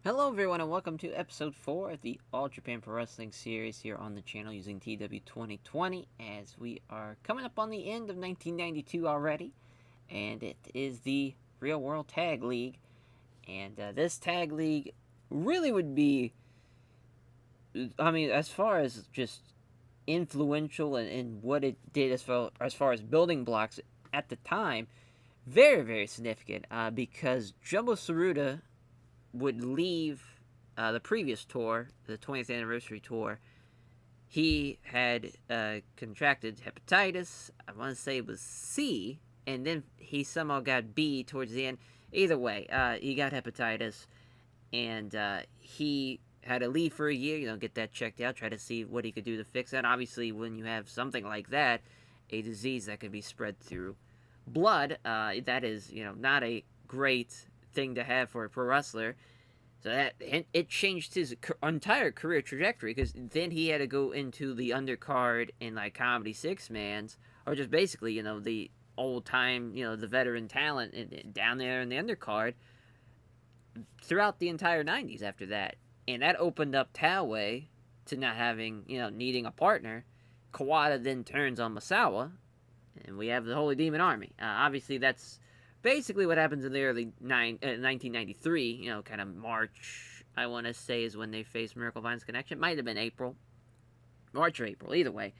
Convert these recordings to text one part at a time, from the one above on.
Hello everyone and welcome to episode 4 of the All Japan Pro Wrestling series here on the channel using TEW 2020 as we are coming up on the end of 1992 already, and it is the Real World Tag League, and this tag league really would be, as far as just influential and what it did as far as building blocks at the time, very, very significant because Jumbo Tsuruta would leave the previous tour, the 20th anniversary tour. He had contracted hepatitis. I want to say it was C, and then he somehow got B towards the end. Either way, he got hepatitis, and he had to leave for a year, get that checked out, try to see what he could do to fix that. Obviously, when you have something like that, a disease that can be spread through blood, that is, not a great thing to have for a pro wrestler. So that it changed his entire career trajectory, because then he had to go into the undercard in like comedy six mans, or just basically the old time, the veteran talent down there in the undercard throughout the entire 90s after that. And that opened up Towei to not having, needing a partner. Kawada then turns on Masawa, and we have the Holy Demon Army. Obviously, that's basically what happens in the early 1993, kind of March, I want to say, is when they faced Miracle Vine's Connection. It might have been April. March or April, either way.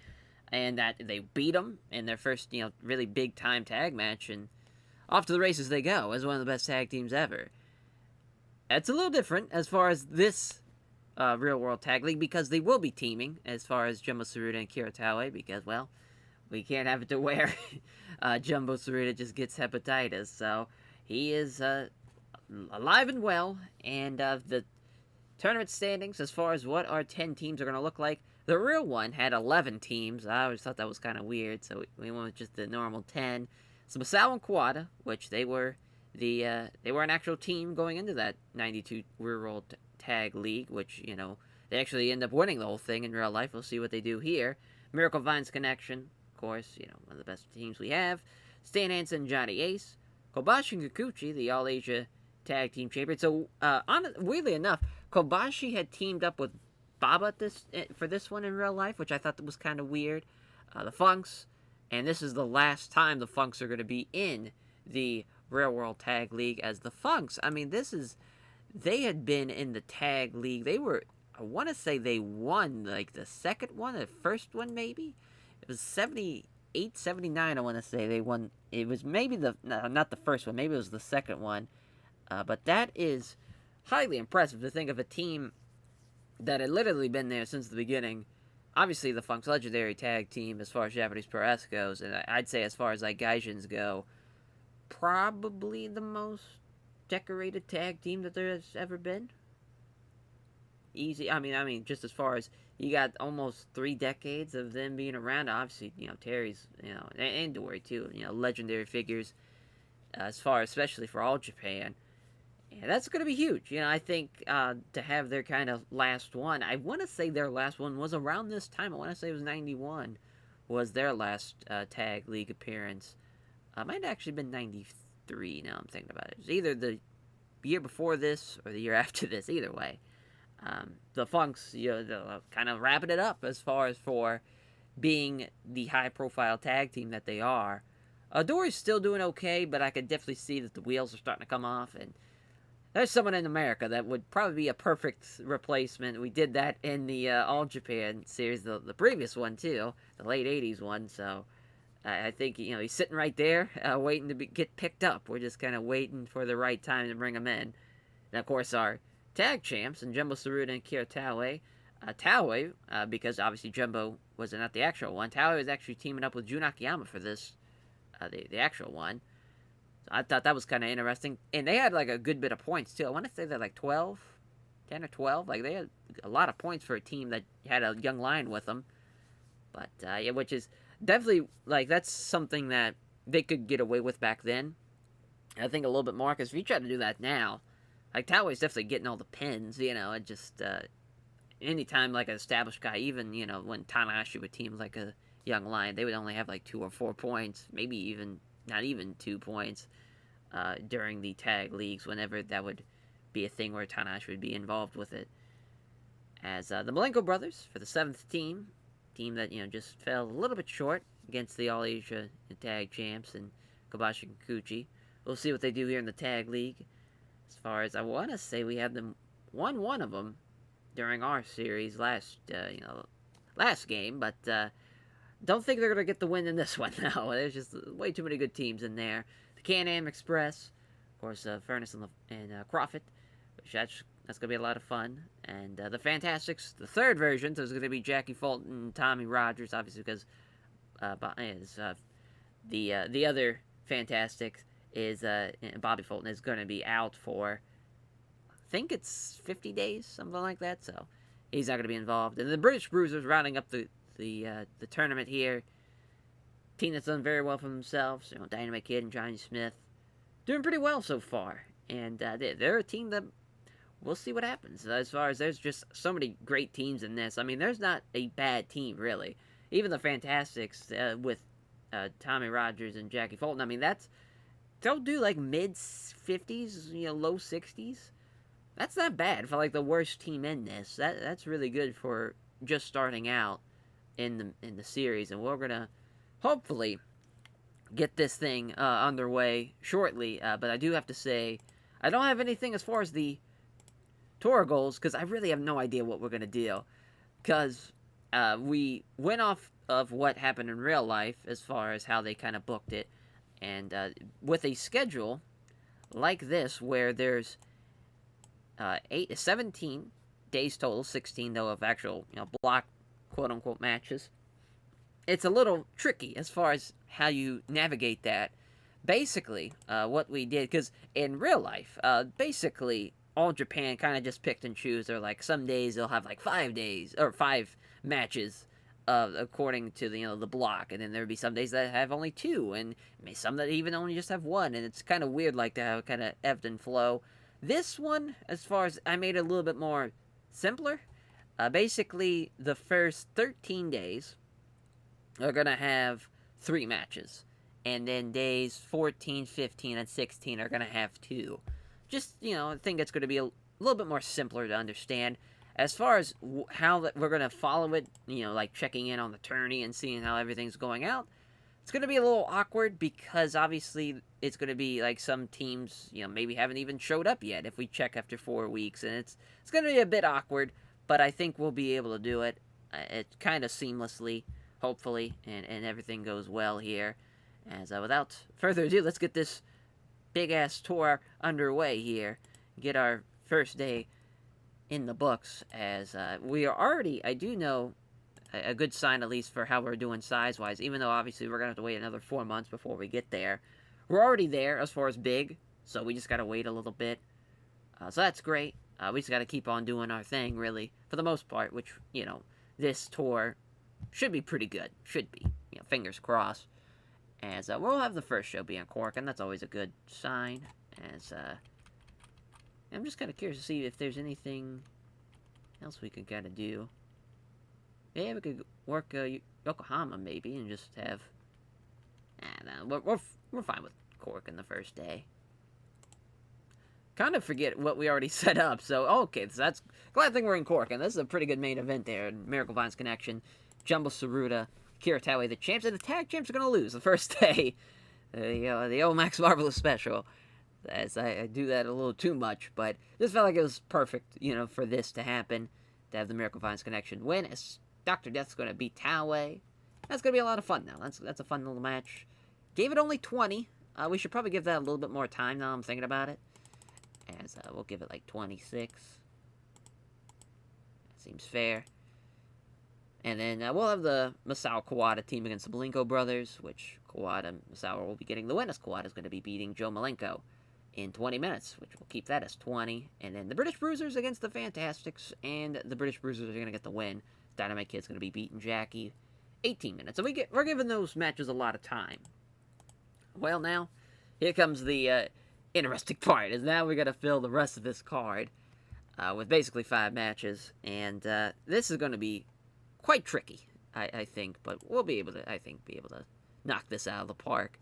And that they beat them in their first, really big-time tag match, and off to the races they go as one of the best tag teams ever. It's a little different as far as this Real World Tag League, because they will be teaming as far as Jumbo Tsuruta and Kira Taue, because, well, we can't have it to where Jumbo Tsuruta just gets hepatitis. So he is alive and well. And the tournament standings, as far as what our 10 teams are going to look like, the real one had 11 teams. I always thought that was kind of weird, so we went with just the normal 10. So Masawa and Kawada, which they were an actual team going into that 92 Real World Tag League, which, they actually end up winning the whole thing in real life. We'll see what they do here. Miracle Vine's Connection, course, one of the best teams we have. Stan Hansen and Johnny Ace. Kobashi and Kikuchi, the All-Asia Tag Team Champion. So, weirdly enough, Kobashi had teamed up with Baba for this one in real life, which I thought that was kind of weird. The Funks, and this is the last time the Funks are going to be in the Real World Tag League as the Funks. They had been in the Tag League. I want to say they won, like, the second one, the first one, maybe? It was 78, 79, I want to say they won. It was maybe not the first one, maybe it was the second one. But that is highly impressive to think of a team that had literally been there since the beginning. Obviously, the Funk's legendary tag team as far as Japanese pro wrestling goes, and I'd say as far as like Gaijins go, probably the most decorated tag team that there has ever been. Easy. I mean, just as far as you got almost 3 decades of them being around. Obviously, Terry's, and Dory too. Legendary figures as far, especially for All Japan. Yeah, that's going to be huge. I think to have their kind of last one. I want to say their last one was around this time. I want to say it was 91 was their last tag league appearance. Might have actually been 93. Now I'm thinking about it. It's either the year before this or the year after this. Either way. The Funks, they're kind of wrapping it up as far as for being the high-profile tag team that they are. Dory's still doing okay, but I could definitely see that the wheels are starting to come off, and there's someone in America that would probably be a perfect replacement. We did that in the All Japan series, the previous one too, the late 80s one, so I think, he's sitting right there, waiting to get picked up. We're just kind of waiting for the right time to bring him in. And, of course, our tag champs and Jumbo Tsuruta and Kira Taue. Taue, because obviously Jumbo was not the actual one. Taue was actually teaming up with Jun Akiyama for this, the actual one. So I thought that was kind of interesting. And they had like a good bit of points too. I want to say they're like 12, 10 or 12. Like they had a lot of points for a team that had a young lion with them. But yeah, which is definitely like that's something that they could get away with back then. I think a little bit more, because if you try to do that now, like, Taue's definitely getting all the pins, and just, anytime, like, an established guy, even, when Tanahashi would team, like, a young lion, they would only have, like, 2 or 4 points, maybe even, not even 2 points, during the tag leagues, whenever that would be a thing where Tanahashi would be involved with it. As the Molingo brothers for the 7th team that just fell a little bit short against the All Asia Tag Champs and Kobashi and Kikuchi. We'll see what they do here in the Tag League. As far as I want to say, we have them won one of them during our series last game, but don't think they're gonna get the win in this one. No, there's just way too many good teams in there. The Can-Am Express, of course, Furnace and Crawford, which that's gonna be a lot of fun. And the Fantastics, the 3rd version, so it's gonna be Jackie Fulton and Tommy Rogers, obviously because the other Fantastics is Bobby Fulton is gonna be out for, I think it's 50 days, something like that. So he's not gonna be involved. And the British Bruisers rounding up the tournament here. Team that's done very well for themselves. Dynamite Kid and Johnny Smith doing pretty well so far. And they're a team that we'll see what happens. As far as there's just so many great teams in this. I mean, there's not a bad team, really. Even the Fantastics with Tommy Rogers and Jackie Fulton. I mean, they'll do like mid-50s, low 60s. That's not bad for like the worst team in this. That's really good for just starting out in the series. And we're gonna hopefully get this thing underway shortly. But I do have to say, I don't have anything as far as the tour goals, because I really have no idea what we're going to do. Because we went off of what happened in real life as far as how they kind of booked it. And with a schedule like this, where there's 17 days total, 16 though of actual block quote-unquote matches, it's a little tricky as far as how you navigate that. Basically, what we did, because in real life, basically, All Japan kind of just picked and choose. They're like, some days they'll have like 5 days, or 5 matches, according to the block, and then there'd be some days that have only 2, and some that even only just have 1, and it's kind of weird like that, how it kind of ebbed and flow. This one, as far as I made it a little bit more simpler, basically, the first 13 days are going to have 3 matches. And then days 14, 15, and 16 are going to have 2. Just, I think it's going to be a little bit more simpler to understand. As far as how we're going to follow it, like checking in on the tourney and seeing how everything's going out, it's going to be a little awkward because obviously it's going to be like some teams, maybe haven't even showed up yet if we check after 4 weeks. And it's going to be a bit awkward, but I think we'll be able to do it. It's kind of seamlessly, hopefully, and everything goes well here. As without further ado, let's get this big-ass tour underway here. Get our first day in the books, as we are already, I do know, a good sign at least for how we're doing size-wise, even though obviously we're going to have to wait another 4 months before we get there. We're already there as far as big, so we just got to wait a little bit. So that's great. We just got to keep on doing our thing, really, for the most part, which, this tour should be pretty good. Should be. Fingers crossed. As we'll have the first show be in Cork, and that's always a good sign. As I'm just kind of curious to see if there's anything else we could kind of do. Yeah, we could work Yokohama maybe, and just have. No, we're fine with Cork in the first day. Kind of forget what we already set up. So okay, so that's glad thing we're in Cork, and this is a pretty good main event there. Miracle Vine's Connection, Jumbo Tsuruta, Kiritawa, the champs, and the tag champs are going to lose the first day. The old Max Marvelous special. As I do that a little too much, but just felt like it was perfect, for this to happen, to have the Miracle Vine's Connection win, as Dr. Death's going to beat Taue. That's going to be a lot of fun now. That's a fun little match. Gave it only 20. We should probably give that a little bit more time now I'm thinking about it. As we'll give it like 26. That seems fair. And then we'll have the Masao Kawada team against the Molingo brothers, which Kawada and Masao will be getting the win, as Kawada's going to be beating Joe Malenko in 20 minutes, which we'll keep that as 20. And then the British Bruisers against the Fantastics, and the British Bruisers are going to get the win. Dynamite Kid's going to be beating Jackie 18 minutes. So we're giving those matches a lot of time. Well, now, here comes the interesting part, is now we got to fill the rest of this card with basically 5 matches. And this is going to be quite tricky, I think, but we'll be able to knock this out of the park.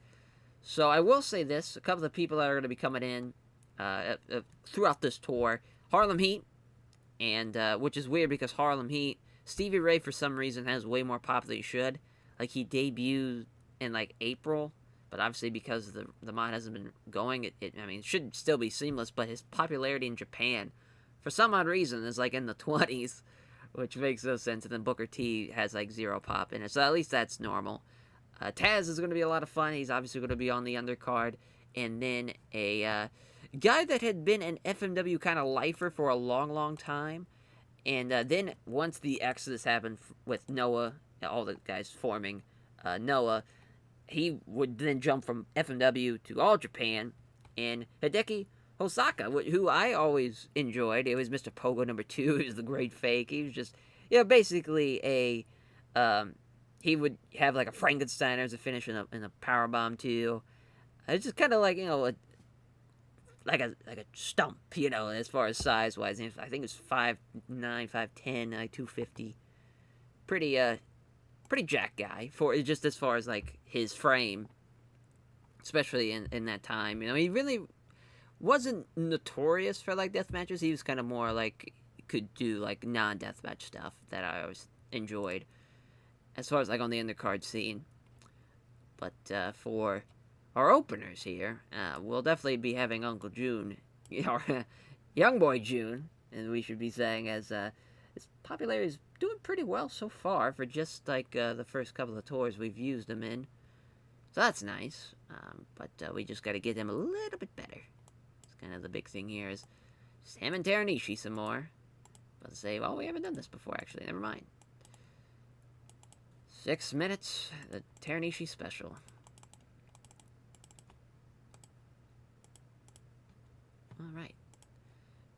So I will say this, a couple of people that are going to be coming in throughout this tour. Harlem Heat, and which is weird because Harlem Heat, Stevie Ray for some reason has way more pop than he should. Like he debuted in like April, but obviously because the mod hasn't been going, it should still be seamless. But his popularity in Japan, for some odd reason, is like in the 20s, which makes no sense. And then Booker T has like zero pop in it, so at least that's normal. Taz is going to be a lot of fun. He's obviously going to be on the undercard, and then a guy that had been an FMW kind of lifer for a long, long time. And then once the exodus happened with Noah, all the guys forming Noah, he would then jump from FMW to All Japan. And Hideki Hosaka, who I always enjoyed, it was Mr. Pogo #2. He was the great fake. He was just, basically a. He would have like a Frankensteiner as a finish in a powerbomb too. It's just kind of like like a stump, as far as size wise. I think it's 5'9", 5'10", 250. Pretty jack guy for just as far as like his frame, especially in that time. He really wasn't notorious for like death matches. He was kind of more like could do like non-deathmatch stuff that I always enjoyed, as far as like on the undercard scene. But for our openers here, we'll definitely be having Uncle June, or Young Boy June, and we should be saying, as his popularity is doing pretty well so far for just like the first couple of tours we've used him in. So that's nice, but we just got to get him a little bit better. It's kind of the big thing here is just him and Teranishi some more. But say, well, we haven't done this before, actually. Never mind. 6 minutes, the Teranishi special. All right.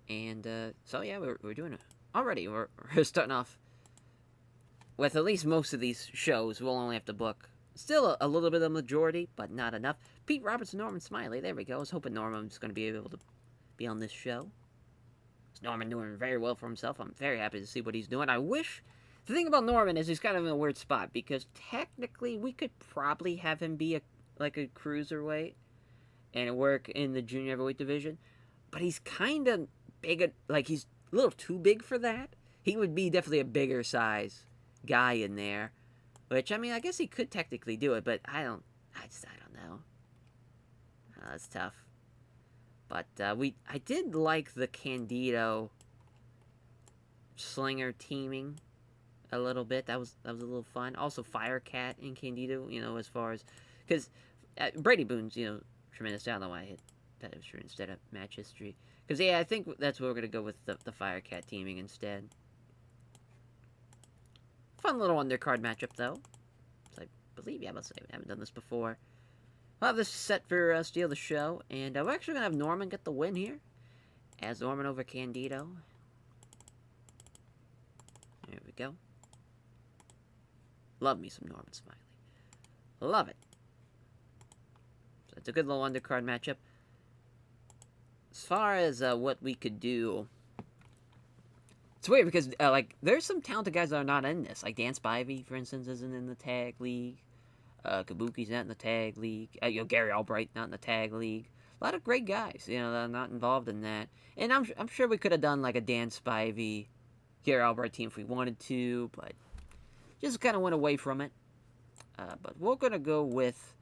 And so, yeah, we're doing it already. We're starting off with at least most of these shows. We'll only have to book still a little bit of majority, but not enough. Pete Roberts and Norman Smiley. There we go. I was hoping Norman's going to be able to be on this show. Norman doing very well for himself. I'm very happy to see what he's doing. I wish... The thing about Norman is he's kind of in a weird spot, because technically we could probably have him be a cruiserweight and work in the junior heavyweight division, but he's kind of big, like he's a little too big for that. He would be definitely a bigger size guy in there, which, I guess he could technically do it, but I don't know. That's tough. But I did like the Candido Slinger teaming a little bit. That was a little fun. Also, Firecat and Candido, as far as... Because Brady Boone's, tremendous. I don't know why I hit that instead of match history. Because, yeah, I think that's what we're going to go with, the Firecat teaming instead. Fun little undercard matchup, though. So I believe, I must say, we haven't done this before. We'll have this set for Steal the Show. And we're actually going to have Norman get the win here, as Norman over Candido. There we go. Love me some Norman Smiley. Love it. So it's a good little undercard matchup. As far as what we could do, it's weird because there's some talented guys that are not in this. Like Dan Spivey, for instance, isn't in the tag league. Kabuki's not in the tag league. Gary Albright not in the tag league. A lot of great guys, that are not involved in that. And I'm sure we could have done like a Dan Spivey, Gary Albright team if we wanted to, but just kind of went away from it. But we're going to go with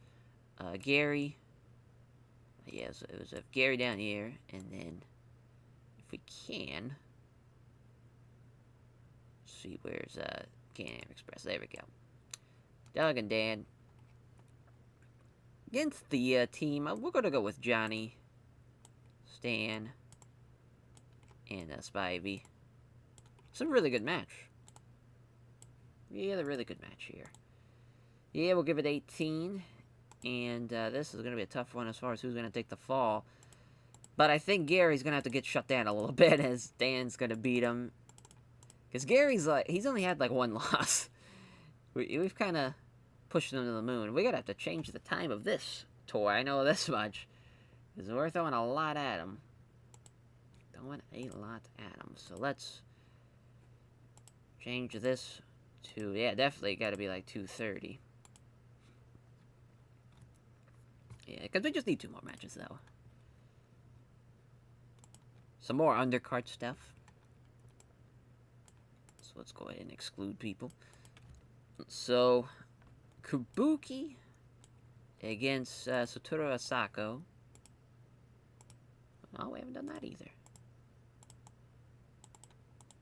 Gary. Yeah, so it was Gary down here. And then, if we can, see where's Can-Am Express. There we go. Doug and Dan. Against the team, we're going to go with Johnny, Stan, and Spivey. It's a really good match. Yeah, a really good match here. Yeah, we'll give it 18. And this is going to be a tough one as far as who's going to take the fall. But I think Gary's going to have to get shut down a little bit as Dan's going to beat him. Because Gary's he's only had one loss. We've kind of pushed him to the moon. We're going to have to change the time of this tour. I know this much. Because we're throwing a lot at him. So let's change this to, yeah, definitely got to be 2:30. Yeah, because we just need 2 more matches, though. Some more undercard stuff. So let's go ahead and exclude people. So, Kabuki against Satoru Asako. Oh, we haven't done that either.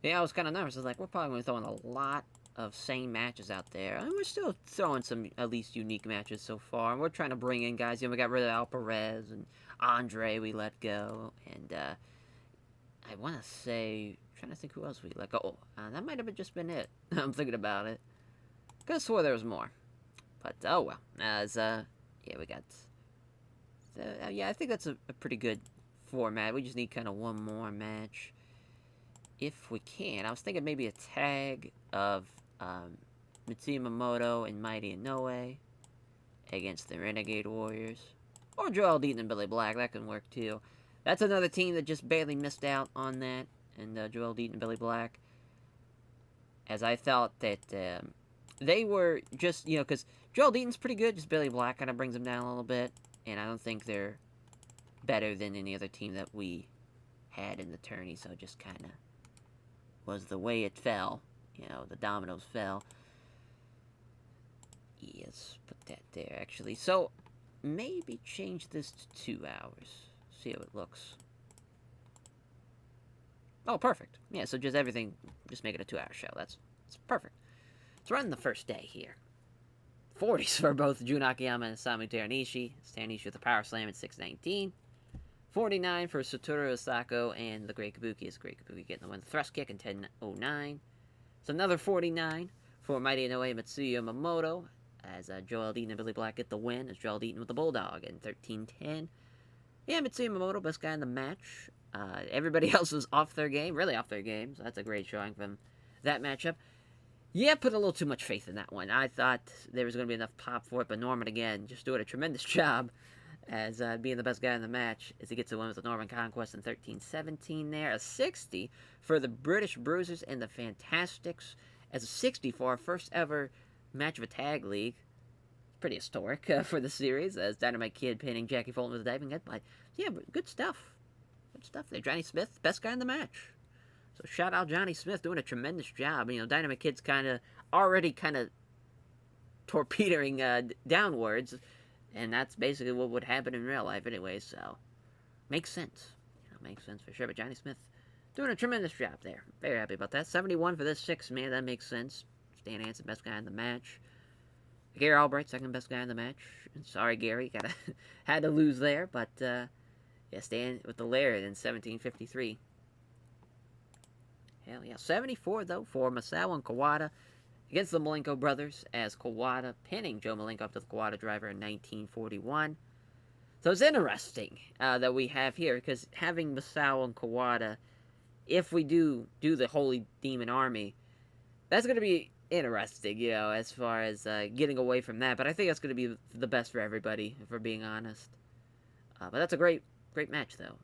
Yeah, I was kind of nervous. I was like, we're probably going to throw in a lot of same matches out there. And we're still throwing some at least unique matches so far. And we're trying to bring in guys. You know, we got rid of Al Perez and Andre we let go. And I want to say, I'm trying to think who else we let go. Oh, that might have just been it. I'm thinking about it. Could have swore there was more. But, oh well. Yeah, we got... yeah, I think that's a pretty good format. We just need kind of one more match. If we can. I was thinking maybe a tag of Mitsuyama, Moto, and Mighty Inoue against the Renegade Warriors. Or Joel Deaton and Billy Black. That can work too. That's another team that just barely missed out on that. And Joel Deaton and Billy Black. As I thought that they were just, you know, because Joel Deaton's pretty good. Just Billy Black kind of brings them down a little bit. And I don't think they're better than any other team that we had in the tourney. So just kind of was the way it fell. You know, the dominoes fell. Yes, put that there, actually. So, maybe change this to 2 hours. See how it looks. Oh, perfect. Yeah, so just everything, just make it a 2-hour show. That's perfect. Let's run the first day here. 40s for both Jun Akiyama and Samu Teranishi. Teranishi with a power slam at 6:19. 49 for Satoru Asako and the Great Kabuki. Is Great Kabuki getting the win. Thrust kick in 10:09. So another 49 for Mighty Inoue and Mitsuyama Moto. As Joel Deaton and Billy Black get the win. As Joel Deaton with the Bulldog in 13:10. Yeah, Mitsuyama Moto, best guy in the match. Everybody else was off their game. Really off their game. So that's a great showing from that matchup. Yeah, put a little too much faith in that one. I thought there was going to be enough pop for it. But Norman, again, just doing a tremendous job. As being the best guy in the match, as he gets a win with the Northern Conquest in 13:17 there. A 60 for the British Bruisers and the Fantastics. As a 60 for our first ever match of a tag league. Pretty historic for the series, as Dynamite Kid pinning Jackie Fulton with a diving headbutt. Yeah, but good stuff. Good stuff there. Johnny Smith, best guy in the match. So shout out Johnny Smith, doing a tremendous job. You know, Dynamite Kid's already torpedoing downwards. And that's basically what would happen in real life anyway, so makes sense. You know, makes sense for sure. But Johnny Smith doing a tremendous job there. Very happy about that. 71 for this 6-man, that makes sense. Stan Hansen, best guy in the match. Gary Albright, second best guy in the match. Sorry, Gary, had to lose there, but yeah, Stan with the Laird in 17:53. Hell yeah. 74 though for Masso and Kawada against the Molingo brothers, as Kawada pinning Joe Molingo up to the Kawada driver in 1941. So it's interesting that we have here, because having Masso and Kawada, if we do the Holy Demon Army, that's going to be interesting, you know, as far as getting away from that. But I think that's going to be the best for everybody, if we're being honest. But that's a great match, though.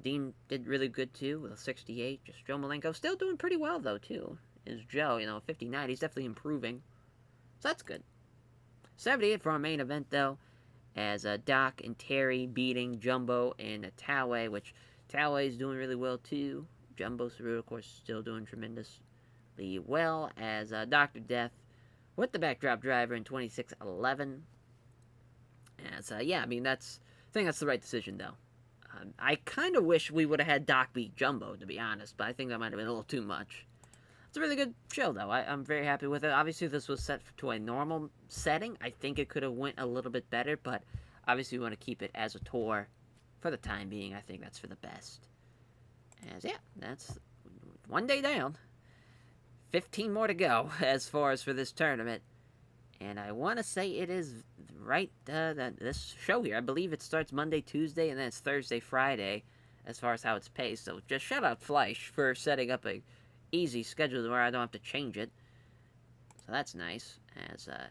Dean did really good, too, with a 68. Just Joe Malenko still doing pretty well, though, too. Is Joe, you know, 59. He's definitely improving. So that's good. 78 for our main event, though, as Doc and Terry beating Jumbo and Taue, which Taue is doing really well, too. Jumbo Saru, of course, still doing tremendously well, as Dr. Death with the backdrop driver in 26:11. As, yeah, I mean, I think that's the right decision, though. I kind of wish we would have had Doc beat Jumbo, to be honest, but I think that might have been a little too much. It's a really good show, though. I'm very happy with it. Obviously, this was set to a normal setting. I think it could have went a little bit better, but obviously we want to keep it as a tour for the time being. I think that's for the best. As, yeah, that's one day down. 15 more to go as far as for this tournament. And I want to say it is right, this show here, I believe it starts Monday, Tuesday, and then it's Thursday, Friday, as far as how it's paced. So just shout out Fleisch for setting up a easy schedule where I don't have to change it. So that's nice. As a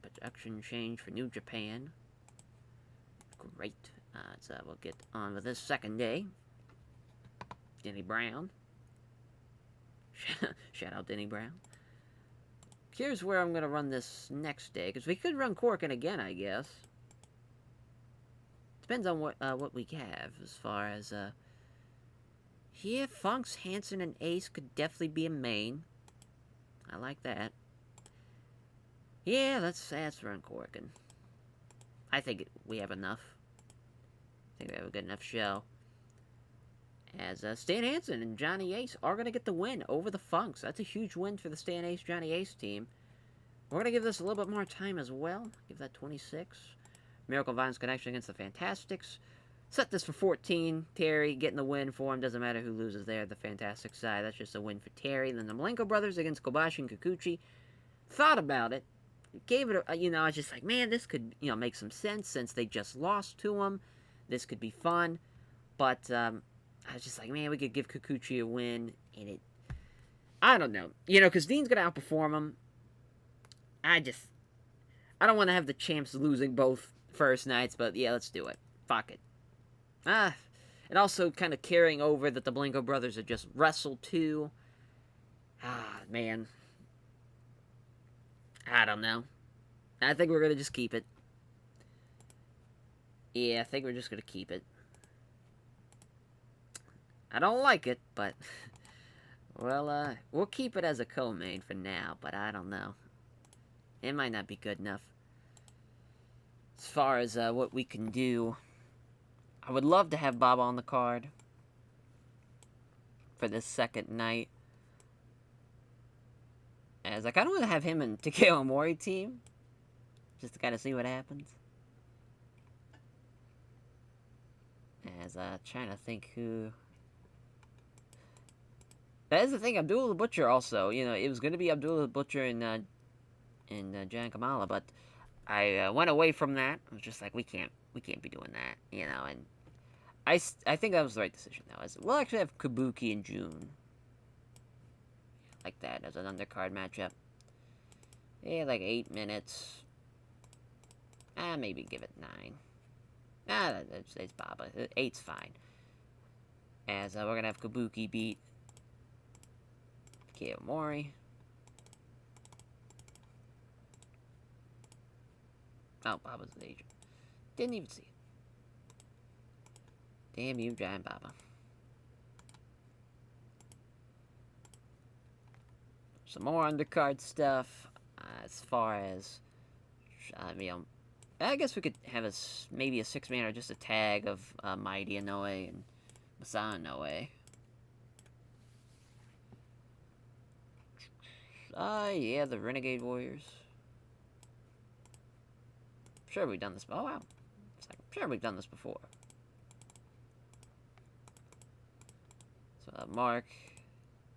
production change for New Japan. Great. So we'll get on with this second day. Denny Brown. Shout out Denny Brown. Here's where I'm going to run this next day, because we could run Corkin again, I guess. Depends on what we have, as far as, Yeah, Funks, Hanson, and Ace could definitely be a main. I like that. Yeah, that's run Corkin. I think we have enough. I think we have a good enough show. As Stan Hansen and Johnny Ace are going to get the win over the Funks. That's a huge win for the Stan Ace, Johnny Ace team. We're going to give this a little bit more time as well. Give that 26. Miracle Violence Connection against the Fantastics. Set this for 14. Terry getting the win for him. Doesn't matter who loses there. The Fantastic side. That's just a win for Terry. Then the Molingo brothers against Kobashi and Kikuchi. Thought about it. Gave it a, I was just like, man, this could, make some sense since they just lost to him. This could be fun. But, I was just like, man, we could give Kikuchi a win. And it, I don't know. Because Dean's going to outperform him. I don't want to have the champs losing both first nights, but yeah, let's do it. Fuck it. And also kind of carrying over that the Blanco brothers had just wrestled too. Man. I don't know. I think we're going to just keep it. Yeah, I think we're just going to keep it. I don't like it, but... Well, we'll keep it as a co-main for now, but I don't know. It might not be good enough. As far as what we can do, I would love to have Baba on the card for this second night. As I kind of want to have him and Takeo Mori team, just to kind of see what happens. As trying to think who. That is the thing. Abdullah the Butcher also. It was going to be Abdullah the Butcher and Jan Kamala, but I went away from that. I was just like, we can't be doing that, and I think that was the right decision, though. We'll actually have Kabuki in June. Like that, as an undercard matchup. Yeah, like 8 minutes. Maybe give it 9. It's Baba. 8's fine. As we're going to have Kabuki beat Kiyomori. Oh, Baba's an agent. Didn't even see it. Damn you, Giant Baba. Some more undercard stuff. As far as... I guess we could have maybe a 6-man or just a tag of Mighty Inoue and Masao Inoue. Yeah, the Renegade Warriors. I'm sure we've done this. Oh, wow. I'm sure we've done this before. So, Mark,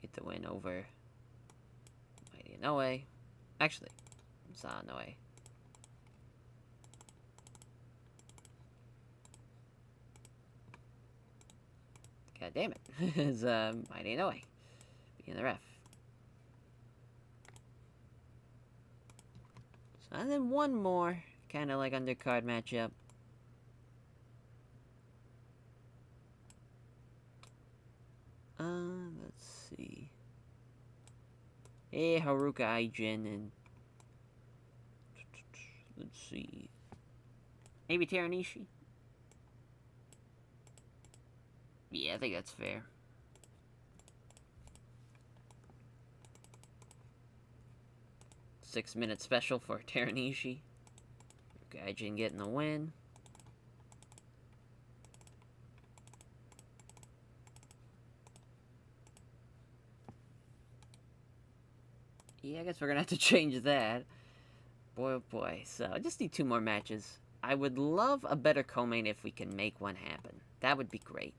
get the win over Mighty Inoue. Actually, Masao Inoue. God damn it. It's Mighty Inoue being the ref. So, and then one more kind of like undercard matchup. Let's see. Hey, Haruka Aijin and... Let's see. Maybe Teranishi? Yeah, I think that's fair. Six-minute special for Teranishi. Gaijin getting the win. Yeah, I guess we're gonna have to change that. Boy, oh boy. So, I just need 2 more matches. I would love a better co-main if we can make one happen. That would be great.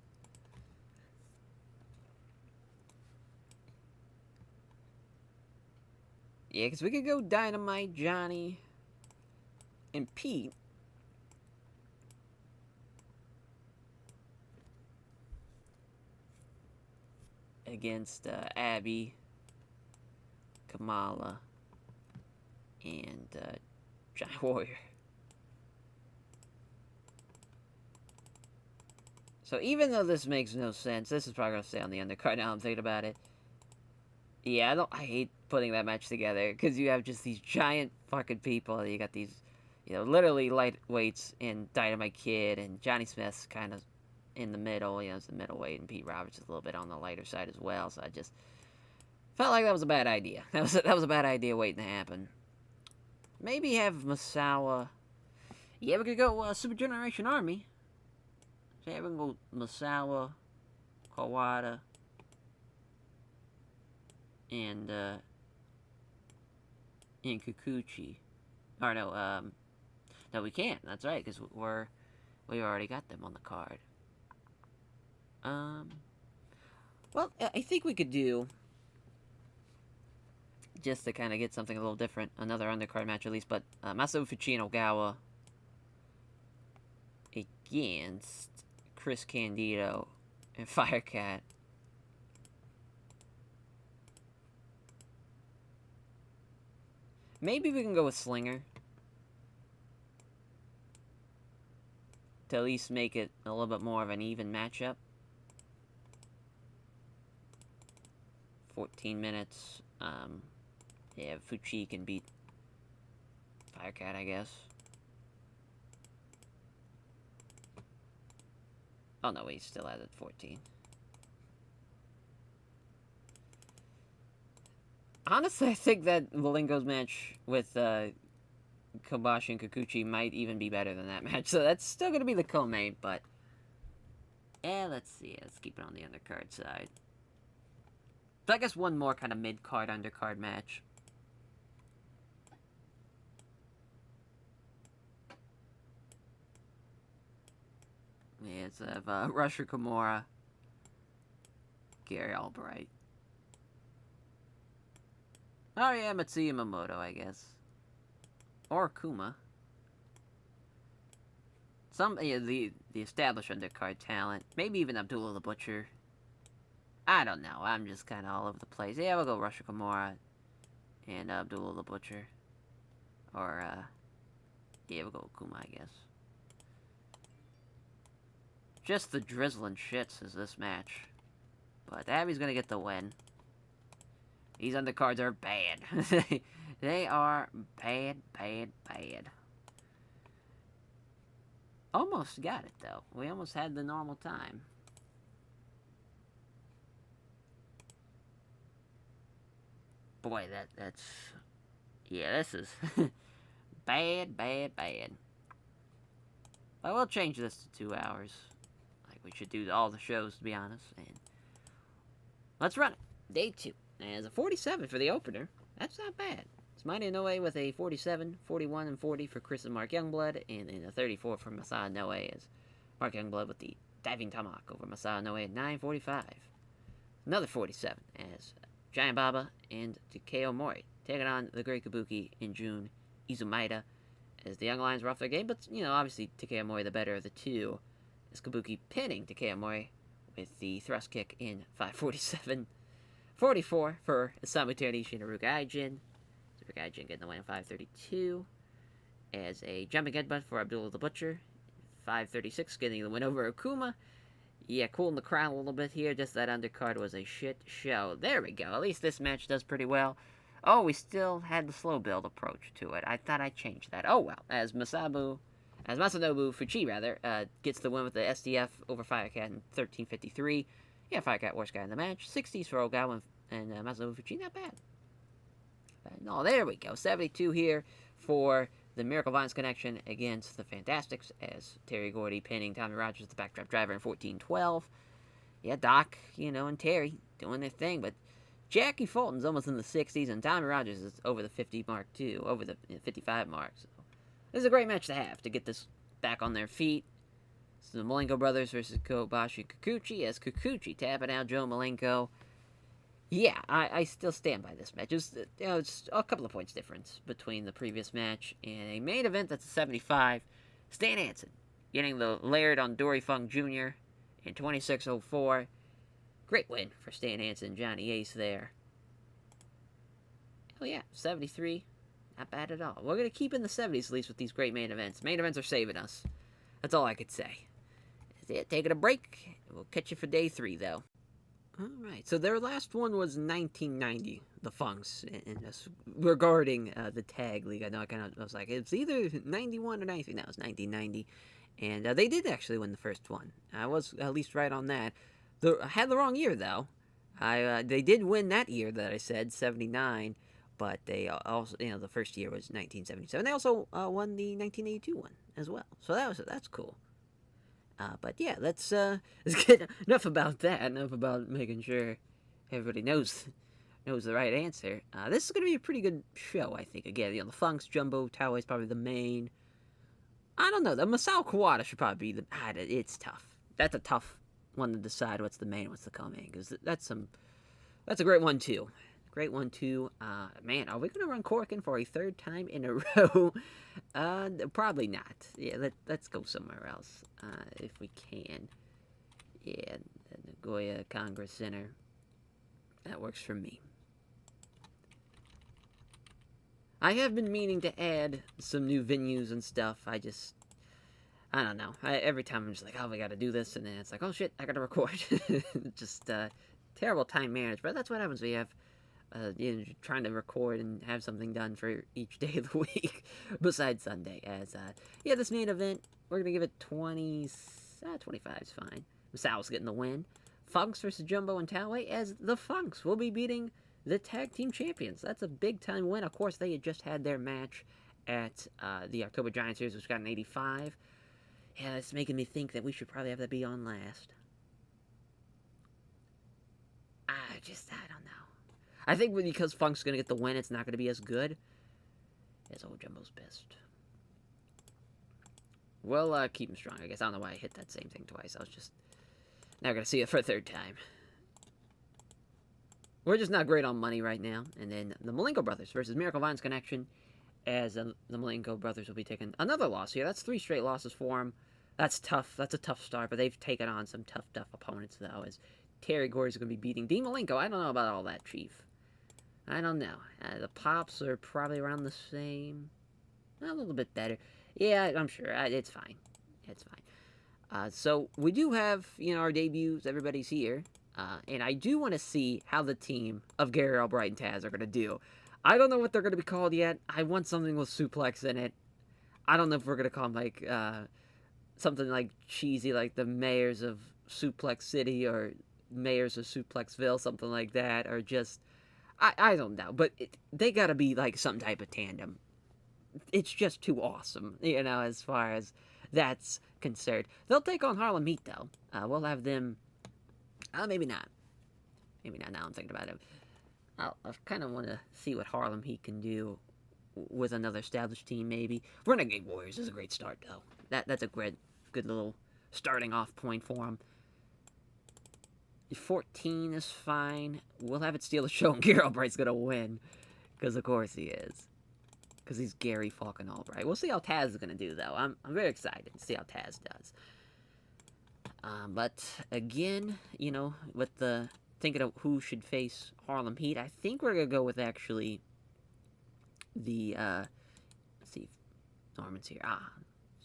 Yeah, because we could go Dynamite, Johnny, and Pete. Against Abby, Kamala, and Giant Warrior. So even though this makes no sense, this is probably going to stay on the undercard now I'm thinking about it. Yeah, I hate putting that match together, because you have just these giant fucking people. You got these, literally lightweights in Dynamite Kid, and Johnny Smith's kind of in the middle. You know, it's the middleweight, and Pete Roberts is a little bit on the lighter side as well. So I just felt like that was a bad idea. That was a bad idea waiting to happen. Maybe have Masawa. Yeah, we could go Super Generation Army. So yeah, we can go Masawa, Kawada, and Kikuchi. Or no, we can't. That's right, because we already got them on the card. Well, I think we could do, just to kind of get something a little different, another undercard match at least, but Masso Fuchinogawa against Chris Candido and Firecat. Maybe we can go with Slinger to at least make it a little bit more of an even matchup. 14 minutes. Yeah, Fuchi can beat Firecat, I guess. Oh no, he's still at 14. Honestly, I think that Molingo's match with Kobashi and Kikuchi might even be better than that match. So that's still going to be the co-main, but... yeah, let's see. Let's keep it on the undercard side. So I guess one more kind of mid-card, undercard match. Yeah, it's Rusher Kimura, Gary Albright. Oh yeah, Mitsuyama Moto, I guess. Or Kuma. Some, yeah, the established undercard talent. Maybe even Abdullah the Butcher. I don't know. I'm just kind of all over the place. Yeah, we'll go Rusher Kimura and Abdullah the Butcher. Or, yeah, we'll go Kuma, I guess. Just the drizzling shits is this match. But Abby's gonna get the win. These undercards are bad. They are bad, bad, bad. Almost got it, though. We almost had the normal time. Boy, that's... yeah, this is... bad, bad, bad. I will change this to 2 hours. Like, we should do all the shows, to be honest. And let's run it. Day 2. As a 47 for the opener. That's not bad. It's Mighty Inoue with a 47, 41, and 40 for Chris and Mark Youngblood, and then a 34 for Masaya Inoue as Mark Youngblood with the diving tomahawk over Masaya Inoue at 9:45. Another 47 as Giant Baba and Takeo Mori taking on the Great Kabuki in Jun Izumaida as the Young Lions were off their game, but, you know, obviously Takeo Mori the better of the two, as Kabuki pinning Takeo Mori with the thrust kick in 5:47. 44 for Isamu Teranishi and Haruka Aijin. Haruka Aijin getting the win in 5:32. As a jumping headbutt for Abdullah the Butcher. 5:36 getting the win over Okuma. Yeah, cooling the crowd a little bit here. Just that undercard was a shit show. There we go. At least this match does pretty well. Oh, we still had the slow build approach to it. I thought I changed that. Oh well. As Masanobu Fuchi, gets the win with the SDF over Firecat in 13:53. Yeah, Firecat worst guy in the match. 60s for Ogawa and Masanobu Fuchi. Not bad. No, there we go. 72 here for the Miracle Violence Connection against the Fantastics as Terry Gordy pinning Tommy Rogers, the backdrop driver, in 14:12. Yeah, Doc, and Terry doing their thing, but Jackie Fulton's almost in the 60s, and Tommy Rogers is over the 50 mark, too, over the 55 mark. So this is a great match to have, to get this back on their feet. So the Molingo brothers versus Kobashi Kikuchi, as Kikuchi tapping out Joe Molingo. Yeah, I still stand by this match. It's a couple of points difference between the previous match and a main event that's a 75. Stan Hansen getting the Laird on Dory Funk Jr. in 26:04. Great win for Stan Hansen, Johnny Ace there. Oh yeah, 73. Not bad at all. We're going to keep in the 70s at least with these great main events. Main events are saving us. That's all I could say. That's it. Taking a break. We'll catch you for day 3, though. Alright, so their last one was 1990, the Funks, and regarding the tag league. I know I was like, it's either 91 or 93. No, it's 1990. And they did actually win the first one. I was at least right on that. I had the wrong year, though. They did win that year that I said, 79, but they also, the first year was 1977. They also won the 1982 one as well. So that's cool. But yeah, let's get enough about that. Enough about making sure everybody knows the right answer. This is going to be a pretty good show, I think. Again, the Funks, Jumbo, Taue is probably the main. I don't know. The Masao Kawada should probably be the. It's tough. That's a tough one to decide what's the main, what's the co-main, because that's a great one too. Great one too. Man, are we gonna run Corkin for a third time in a row? Probably not. Yeah, let's go somewhere else if we can. Yeah, the Nagoya Congress Center. That works for me. I have been meaning to add some new venues and stuff. I don't know. Every time I'm just like, oh, we gotta do this, and then it's like, oh shit, I gotta record. Just terrible time management. But that's what happens when you have, trying to record and have something done for each day of the week, besides Sunday. This main event, we're gonna give it 25 is fine. Masao's getting the win. Funks versus Jumbo and Taue, as the Funks will be beating the tag team champions. That's a big time win. Of course, they had just had their match at the October Giant Series, which got an 85. Yeah, it's making me think that we should probably have that be on last. I don't know. I think because Funk's going to get the win, it's not going to be as good as old Jumbo's best. We'll keep him strong, I guess. I don't know why I hit that same thing twice. I was just not going to see it for a third time. We're just not great on money right now. And then the Molingo brothers versus Miracle Vine's Connection, as the Molingo brothers will be taking another loss here. That's 3 straight losses for them. That's tough. That's a tough start, but they've taken on some tough opponents, though, as Terry Gordy's going to be beating Dean Malenko. I don't know about all that, Chief. I don't know. The Pops are probably around the same. A little bit better. Yeah, I'm sure. It's fine. It's fine. So we do have, our debuts. Everybody's here. And I do want to see how the team of Gary Albright and Taz are going to do. I don't know what they're going to be called yet. I want something with suplex in it. I don't know if we're going to call them, like, something like cheesy, like the Mayors of Suplex City or Mayors of Suplexville, something like that. Or just, I don't know. But they got to be, like, some type of tandem. It's just too awesome, as far as that's concerned. They'll take on Harlem Heat, though. We'll have them... maybe not. Maybe not now I'm thinking about it. I kind of want to see what Harlem Heat can do with another established team, maybe. Renegade Warriors is a great start, though. That's a good little starting off point for them. 14 is fine. We'll have it steal the show, and Gary Albright's going to win. Because, of course, he is. Because he's Gary fucking Albright. We'll see how Taz is going to do, though. I'm very excited to see how Taz does. But, again, with the thinking of who should face Harlem Heat, I think we're going to go with, actually, the, let's see, Norman's here.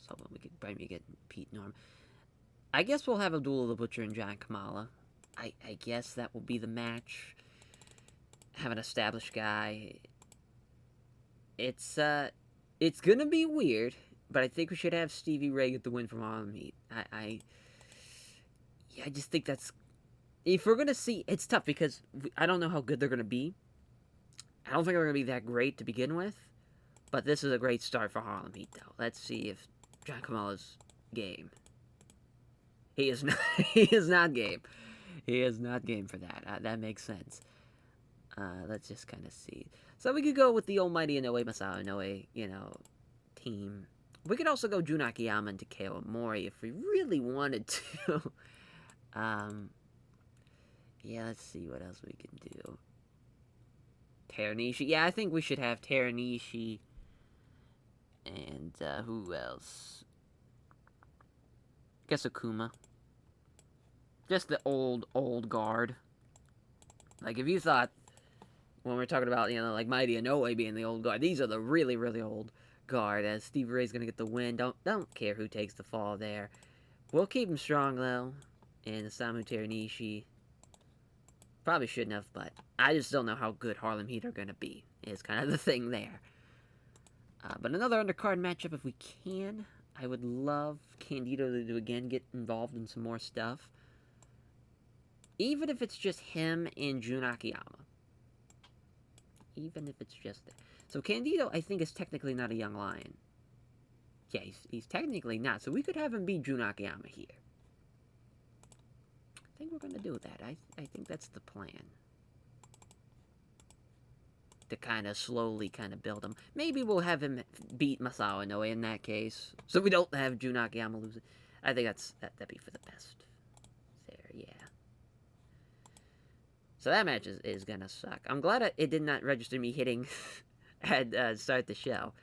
So we could probably get Pete Norman. I guess we'll have Abdullah the Butcher and John Kamala. I guess that will be the match. Have an established guy. It's going to be weird, but I think we should have Stevie Ray get the win from Harlem Heat. I just think that's... If we're going to see... It's tough because I don't know how good they're going to be. I don't think they're going to be that great to begin with. But this is a great start for Harlem Heat, though. Let's see if John Kamala's game. He is not, he is not game. He is not game for that. That makes sense. Let's just kind of see. So we could go with the almighty Inoue Masao Inoue, team. We could also go Jun Akiyama and Takeo Mori if we really wanted to. Yeah, let's see what else we can do. Teranishi. Yeah, I think we should have Teranishi. And, who else? I guess Akuma. Just the old guard. Like, if you thought, when we're talking about, like Mighty Inoue being the old guard, these are the really, really old guard, as Stevie Ray's gonna get the win. Don't care who takes the fall there. We'll keep him strong, though. And Osamu Teranishi. Probably shouldn't have, but I just don't know how good Harlem Heat are gonna be, is kind of the thing there. But another undercard matchup if we can. I would love Candido to again get involved in some more stuff. Even if it's just him and Jun Akiyama. Even if it's just that. So Candido, I think, is technically not a young lion. Yeah, he's technically not. So we could have him be Jun Akiyama here. I think we're going to do that. I think that's the plan. To kind of slowly kind of build him. Maybe we'll have him beat Masso Inoue in that case. So we don't have Jun Akiyama lose it. I think that'd be for the best. There, yeah. So that match is gonna suck. I'm glad it did not register me hitting at start the show.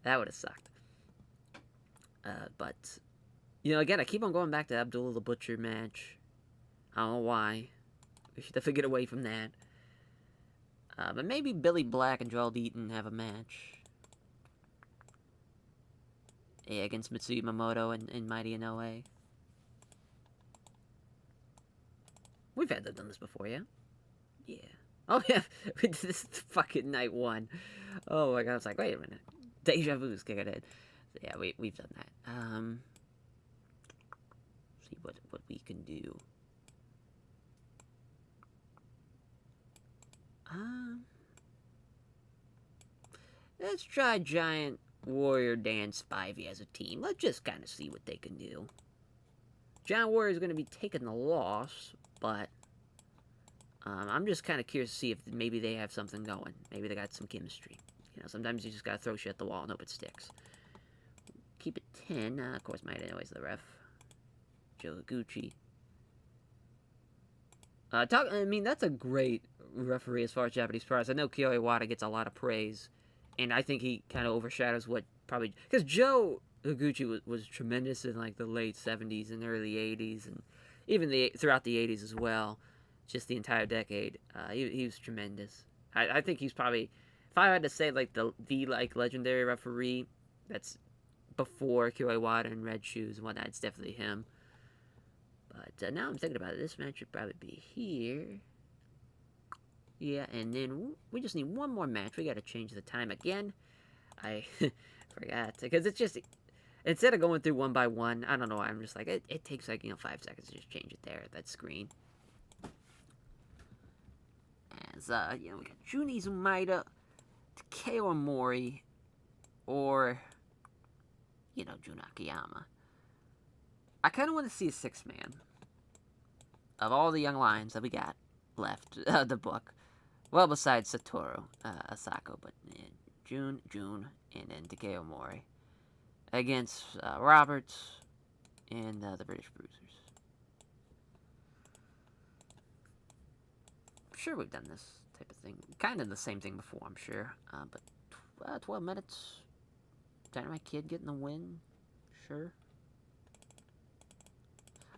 That would have sucked. But, you know, again, I keep on going back to Abdullah the Butcher match. I don't know why. We should definitely get away from that. But maybe Billy Black and Joel Eaton have a match. Yeah, against Mitsuyama, Moto, and Mighty Inoue. We've had done this before, yeah? Yeah. Oh, yeah. We did this fucking night one. Oh, my God. I was like, wait a minute. Deja Vu's kicking in. So, yeah, we've done that. See what we can do. Let's try Giant Warrior Dan Spivey as a team. Let's just kind of see what they can do. Giant Warrior is going to be taking the loss, but I'm just kind of curious to see if maybe they have something going. Maybe they got some chemistry. You know, sometimes you just got to throw shit at the wall and hope it sticks. Keep it 10. Of course, Mighty Inoue the ref. Joe Higuchi. I mean, that's a great referee as far as Japanese press. I know Kyo Iwata gets a lot of praise, and I think he kind of overshadows what probably... Because Joe Higuchi was tremendous in, like, the late 70s and early 80s, and even throughout the 80s as well, just the entire decade. He was tremendous. I think he's probably... If I had to say, like, the legendary referee that's before Kyo Iwata and Red Shoes and whatnot, it's definitely him. But now I'm thinking about it, this match should probably be here. Yeah, and then we just need one more match. We got to change the time again. I forgot. Because it's just, instead of going through one by one, I don't know, I'm just like, it takes like, 5 seconds to just change it there, that screen. As, we got Jun Izumaida, Takeo Omori, or, Jun Akiyama. I kind of want to see a 6-man. Of all the young lions that we got left, the book. Well, besides Satoru Asako, but Jun, and then Takeo Omori. Against Roberts and the British Bruisers. I'm sure we've done this type of thing. Kind of the same thing before, I'm sure. But 12 minutes. Dynamite Kid getting the win. Sure.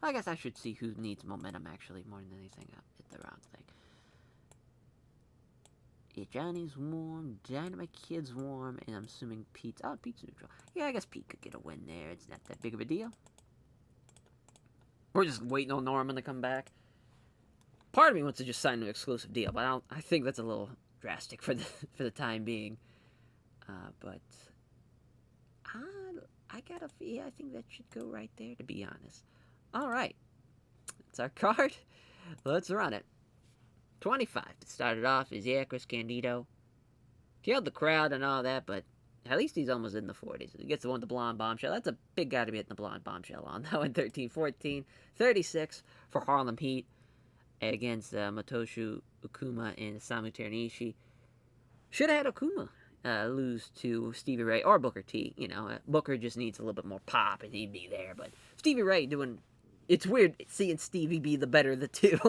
I guess I should see who needs momentum, actually, more than anything. Hit the round thing. Yeah, Johnny's warm, Dynamite Kid's warm, and I'm assuming Pete's... Oh, Pete's neutral. Yeah, I guess Pete could get a win there. It's not that big of a deal. We're just waiting on Norman to come back. Part of me wants to just sign an exclusive deal, but I think that's a little drastic for the time being. But... I think that should go right there, to be honest. Alright, that's our card. Let's run it. 25 to start it off is, Chris Candido. Killed the crowd and all that, but at least he's almost in the 40s. He gets the one with the blonde bombshell. That's a big guy to be hitting the blonde bombshell on. That one, 13-14. 36 for Harlem Heat against Motoshu Ukuma and Samu Teranishi. Should have had Okuma lose to Stevie Ray or Booker T. Booker just needs a little bit more pop and he'd be there, but Stevie Ray doing... It's weird seeing Stevie be the better of the two.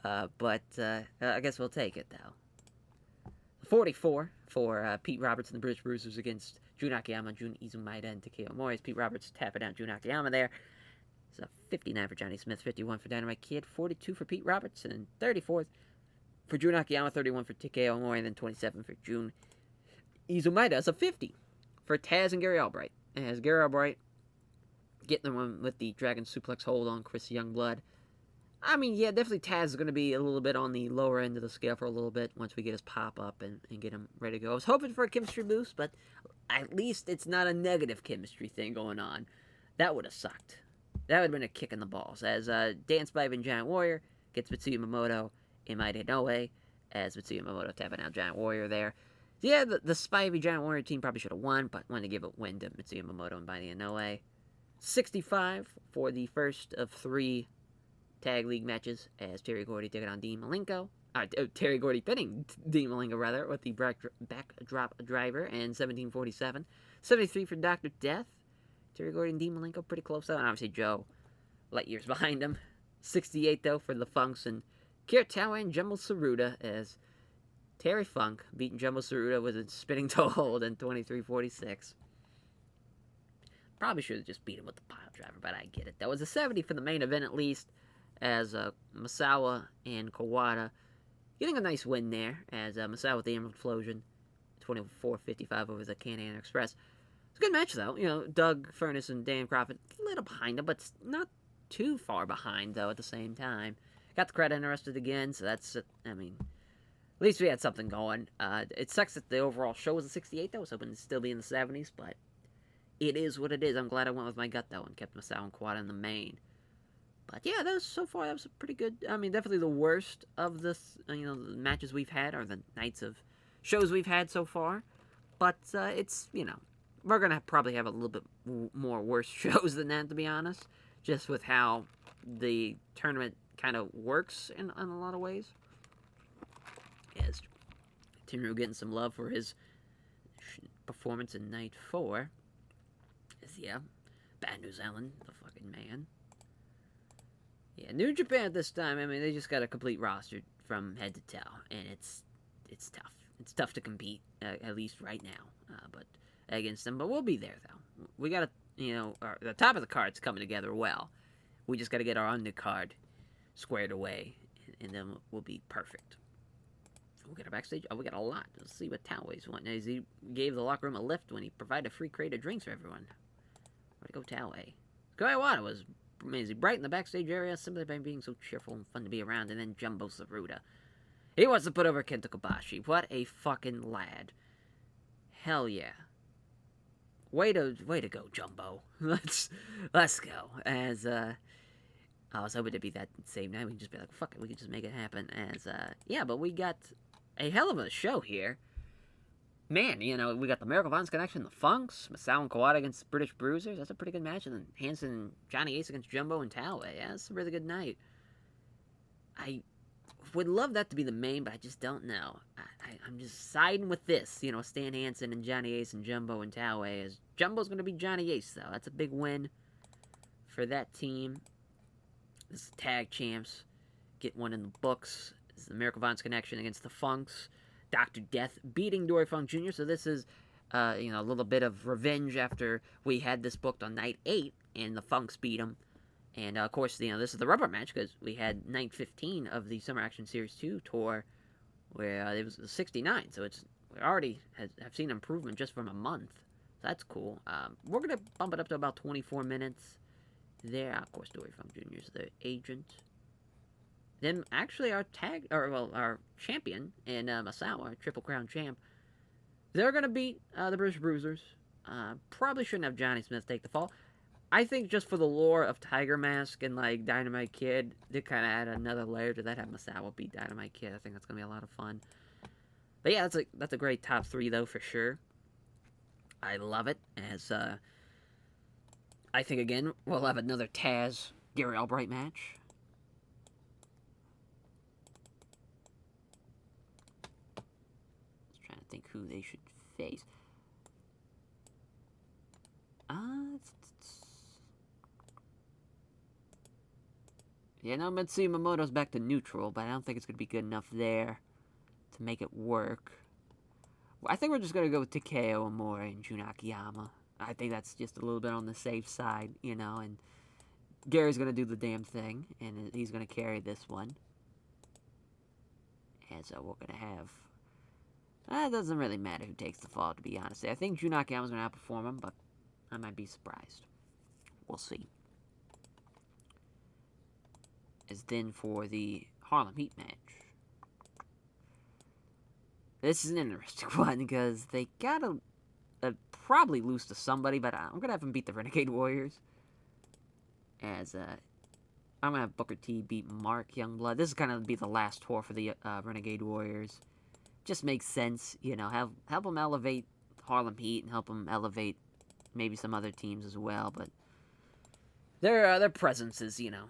But I guess we'll take it, though. 44 for Pete Roberts and the British Bruisers against Jun Akiyama, Jun Izumaida, and Takeo Omori. Pete Roberts tapping out Jun Akiyama there. So 59 for Johnny Smith, 51 for Dynamite Kid, 42 for Pete Roberts, and 34 for Jun Akiyama, 31 for Takeo Omori, and then 27 for Jun Izumaida. That's a 50 for Taz and Gary Albright. As Gary Albright getting the one with the Dragon Suplex hold on Chris Youngblood. I mean, yeah, definitely Taz is going to be a little bit on the lower end of the scale for a little bit once we get his pop-up and get him ready to go. I was hoping for a chemistry boost, but at least it's not a negative chemistry thing going on. That would have sucked. That would have been a kick in the balls. As Dan Spivey and Giant Warrior gets Mitsuyama Moto in Mighty Inoue, as Mitsuyama Moto tapping out Giant Warrior there. Yeah, the Spivey Giant Warrior team probably should have won, but wanted to give a win to Mitsuyama Moto and Mighty Inoue. 65 for the first of 3 tag league matches as Terry Gordy took it on Dean Malenko. Terry Gordy pinning Dean Malenko, rather, with the backdrop driver, and 1747. 73 for Dr. Death. Terry Gordy and Dean Malenko pretty close out, and obviously Joe light years behind him. 68, though, for the Funks and Kiritawa and Jumbo Tsuruta, as Terry Funk beating Jumbo Tsuruta with a spinning toe hold in 23:46. Probably should have just beat him with the pile driver, but I get it. That was a 70 for the main event, at least, as Masawa and Kawada getting a nice win there, as Masawa with the Emerald Explosion, 24:55 over the Canadian Express. It's a good match, though. You know, Doug Furness and Dan Crawford a little behind him, but not too far behind, though, at the same time. Got the crowd interested again, so that's, I mean, at least we had something going. It sucks that the overall show was a 68, though. I was hoping to still be in the 70s, but it is what it is. I'm glad I went with my gut, though, and kept Masawa and Kawada in the main. But yeah, so far that was a pretty good. I mean, definitely the worst of the the matches we've had, or the nights of shows we've had so far. But it's we're gonna probably have a little bit more worse shows than that, to be honest. Just with how the tournament kind of works in a lot of ways. Yes, Tenryu getting some love for his performance in night 4. Yeah, Bad News Ellen, the fucking man. Yeah, New Japan this time, I mean, they just got a complete roster from head to toe, and it's tough. It's tough to compete, at least right now, but against them. But we'll be there, though. We got to, the top of the card's coming together well. We just got to get our undercard squared away, and then we'll be perfect. We got a backstage. Oh, we got a lot. Let's see what Taue's wanting. As he gave the locker room a lift when he provided a free crate of drinks for everyone. Where'd go Taue? Kawada was amazing. Bright in the backstage area, simply by being so cheerful and fun to be around. And then Jumbo Tsuruta. He wants to put over Kenta Kobashi. What a fucking lad. Hell yeah. Way to go, Jumbo. Let's go. As I was hoping to be that same night. We can just be like, fuck it, we can just make it happen. As yeah, but we got a hell of a show here. Man, we got the Miracle Violence Connection, the Funks, Masawa and Kawada against the British Bruisers. That's a pretty good match. And then Hanson and Johnny Ace against Jumbo and Taue. Yeah, that's a really good night. I would love that to be the main, but I just don't know. I'm just siding with this. Stan Hansen and Johnny Ace and Jumbo and Taue. As Jumbo's going to be Johnny Ace, though. That's a big win for that team. This is tag champs. Get one in the books. This is the Miracle Violence Connection against the Funks. Dr. Death beating Dory Funk Jr. So this is, a little bit of revenge after we had this booked on night 8 and the Funks beat them. And, of course, this is the rubber match because we had night 15 of the Summer Action Series 2 tour where it was 69. So we already have seen improvement just from a month. So that's cool. We're going to bump it up to about 24 minutes there. Of course, Dory Funk Jr. is the agent. Then, actually, our champion in Masawa, our Triple Crown champ, they're going to beat the British Bruisers. Probably shouldn't have Johnny Smith take the fall. I think just for the lore of Tiger Mask and, Dynamite Kid, to kind of add another layer to that, have Masawa beat Dynamite Kid. I think that's going to be a lot of fun. But, yeah, that's a great top 3, though, for sure. I love it, as I think, again, we'll have another Taz Gary Albright match. Think who they should face. Mitsuyama Moto's back to neutral, but I don't think it's going to be good enough there to make it work. I think we're just going to go with Takeo Omori and Jun Akiyama. I think that's just a little bit on the safe side, and Gary's going to do the damn thing, and he's going to carry this one. And so we're going to have... it doesn't really matter who takes the fall, to be honest. I think Jun Akiyama's going to outperform him, but I might be surprised. We'll see. As then for the Harlem Heat match. This is an interesting one because they gotta probably lose to somebody, but I'm gonna have them beat the Renegade Warriors. As I'm gonna have Booker T beat Mark Youngblood. This is gonna be the last tour for the Renegade Warriors. Just makes sense, you know. Help them elevate Harlem Heat and help them elevate maybe some other teams as well. But their presence is, you know,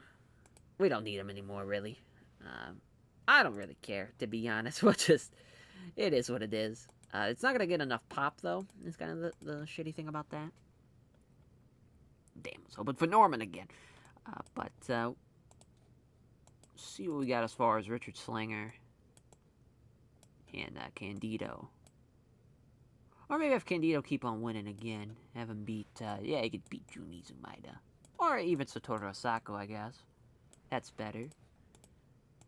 we don't need them anymore, really. I don't really care, to be honest. It is what it is. It's not going to get enough pop, though. It's kind of the shitty thing about that. Damn, I was hoping for Norman again. But see what we got as far as Richard Slinger and Candido. Or maybe have Candido keep on winning again. Have him beat, he could beat Juni Zumaida. Or even Satoru Asako, I guess. That's better.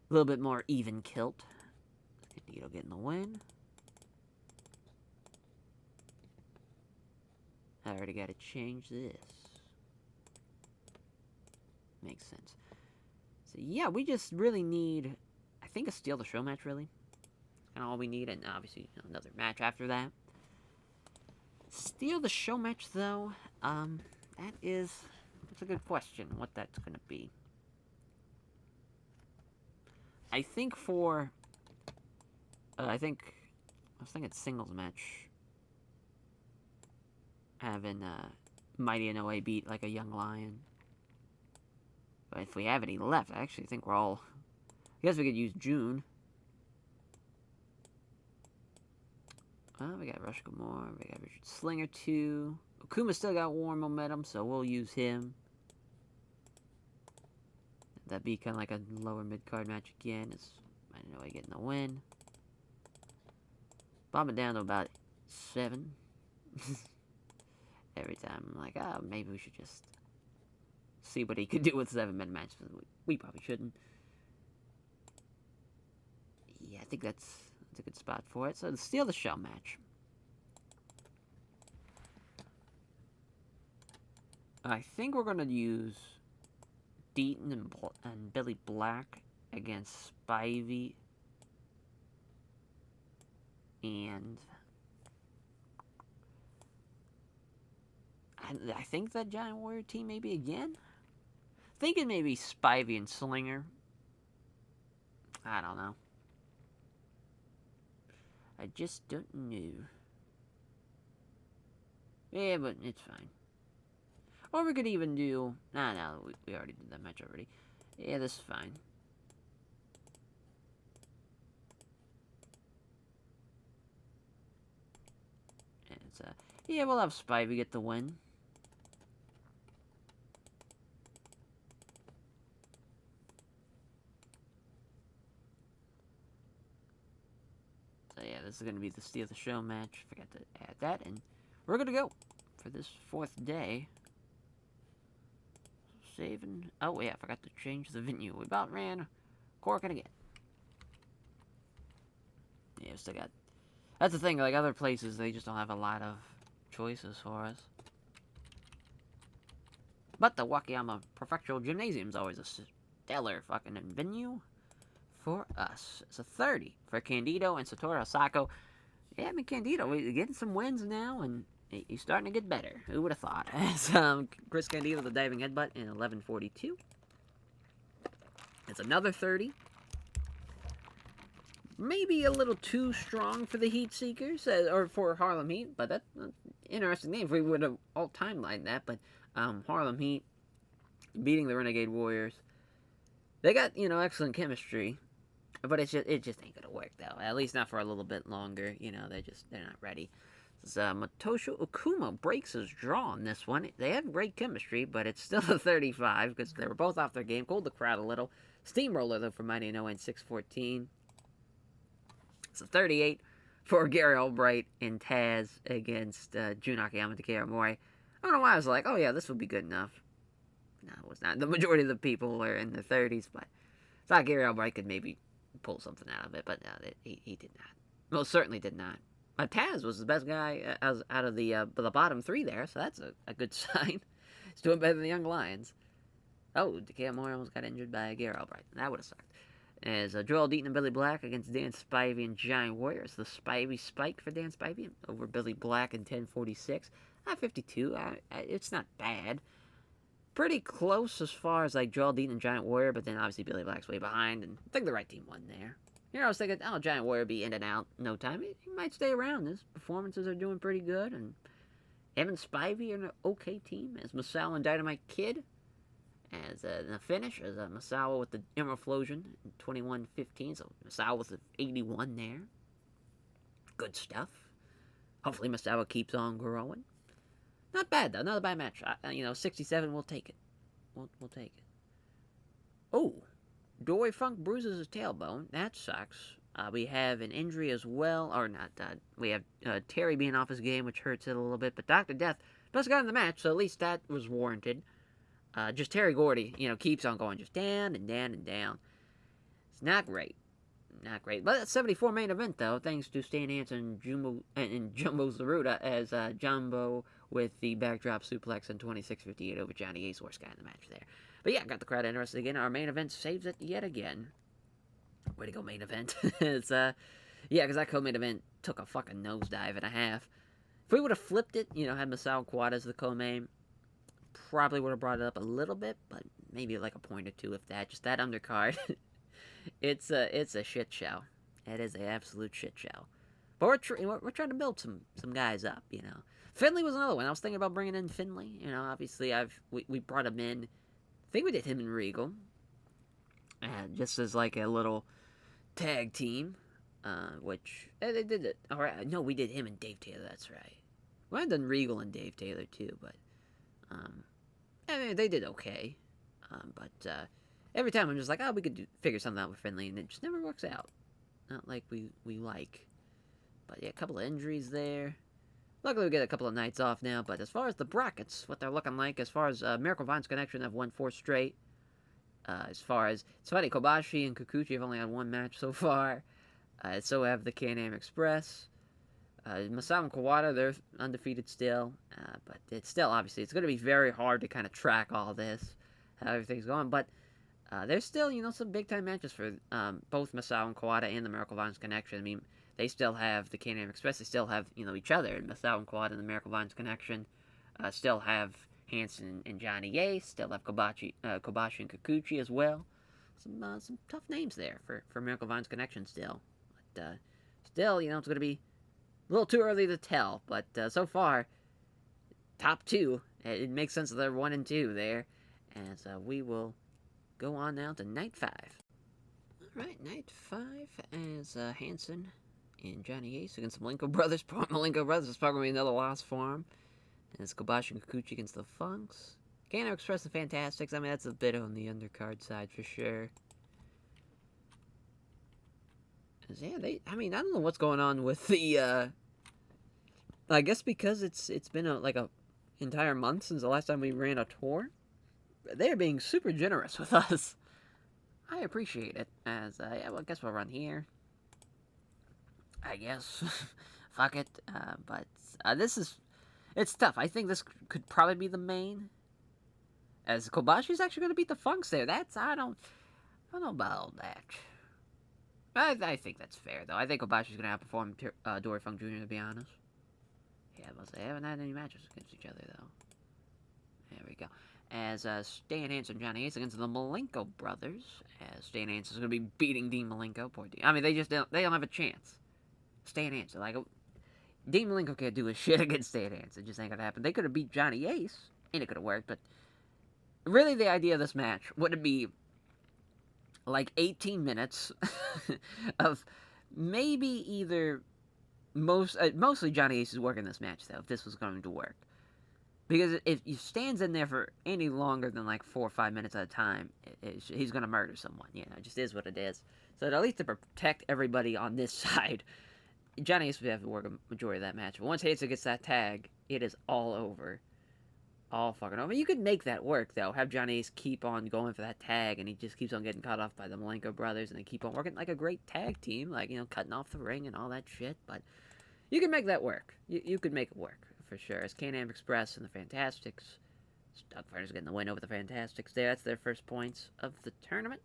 A little bit more even kilt. Candido getting the win. I already got to change this. Makes sense. So yeah, we just really need, I think, a Steal the Show match, really. And all we need, and obviously another match after that. Steal the Show match, though, that's a good question, what that's going to be. I think for, I was thinking singles match. Having Mighty Inoue beat like a young lion. But if we have any left, I actually think we're all, I guess we could use June. We got Rush Gamora, we got Richard Slinger too. Okuma still got warm momentum, so we'll use him. That'd be kind of like a lower mid-card match again. It's Mighty Inoue getting the win. Bombing down to about 7. Every time I'm like, maybe we should just see what he could do with 7-minute matches. We probably shouldn't. Yeah, I think that's a good spot for it. So, the Steal the Show match. I think we're going to use Deaton and Billy Black against Spivey and I think that Giant Warrior team maybe again? Thinking maybe Spivey and Slinger. I don't know. I just don't know. Yeah, but it's fine. Or we could even do... No, we already did that match already. Yeah, this is fine. And it's, yeah, we'll have Spivey get the win. So yeah, this is going to be the Steal the Show match. Forgot to add that, and we're going to go for this 4th day. Saving. Oh, yeah, I forgot to change the venue. We about ran corking again. Yeah, we still got... That's the thing, like other places, they just don't have a lot of choices for us. But the Wakayama Prefectural Gymnasium is always a stellar fucking venue for us. It's a 30 for Candido and Satoru Asako. Yeah, I mean, Candido, we're getting some wins now, and he's starting to get better. Who would have thought? As Chris Candido, the diving headbutt in 11:42. It's another 30. Maybe a little too strong for the Heat Seekers, or for Harlem Heat, but that's an interesting name if we would have all timelined that. But Harlem Heat beating the Renegade Warriors. They got, excellent chemistry, but it just ain't gonna work though. At least not for a little bit longer. They're not ready. Motosho Okuma breaks his draw in this one. They have great chemistry, but it's still a 35 because they were both off their game. Cooled the crowd a little. Steamroller though for Mighty Inoue in 6:14. It's a 38 for Gary Albright and Taz against Jun Akiyama and Takeru Mori. I don't know why I was like, oh yeah, this would be good enough. No, it was not. The majority of the people were in their 30s, but I thought Gary Albright could maybe pull something out of it, but he did not. Most certainly did not. Taz was the best guy out of the bottom 3 there, so that's a good sign. He's doing better than the Young Lions. Oh, Decay Moore almost got injured by Gary Albright. That would have sucked. As Joel Deaton and Billy Black against Dan Spivey and Giant Warriors. The Spivey spike for Dan Spivey over Billy Black in 10:46. 52. It's not bad. Pretty close as far as like Joel Deaton and Giant Warrior, but then obviously Billy Black's way behind, and I think the right team won there. Here I was thinking, oh, Giant Warrior be in and out no time. He might stay around. His performances are doing pretty good, and him and Spivey are an okay team. As Masso and Dynamite Kid, as the finish, as Masawa with the Emerald Flosion in 21:15, so Masawa with the 81 there. Good stuff. Hopefully Masawa keeps on growing. Not bad, though. Not a bad match. 67, we'll take it. We'll take it. Oh, Dory Funk bruises his tailbone. That sucks. We have an injury as well. Or not. We have Terry being off his game, which hurts it a little bit. But Dr. Death does got in the match, so at least that was warranted. Just Terry Gordy, keeps on going just down and down and down. It's not great. Not great. But that 74 main event, though, thanks to Stan Hansen and Jumbo Zaruda, as Jumbo with the backdrop suplex in 26:58 over Johnny Ace, worst guy in the match there. But yeah, got the crowd interested again. Our main event saves it yet again. Way to go, main event. It's, because that co-main event took a fucking nosedive and a half. If we would have flipped it, had Masao Quad as the co-main, probably would have brought it up a little bit, but maybe like a point or two if that. Just that undercard. It's a shit show. It is an absolute shit show. But we're trying to build some guys up, Finley was another one. I was thinking about bringing in Finley. Obviously we brought him in. I think we did him and Regal, just as like a little tag team. Which they did it. All right, no, we did him and Dave Taylor. That's right. We had done Regal and Dave Taylor too, but they did okay. But every time I'm just like, we could figure something out with Finley, and it just never works out. Not like we like. But yeah, a couple of injuries there. Luckily, we get a couple of nights off now. But as far as the brackets, what they're looking like, as far as Miracle Vine's Connection have won 4 straight. As far as it's funny, Kobashi and Kikuchi have only had 1 match so far. So have the Can-Am Express. Masao and Kawada, they're undefeated still. But it's still, obviously, it's going to be very hard to kind of track all this, how everything's going. But there's still, some big-time matches for both Masao and Kawada and the Miracle Vines Connection. I mean, they still have the Can-Am Express. They still have, each other. And Masao and Kawada and the Miracle Vines Connection still have Hansen and Johnny Ace. Still have Kobashi and Kikuchi as well. Some tough names there for Miracle Vines Connection still. But still, it's going to be a little too early to tell. But so far, top 2, it makes sense that they're 1 and 2 there. As we will go on now to night 5. Alright, night 5 as Hansen and Johnny Ace against the Molingo Brothers. Molingo Brothers is probably another loss for him. And it's Kobashi and Kikuchi against the Funks. Can't express the Fantastics. I mean, that's a bit on the undercard side for sure. Yeah, I don't know what's going on with the, I guess because it's been a entire month since the last time we ran a tour. They're being super generous with us. I appreciate it. As, I guess we'll run here. I guess. Fuck it. But it's tough. I think this could probably be the main. As Kobashi's actually going to beat the Funks there. I don't know about all that. I think that's fair, though. I think Kobashi's going to outperform Dory Funk Jr., to be honest. Yeah, they haven't had any matches against each other, though. There we go. As Stan Hansen and Johnny Ace against the Malenko brothers. As Stan Hansen's going to be beating Dean Malenko. Poor Dean. I mean, they don't have a chance. Stan Hansen, Dean Malenko can't do a shit against Stan Hansen. It just ain't going to happen. They could have beat Johnny Ace, and it could have worked, but really the idea of this match would be 18 minutes of maybe either mostly Johnny Ace is working this match, though, if this was going to work. Because if he stands in there for any longer than 4 or 5 minutes at a time, he's going to murder someone. It just is what it is. So at least to protect everybody on this side, Johnny Ace would have to work a majority of that match. But once Hansen gets that tag, it is all over. All fucking over. You could make that work, though. Have Johnny Ace keep on going for that tag, and he just keeps on getting caught off by the Malenko brothers, and they keep on working like a great tag team, cutting off the ring and all that shit. But you can make that work. You could make it work, for sure. As Can-Am Express and the Fantastics Doug Furnace getting the win over the Fantastics there. That's their first points of the tournament.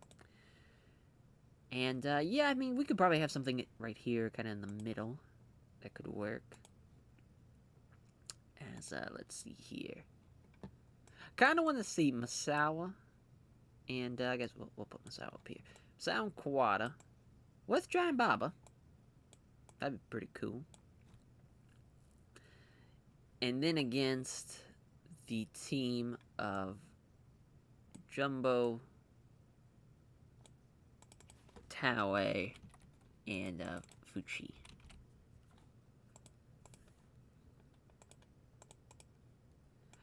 And, yeah, I mean, we could probably have something right here, kind of in the middle, that could work. As, let's see here. Kind of want to see Masawa, and, I guess we'll put Masawa up here. Masawa and Kawada, with Giant Baba. That'd be pretty cool. And then against the team of Jumbo, Taue, and Fuchi.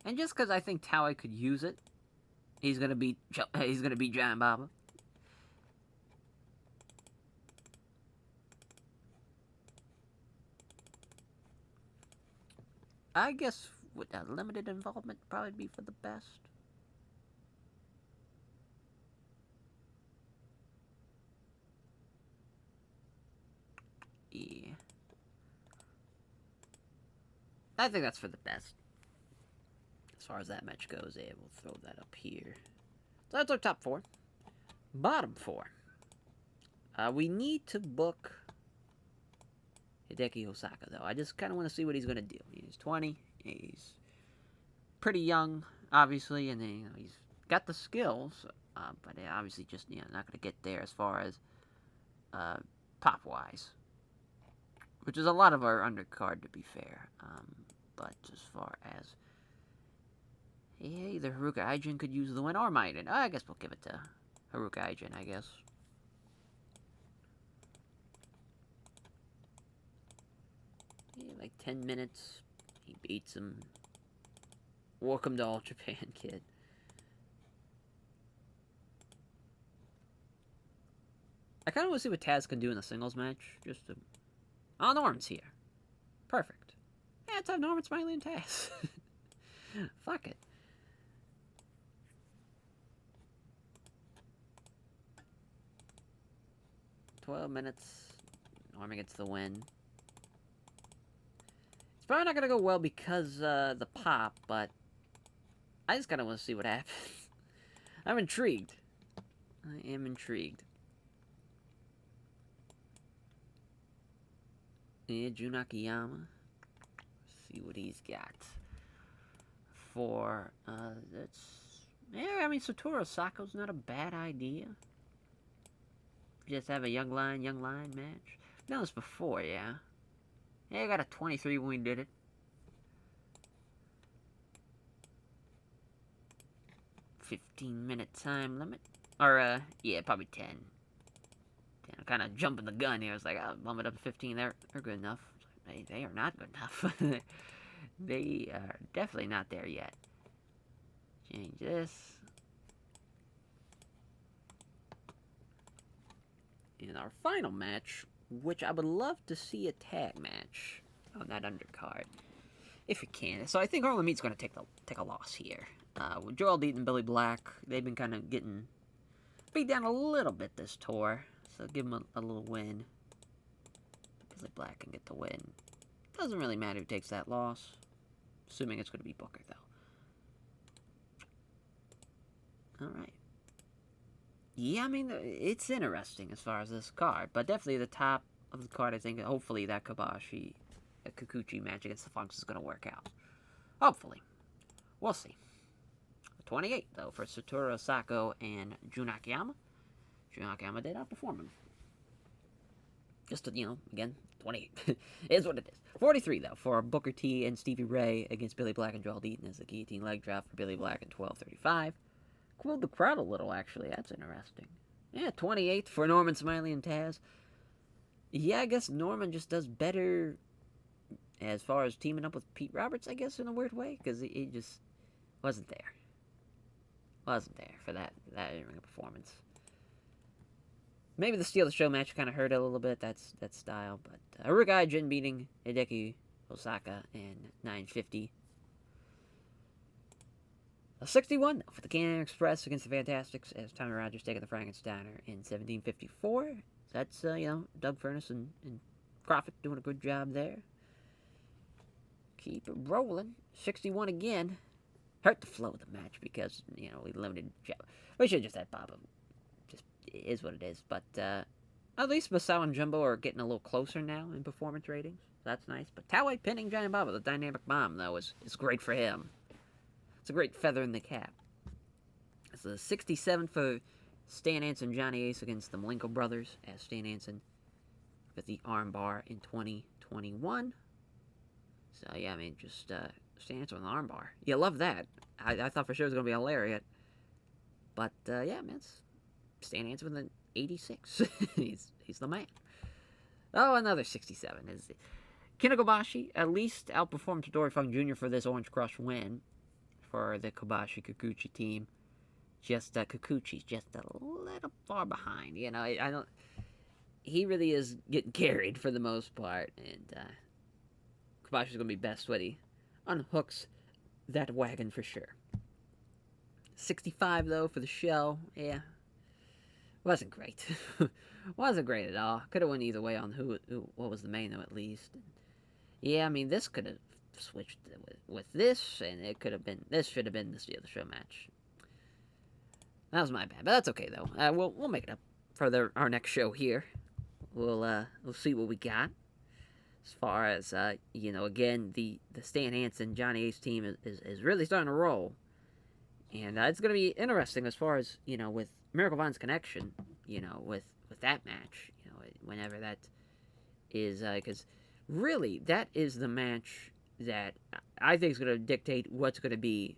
And just because I think Taue could use it, he's gonna beat Giant Baba. I guess with a limited involvement probably be for the best. Yeah. I think that's for the best. As far as that match goes, yeah, we'll throw that up here. So that's our top 4. Bottom 4. We need to book Hideki Osaka, though. I just kind of want to see what he's going to do. He's 20. He's pretty young, obviously, and then, he's got the skills, but obviously just not going to get there as far as pop-wise, which is a lot of our undercard, to be fair. But as far as either Haruka Aijin could use the win or Maiden. I guess we'll give it to Haruka Aijin, I guess. Yeah, like 10 minutes. He beats him. Welcome to All Japan, kid. I kind of want to see what Taz can do in the singles match. Just to... Oh, Norman's here. Perfect. Yeah, let's have Norman, Smiley, and Taz. Fuck it. $12 minutes. Norman gets the win. It's probably not going to go well because the pop, but I just kind of want to see what happens. I'm intrigued. I am intrigued. Yeah, Jun Akiyama. See what he's got. For, that's... Yeah, I mean, Satoru Sako's not a bad idea. Just have a young line match. I've done this before, yeah. Yeah, I got a 23 when we did it. 15-minute time limit. Or, yeah, probably 10. I'm kind of jumping the gun here. It's like, I'll bump it up to 15. They're good enough. They are not good enough. They are definitely not there yet. Change this. In our final match, which I would love to see a tag match on that undercard, if we can. So I think Harlem Heat's going to take a loss here. With Joel Deaton and Billy Black, they've been kind of getting beat down a little bit this tour, so give them a little win. Billy Black can get the win. Doesn't really matter who takes that loss, assuming it's going to be Booker, though. All right. Yeah, I mean, it's interesting as far as this card, but definitely the top of the card, I think, hopefully that Kikuchi match against the Funks is going to work out. Hopefully. We'll see. 28, though, for Satoru Sako and Jun Akiyama. Jun Akiyama did outperform him. Just to, again, 28. Is what it is. 43, though, for Booker T and Stevie Ray against Billy Black and Joel Deaton as the guillotine leg drop for Billy Black in 12:35. Cooled the crowd a little, actually. That's interesting. Yeah, 28 for Norman Smiley and Taz. Yeah, I guess Norman just does better as far as teaming up with Pete Roberts, I guess, in a weird way, because he just wasn't there. Wasn't there for that in-ring performance. Maybe the Steal the Show match kind of hurt a little bit, that style, but Haruka Aijin beating Hideki Osaka in 9:50. A 61 for the Canadian Express against the Fantastics as Tommy Rogers taking the Frankensteiner in 17:54. That's, Doug Furnace and Prophet doing a good job there. Keep it rolling. 61 again hurt the flow of the match because, you know, we limited Jumbo. We should have just had Baba. Just, it is what it is. But at least Masao and Jumbo are getting a little closer now in performance ratings. That's nice. But Taue pinning Giant Baba, the dynamic bomb, though, is great for him. It's a great feather in the cap. It's a 67 for Stan Hansen and Johnny Ace against the Molingo brothers, as Stan Hansen with the armbar in 2021. So, yeah, I mean, just Stan Hansen with an armbar. You love that. I thought for sure it was going to be a lariat. But, yeah, man, it's Stan Hansen with an 86. he's the man. Oh, another 67. Is Kinakobashi at least outperformed Todori Funk Jr. for this Orange Crush win for the Kobashi Kikuchi team. Just Kikuchi's just a little far behind. You know, I don't. He really is getting carried for the most part, and Kobashi's gonna be best when he unhooks that wagon for sure. 65 though for the shell. Yeah, wasn't great. Wasn't great at all. Could have went either way on what was the main though at least. Yeah, I mean this could have switched with this, and it could have been. This should have been this the other show match. That was my bad, but that's okay though. We'll make it up for our next show here. We'll see what we got. As far as you know, again the Stan Hansen Johnny Ace team is really starting to roll, and it's going to be interesting as far as you know with Miracle Von's connection. You know with that match. You know whenever that is because really that is the match that I think is going to dictate what's going to be.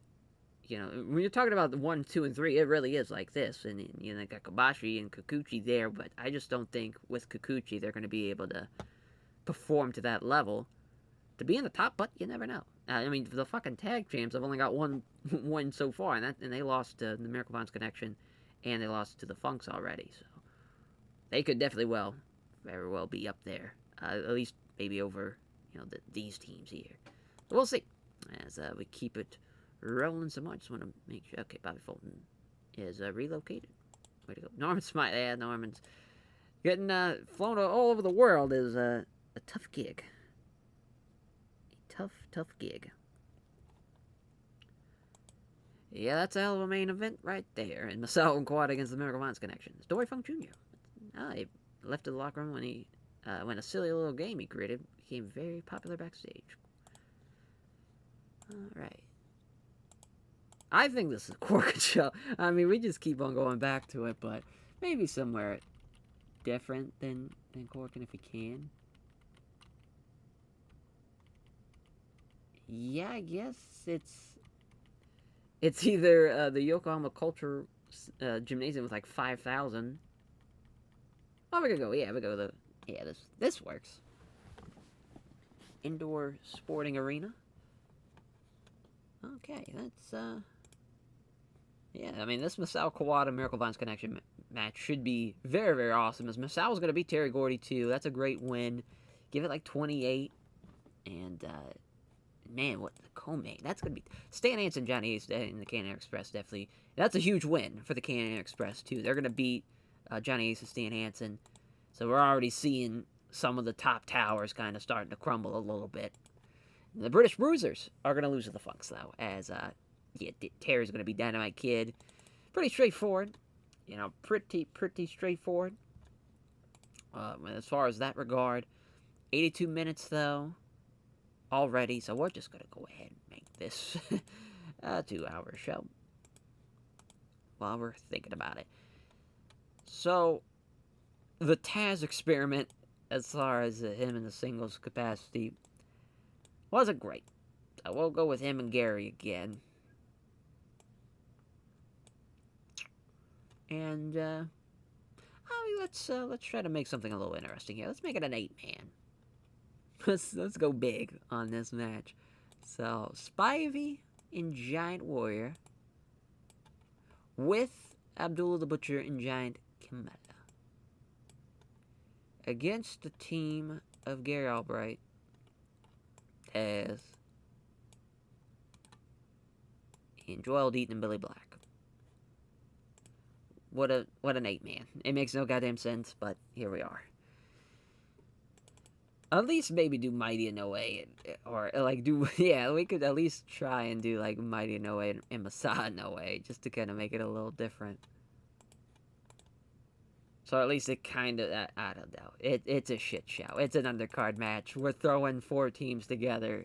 You know, when you're talking about the 1, 2, and 3, it really is like this. And, you know, they got Kobashi and Kikuchi there, but I just don't think with Kikuchi they're going to be able to perform to that level to be in the top, but you never know. I mean, the fucking tag champs have only got one win so far, and they lost to the Miracle Von's Connection, and they lost to the Funks already. So they could definitely very well be up there. At least maybe over, you know, these teams here. But we'll see as we keep it rolling so much. Just want to make sure. Okay, Bobby Fulton is relocated. Way to go. Norman Smiley. Yeah, Norman's getting flown all over the world is a tough gig. A tough gig. Yeah, that's a hell of a main event right there. And Masso and Quad against the Miracle Von's Connection. Dory Funk Jr. He left the locker room when a silly little game he created became very popular backstage. Alright. I think this is a Corkin show. I mean, we just keep on going back to it, but maybe somewhere different than Corkin if we can. Yeah, I guess it's either the Yokohama Culture Gymnasium with like 5,000. Oh, we could go. Yeah, we go. This works. Indoor sporting arena. Okay, that's yeah, I mean, this Masao Kawada Miracle Von's Connection match should be very, very awesome. As Masao's going to beat Terry Gordy, too. That's a great win. Give it like 28. And, man, what the co-main. That's going to be... Stan Hansen and Johnny Ace in the Canadian Express, definitely. That's a huge win for the Canadian Express, too. They're going to beat Johnny Ace and Stan Hansen. So we're already seeing some of the top towers kind of starting to crumble a little bit. And the British Bruisers are going to lose to the Funks, though, as... yeah, Terry's going to be Dynamite Kid. Pretty straightforward. You know, pretty straightforward. As far as that regard. 82 minutes, though, already. So we're just going to go ahead and make this a 2-hour show. While we're thinking about it. So, the Taz experiment, as far as him in the singles capacity, wasn't great. So we'll go with him and Gary again. And let's try to make something a little interesting here. Let's make it an 8-man. Let's go big on this match. So Spivey and Giant Warrior with Abdullah the Butcher and Giant Kamala against the team of Gary Albright, Taz, and Joel Deaton and Billy Black. What an 8-man. It makes no goddamn sense, but here we are. At least maybe do Mighty Inoue, or like do yeah, we could at least try and do like Mighty Inoue and Masa Inoue just to kind of make it a little different. So at least it kind of, I don't know. It's a shit show. It's an undercard match. We're throwing 4 teams together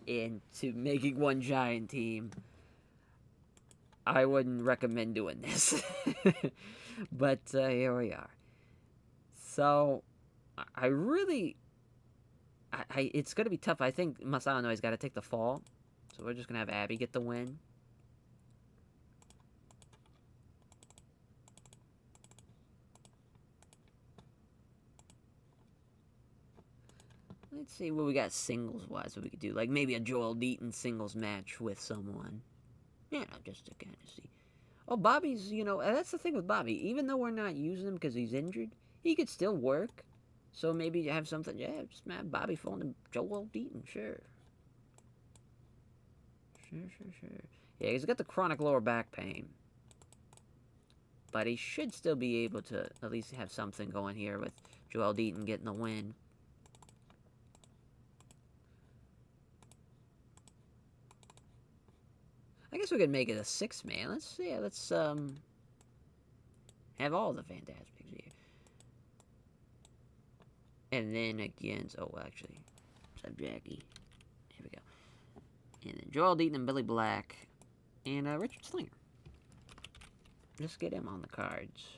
into making one giant team. I wouldn't recommend doing this. But here we are. So, I really, it's going to be tough. I think Masano's got to take the fall. So we're just going to have Abby get the win. Let's see what we got singles-wise, what we could do. Like maybe a Joel Deaton singles match with someone. Yeah, just to kind of see. Oh, Bobby's, that's the thing with Bobby. Even though we're not using him because he's injured, he could still work. So maybe you have something, just have Bobby phone to Joel Deaton, sure. Sure. Yeah, he's got the chronic lower back pain. But he should still be able to at least have something going here with Joel Deaton getting the win. I guess we could make it a 6-man. Let's have all the Fantasmics here. And then against, actually, let's have Jackie. Here we go. And then Joel Deaton and Billy Black. And Richard Slinger. Let's get him on the cards.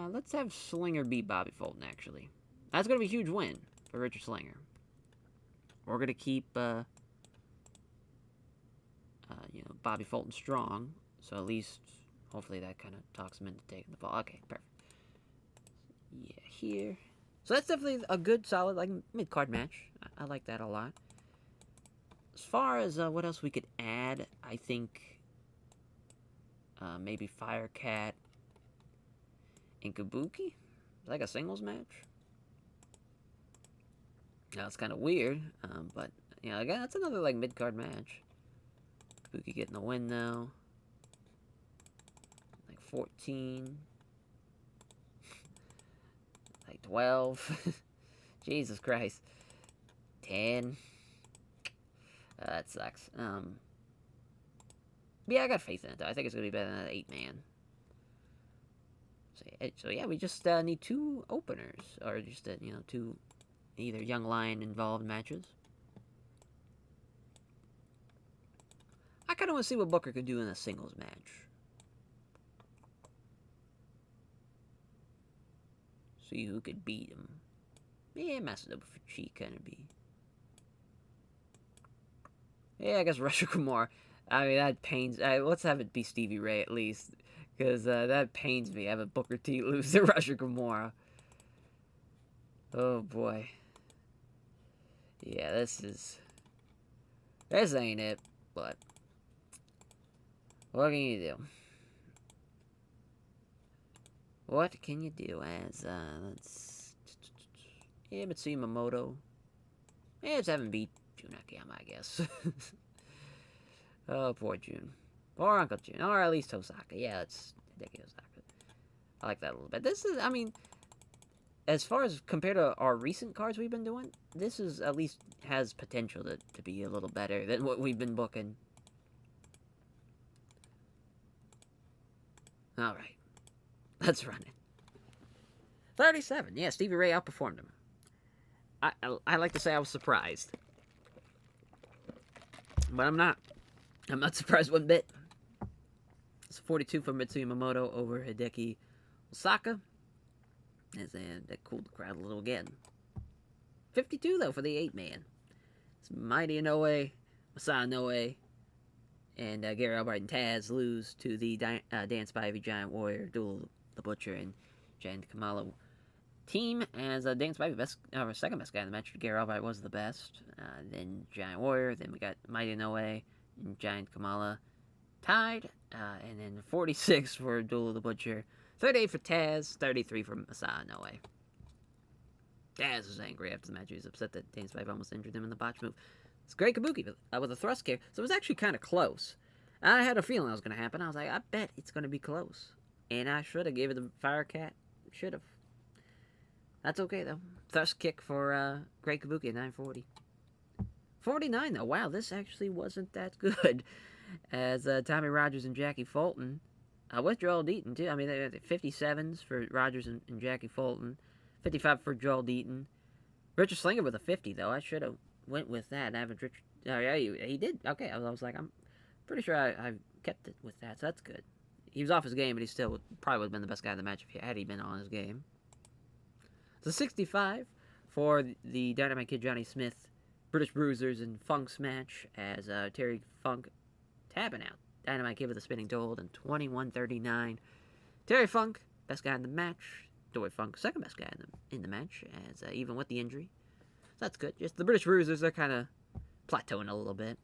Let's have Slinger beat Bobby Fulton, actually. That's going to be a huge win for Richard Slinger. We're going to keep, Bobby Fulton strong. So at least, hopefully that kind of talks him into taking the fall. Okay, perfect. Yeah, here. So that's definitely a good, solid, like, mid-card match. I like that a lot. As far as what else we could add, I think maybe Firecat and Kabuki? Like a singles match? Now, it's kind of weird, but, again, that's another, like, mid-card match. Kabuki getting the win, though. Like, 14. Like, 12. Jesus Christ. 10. That sucks. Yeah, I got faith in it, though. I think it's going to be better than an 8-man. So, yeah, we just need 2 openers. Or just, 2... either Young Lion involved matches. I kind of want to see what Booker could do in a singles match. See who could beat him. Yeah, Masso for cheat kind of be. Yeah, I guess Rusher Kumar. I mean, that pains. Let's have it be Stevie Ray at least, because that pains me having Booker T lose to Rusher Kumar. Oh boy. Yeah, this ain't it, but what can you do? What can you do as, Mitsuyama Moto. Yeah, just haven't beat Fuchinogawa, I guess. Oh, poor June. Or Uncle June, or at least Osaka. Yeah, it's Hideki Osaka. I like that a little bit. This is, I mean, as far as compared to our recent cards we've been doing, this is at least has potential to be a little better than what we've been booking. Alright. Let's run it. 37. Yeah, Stevie Ray outperformed him. I like to say I was surprised. But I'm not. I'm not surprised one bit. It's 42 for Mitsuyama Moto over Hideki Osaka. That cooled the crowd a little again. 52, though, for the 8-man. It's Mighty Inoue, Masai Inoue, and Gary Albright and Taz lose to the Dan Spivey, Giant Warrior, Duel the Butcher, and Giant Kamala team. As Dan Spivey, second best guy in the match. Gary Albright was the best. Then Giant Warrior. Then we got Mighty Inoue and Giant Kamala tied. And then 46 for Duel the Butcher. 38 for Taz, 33 for Masai Inoue. Taz was angry after the match. He was upset that Dan Spivey almost injured him in the botch move. It's great Kabuki with a thrust kick, so it was actually kind of close. I had a feeling that was going to happen. I was like, I bet it's going to be close. And I should have given it to Firecat. Should have. That's okay, though. Thrust kick for Great Kabuki at 940. 49, though. Wow, this actually wasn't that good. As Tommy Rogers and Jackie Fulton. With Joel Deaton, too. I mean, they had 57s for Rogers and Jackie Fulton. 55 for Joel Deaton. Richard Slinger with a 50, though. I should have went with that. Average Richard. Oh, yeah, he did. Okay, I was like, I'm pretty sure I kept it with that, so that's good. He was off his game, but he still probably would have been the best guy in the match if he been on his game. So 65 for the Dynamite Kid Johnny Smith, British Bruisers and Funk's match as Terry Funk tapping out Dynamite Kid with a spinning toe hold and 21-39. Terry Funk, best guy in the match. Dory Funk, second best guy in the match, as even with the injury. So that's good. Just the British Bruisers are kind of plateauing a little bit.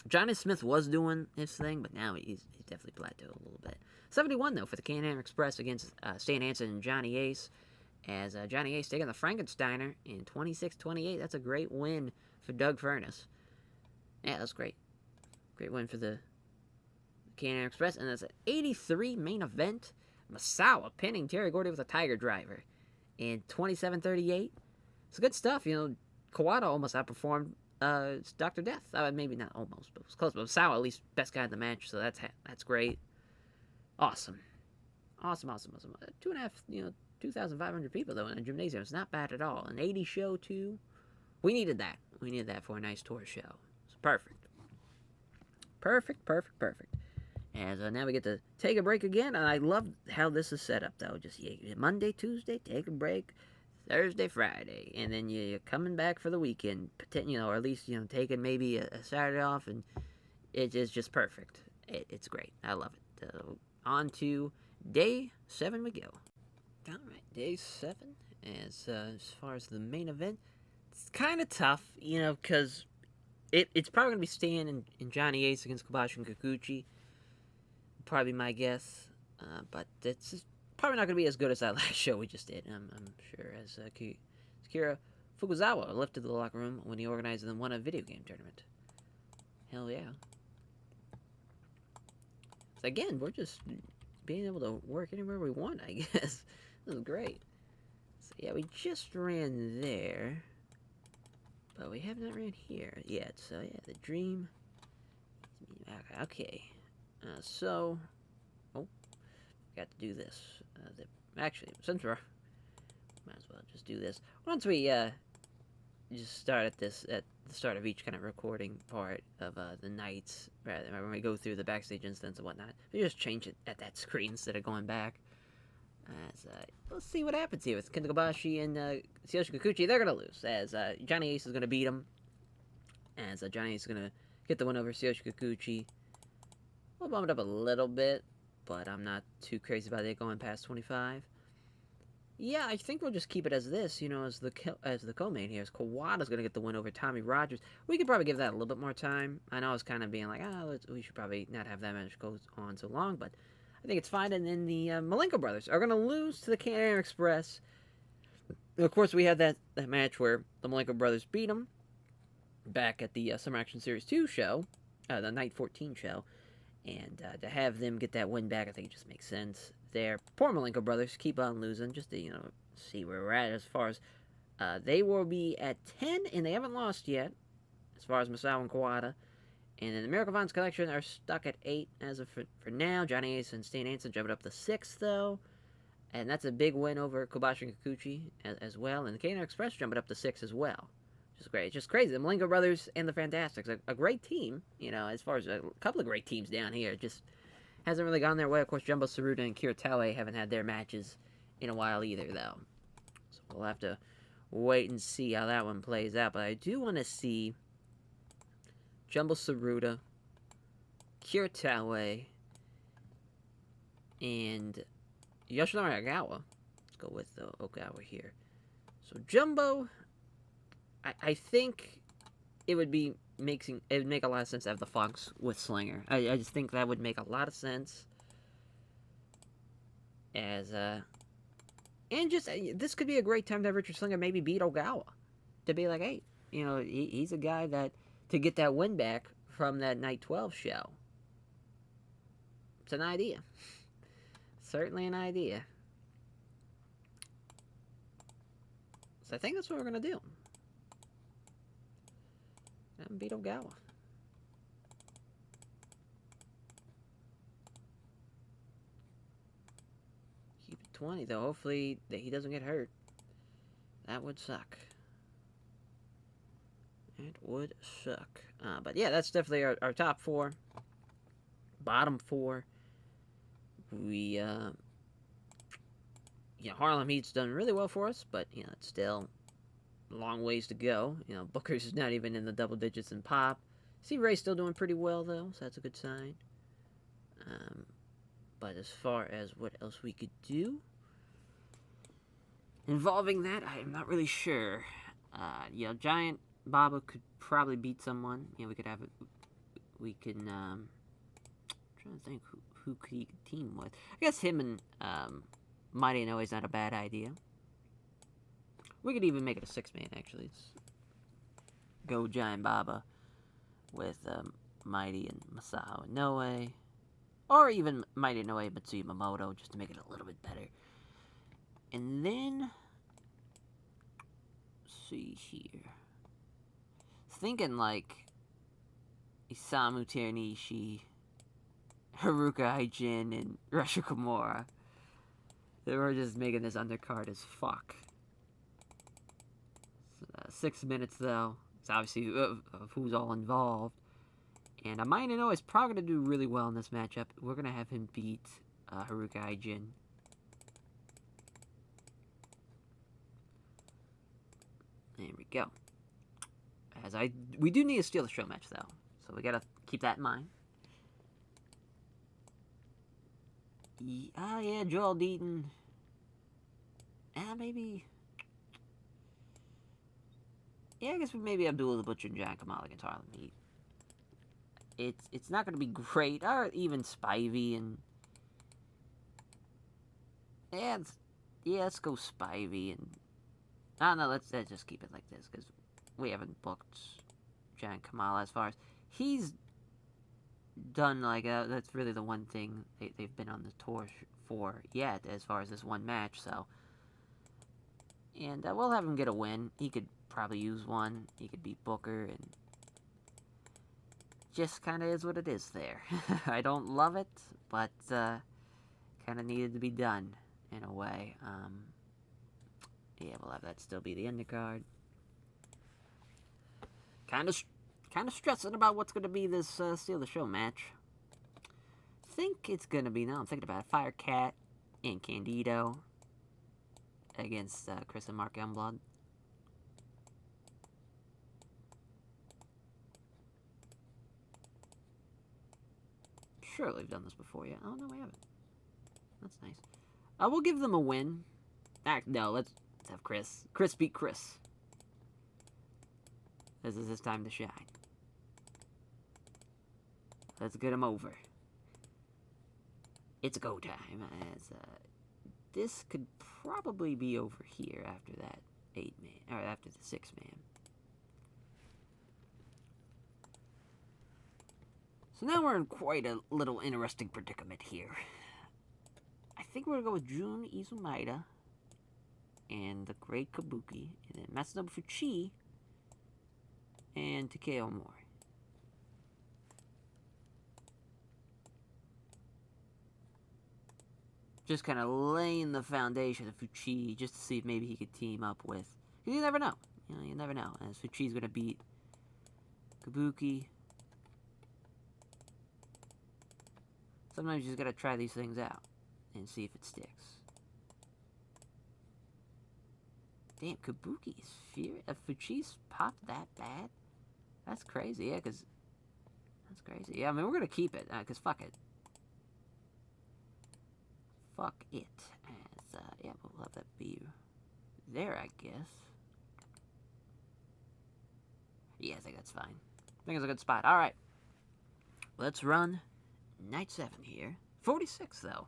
Johnny Smith was doing his thing, but now he's definitely plateaued a little bit. 71, though, for the Can-Am Express against Stan Hansen and Johnny Ace. As Johnny Ace taking the Frankensteiner in 26-28. That's a great win for Doug Furness. Yeah, that's great. Great win for the Can-Am Express. And that's an 83 main event. Masawa pinning Terry Gordy with a Tiger Driver in 27-38. It's good stuff. You know, Kawada almost outperformed Dr. Death. Maybe not almost, but it was close. But Masawa, at least, best guy in the match, so that's great. Awesome. 2,500 people, though, in the gymnasium. It's not bad at all. An 80 show, too. We needed that. We needed that for a nice tour show. It's perfect. Perfect. As now we get to take a break again, and I love how this is set up, though. Just Monday, Tuesday, take a break. Thursday, Friday, and then you're coming back for the weekend, or at least, taking maybe a Saturday off, and it is just perfect. It's great. I love it. On to day 7 we go. All right, day 7. As far as the main event, it's kind of tough, because it's probably going to be Stan and Johnny Ace against Kobashi and Kikuchi. Probably my guess, but it's probably not going to be as good as that last show we just did, I'm sure, as Kira Fukuzawa lifted the locker room when he organized and won a video game tournament. Hell yeah. So again, we're just being able to work anywhere we want, I guess. This is great. So yeah, we just ran there, but we have not ran here yet. So yeah, the dream. Okay. So, got to do this. Actually, since we're, might as well just do this. Once we just start at the start of each kind of recording part of the nights, rather when we go through the backstage incidents and whatnot, we just change it at that screen instead of going back. Let's see what happens here with Kenta Kobashi and Tsuyoshi Kikuchi. They're gonna lose, as Johnny Ace is gonna beat him, as Johnny Ace is gonna get the win over Tsuyoshi Kikuchi. We'll bump it up a little bit, but I'm not too crazy about it going past 25. Yeah, I think we'll just keep it as this, as the co-main here. As Kawada's going to get the win over Tommy Rogers. We could probably give that a little bit more time. I know I was kind of being like, we should probably not have that match go on so long, but I think it's fine. And then the Molingo brothers are going to lose to the Can-Am Express. And of course, we had that match where the Molingo brothers beat them back at the Summer Action Series 2 show, the Night 14 show. And to have them get that win back, I think it just makes sense there. Poor Molingo brothers keep on losing, just to, see where we're at as far as they will be at 10, and they haven't lost yet, as far as Masao and Kawada. And then the Miracle Vines Collection are stuck at 8 as of for now. Johnny Ace and Stan Hansen jumping up to 6, though. And that's a big win over Kobashi and Kikuchi as well. And the Canadian Express jumping up to 6 as well. Just great. It's just crazy. The Molingo brothers and the Fantastics, a great team, as far as a couple of great teams down here. Just hasn't really gone their way. Of course, Jumbo Tsuruta and Kiritawa haven't had their matches in a while either, though. So we'll have to wait and see how that one plays out. But I do want to see Jumbo Tsuruta, Kiritawa, and Yoshinari Ogawa. Let's go with the Ogawa here. So Jumbo, I think it would make a lot of sense to have the Fox with Slinger. I just think that would make a lot of sense. As and just this could be a great time to have Richard Slinger maybe beat Ogawa, to be like, hey, he's a guy that to get that win back from that Night 12 show. It's an idea. Certainly an idea. So I think that's what we're going to do. And beat Ogawa. Keep it 20, though. Hopefully that he doesn't get hurt. That would suck. It would suck. But yeah, that's definitely our top 4. Bottom 4. We, Harlem Heat's done really well for us, but, it's still a long ways to go. Booker's not even in the double digits in pop. See Ray's still doing pretty well, though, so that's a good sign. But as far as what else we could do involving that, I'm not really sure. Giant Baba could probably beat someone. We could have it. We can. I'm trying to think who could he team with. I guess him and Mighty Inoue is not a bad idea. We could even make it a 6-man, actually. Let's go Giant Baba with Mighty and Masso Inoue. Or even Mighty Inoue and Mitsuyama Moto, just to make it a little bit better. And then, let's see here. Thinking like Isamu Teranishi, Haruka Haijin, and Rusha Kimura. They were just making this undercard as fuck. 6 minutes, though. It's obviously of who's all involved. And Mighty Inoue is probably going to do really well in this matchup. We're going to have him beat Haruka Haijin. There we go. We do need to steal the show match, though. So we got to keep that in mind. Yeah, Joel Deaton. Maybe. Yeah, I guess we maybe Abdullah the Butcher and John Kamal against Harlem Heat. It's not going to be great, or even Spivey and let's go Spivey and no, let's just keep it like this because we haven't booked John Kamal as far as he's done. Like that's really the one thing they've been on the tour for yet, as far as this one match. So, and we'll have him get a win. He could probably use one. He could beat Booker and. Just kind of is what it is there. I don't love it, but kind of needed to be done in a way. Yeah, we'll have that still be the undercard. Kind of stressing about what's going to be this Steal the Show match. Think it's going to be, now I'm thinking about it, Firecat and Candido against Chris and Mark Youngblood. Surely we've done this before, yeah. Oh, no, we haven't. That's nice. We'll give them a win. No, let's have Chris. Chris beat Chris. This is his time to shine. Let's get him over. It's go time. This could probably be over here after that 8-man, or after the 6-man. So now we're in quite a little interesting predicament here. I think we're going to go with Jun Izumaida and the Great Kabuki, and then Masanobu Fuchi and Takeo Mori. Just kind of laying the foundation of Fuchi just to see if maybe he could team up with. Because you never know. You never know. As Fuchi's going to beat Kabuki. Sometimes you just gotta try these things out and see if it sticks. Damn, Kabuki is furious. Fuchi's popped that bad? That's crazy, yeah, because... That's crazy. Yeah, I mean, we're gonna keep it, because fuck it. Fuck it. As, yeah, we'll have that be there, I guess. Yeah, I think that's fine. I think it's a good spot. Alright. Let's run Night 7 here. 46, though,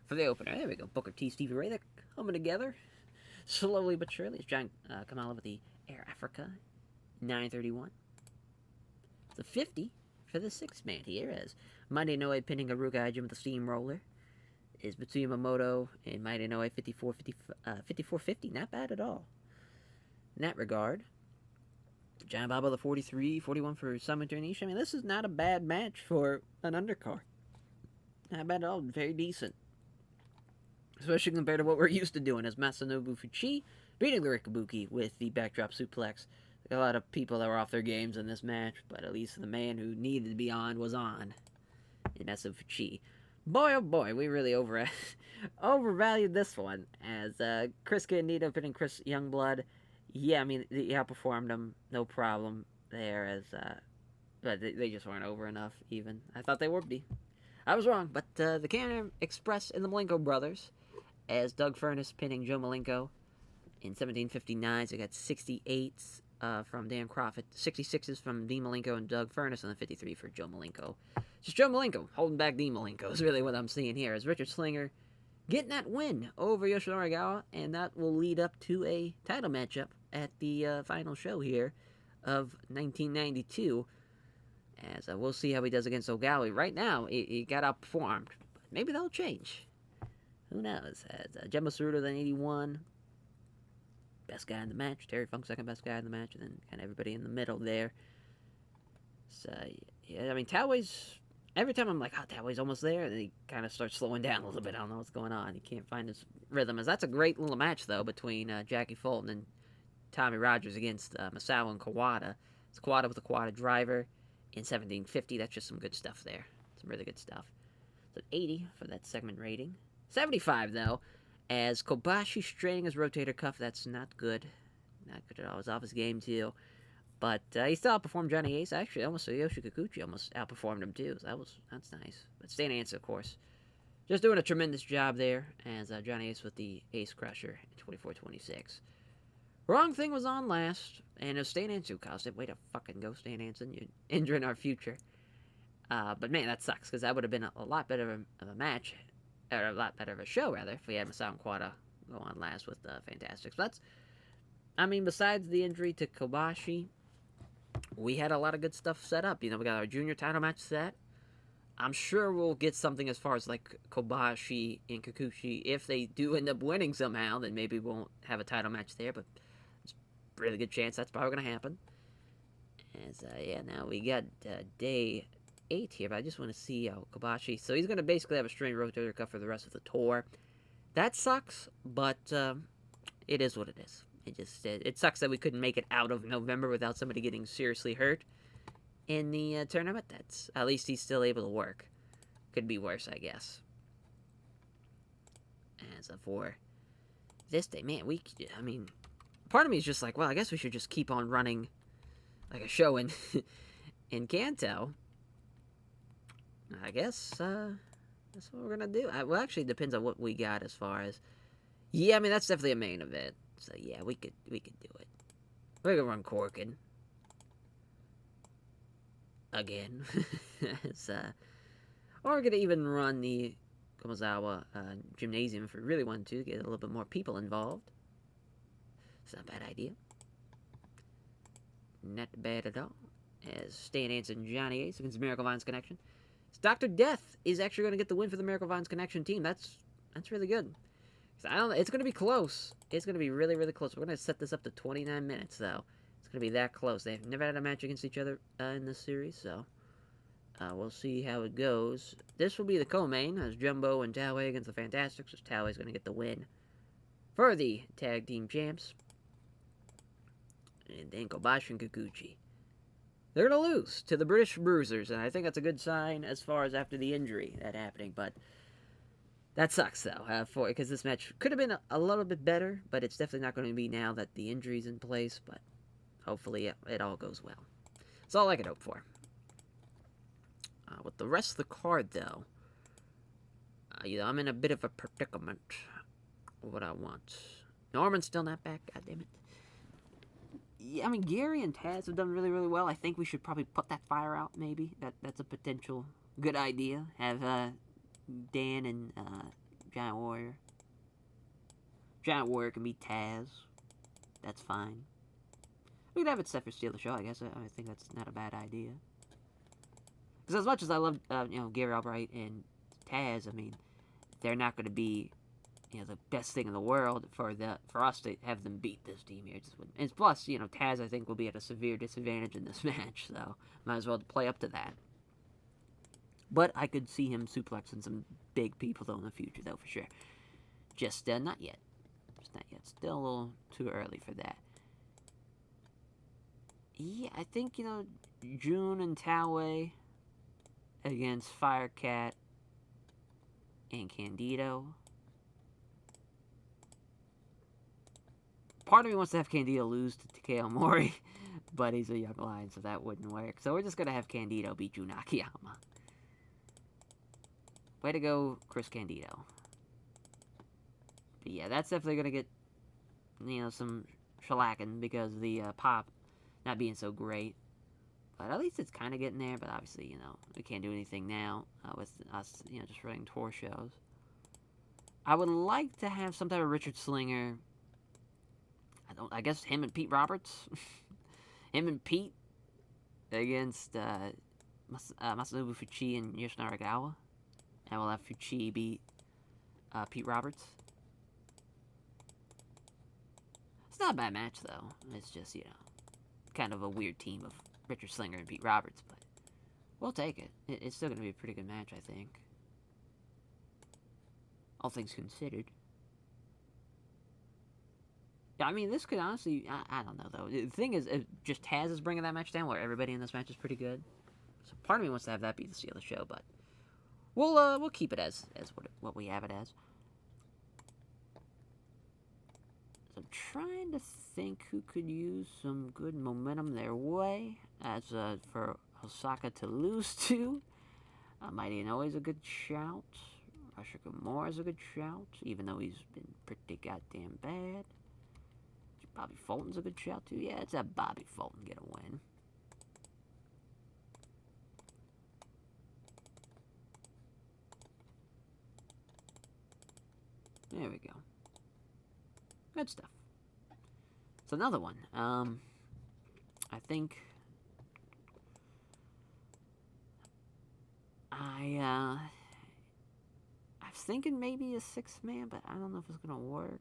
for the opener. There we go. Booker T, Stevie Ray, they're coming together. Slowly but surely. It's John Kamala with the Air Africa. 931. It's a 50 for the 6-man here, as Mighty Inoue pinning Haruka Haijin with the Steamroller. Is Mitsuyama Moto and Mighty Inoue 54-50. Not bad at all. in that regard. Giant Baba the 43, 41 for Simon Ternish. I mean, this is not a bad match for an undercard. Not bad at all. Very decent. Especially compared to what we're used to doing as Masanobu Fuchi beating the Rikabuki with the backdrop suplex. A lot of people that were off their games in this match, but at least the man who needed to be on was on. And that's Fuchi. Boy, oh boy, we really overvalued this one. As Chris Candido pitting Chris Youngblood. Yeah, I mean, he outperformed him, no problem there. But they just weren't over enough, even. I thought they would be. I was wrong, but the Canada Express and the Molingo brothers, as Doug Furness pinning Joe Molingo in 1759. So we got 68s from Dan Crawford, 66s from Dean Malenko and Doug Furness, and then 53 for Joe Malenko. Just Joe Malenko holding back Dean Malenko is really what I'm seeing here. As Richard Slinger getting that win over Yoshinori Ogawa, and that will lead up to a title matchup at the final show here of 1992. As we'll see how he does against Ogawa. Right now, he got outperformed. Maybe that'll change. Who knows? As Gemma Saruto then 81. Best guy in the match. Terry Funk, second best guy in the match. And then kind of everybody in the middle there. So, yeah, I mean, Taue's... Every time I'm like, oh, Taue's almost there. And then he kind of starts slowing down a little bit. I don't know what's going on. He can't find his rhythm. As that's a great little match, though, between Jackie Fulton and Tommy Rogers against Masawa and Kawada. It's Kawada with the Kawada driver in 1750. That's just some good stuff there. Some really good stuff. So 80 for that segment rating. 75, though, as Kobashi straining his rotator cuff. That's not good. Not good at all. He's off his game, too. But he still outperformed Johnny Ace. Actually, almost Yoshi Kikuchi almost outperformed him, too. So that's nice. But Stan Hansen, of course, just doing a tremendous job there, as Johnny Ace with the Ace Crusher in 24-26. Wrong thing was on last, and it was Stan Hansen who caused it. Way to fucking go, Stan Hansen. You're injuring our future. But man, that sucks, because that would have been a lot better of a match, or a lot better of a show, rather, if we had Masawa and Kawada go on last with Fantastics. But that's, I mean, besides the injury to Kobashi, we had a lot of good stuff set up. You know, we got our junior title match set. I'm sure we'll get something as far as, like, Kobashi and Kikuchi. If they do end up winning somehow, then maybe we won't have a title match there, but it's a really good chance that's probably going to happen. As, yeah, now we got day 8 here, but I just want to see how Kobashi... So he's going to basically have a strained rotator cuff for the rest of the tour. That sucks, but it is what it is. It sucks that we couldn't make it out of November without somebody getting seriously hurt in the tournament. That's, at least he's still able to work. Could be worse, I guess. As for this day, man, I mean, part of me is just like, well, I guess we should just keep on running like a show in in Kanto. I guess that's what we're gonna do. Well, actually, it depends on what we got as far as. Yeah, I mean that's definitely a main event. So yeah, we could do it. We're gonna run Corkin again. Or we're gonna even run the Komazawa Gymnasium if we really want to get a little bit more people involved. It's not a bad idea. Not bad at all. As Stan Hansen and Johnny Ace against Miracle Vines Connection. Dr. Death is actually going to get the win for the Miracle Vines Connection team. That's really good. I don't know. It's going to be close. It's going to be really, really close. We're going to set this up to 29 minutes, though. It's going to be that close. They've never had a match against each other in this series, so we'll see how it goes. This will be the co-main, as Jumbo and Taue against the Fantastics. Taue's going to get the win for the tag team champs. And then Kobashi and Kikuchi. They're going to lose to the British Bruisers, and I think that's a good sign as far as after the injury that happening, but that sucks, though, because this match could have been a little bit better, but it's definitely not going to be now that the injury's in place, but hopefully it all goes well. That's all I could hope for. With the rest of the card, though, I'm in a bit of a predicament. What I want. Norman's still not back, goddammit. Yeah, I mean, Gary and Taz have done really, really well. I think we should probably put that fire out, maybe. That's a potential good idea. Have Dan and Giant Warrior. Giant Warrior can be Taz. That's fine. We could have it set for Steal the Show, I guess. I think that's not a bad idea. Because as much as I love, Gary Albright and Taz, I mean, they're not going to be the best thing in the world for us to have them beat this team here. And plus, Taz I think will be at a severe disadvantage in this match, so might as well play up to that. But I could see him suplexing some big people though in the future though for sure. Just not yet. Just not yet. Still a little too early for that. Yeah, I think Jun and Taue against Firecat and Candido. Part of me wants to have Candido lose to Takeo Mori, but he's a young lion, so that wouldn't work. So we're just going to have Candido beat Jun Akiyama. Way to go, Chris Candido. But yeah, that's definitely going to get, some shellacking because the pop not being so great. But at least it's kind of getting there, but obviously, we can't do anything now with us, just running tour shows. I would like to have some type of Richard Slinger. I guess him and Pete Roberts. Him and Pete against Masanobu Fuchi and Yoshinari. And we'll have Fuchi beat Pete Roberts. It's not a bad match, though. It's just, kind of a weird team of Richard Slinger and Pete Roberts, but we'll take it. It's still going to be a pretty good match, I think. All things considered. Yeah, I mean, this could honestly... I don't know, though. The thing is, just Taz is bringing that match down, where everybody in this match is pretty good. So part of me wants to have that be the steal of the show, but we'll keep it as what we have it as. So I'm trying to think who could use some good momentum their way as for Osaka to lose to. Mighty Inoue is a good shout. Rashikamura is a good shout, even though he's been pretty goddamn bad. Bobby Fulton's a good shout, too. Yeah, it's that Bobby Fulton get a win. There we go. Good stuff. It's another one. I think I was thinking maybe a 6-man, but I don't know if it's gonna work.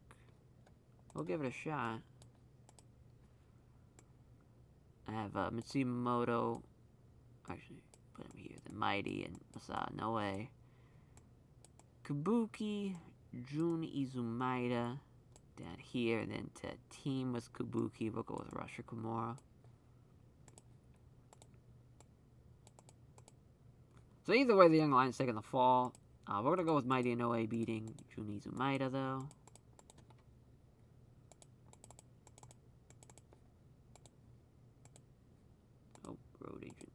We'll give it a shot. I have Mitsuyama Moto. Actually, put him here. The Mighty and Masato Noe. Kabuki, Jun Izumaida down here. And then to team with Kabuki, we'll go with Rashikamura. So either way, the Young Lion's taking the fall. We're going to go with Mighty Inoue beating Jun Izumaida, though. Road agent.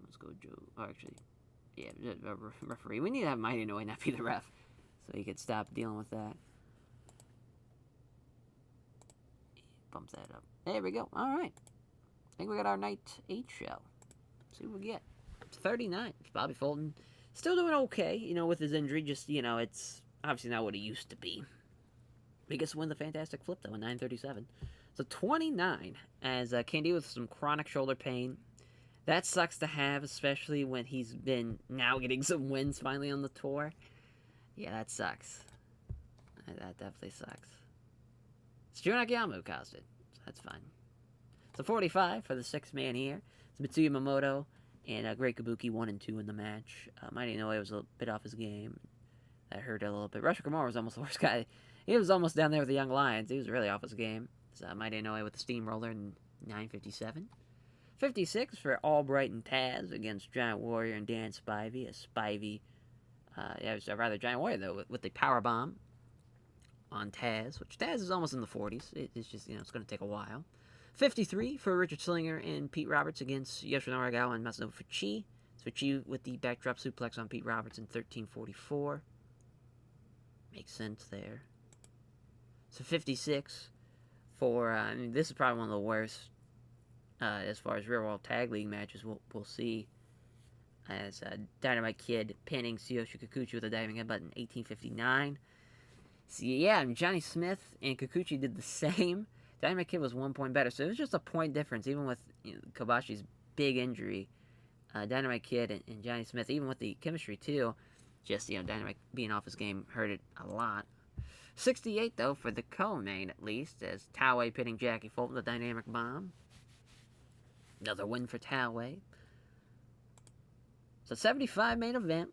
Let's go Joe. Oh, actually, yeah, referee. We need to have Mighty Inoue not be the ref, so he could stop dealing with that. Bumps that up. There we go. All right. I think we got our night 8 show. Let's see what we get. It's 39. It's Bobby Fulton. Still doing okay, with his injury. Just, it's obviously not what he used to be. He gets to win the Fantastic Flip, though, in 9:37. So 29, as Candido with some chronic shoulder pain. That sucks to have, especially when he's been now getting some wins finally on the tour. Yeah, that sucks. That definitely sucks. It's Jun Akiyama who caused it, so that's fine. So 45 for the 6-man here. It's Mitsuyama Moto and Great Kabuki 1 and 2 in the match. Mighty Inoue was a bit off his game. That hurt a little bit. Rashikamura was almost the worst guy. He was almost down there with the Young Lions. He was really off his game. So Mighty Inoue with the steamroller in 9:57. 56 for Albright and Taz against Giant Warrior and Dan Spivey. Spivey, Giant Warrior, though, with the power bomb on Taz, which Taz is almost in the 40s. It's just, it's going to take a while. 53 for Richard Slinger and Pete Roberts against Yoshinari Nagawa and Masanobu Fuchi. Fuchi with the backdrop suplex on Pete Roberts in 13:44. Makes sense there. So 56 for, this is probably one of the worst as far as Real World Tag League matches we'll see, as Dynamite Kid pinning Tsuyoshi Kikuchi with a diving headbutt in 1859. So yeah, Johnny Smith and Kikuchi did the same. Dynamite Kid was 1 point better, so it was just a point difference, even with Kobashi's big injury. Dynamite Kid and Johnny Smith, even with the chemistry too, just Dynamite being off his game hurt it a lot. 68, though, for the co-main, at least, as Toway pitting Jackie Fulton, the Dynamic Bomb. Another win for Toway. So 75 main event.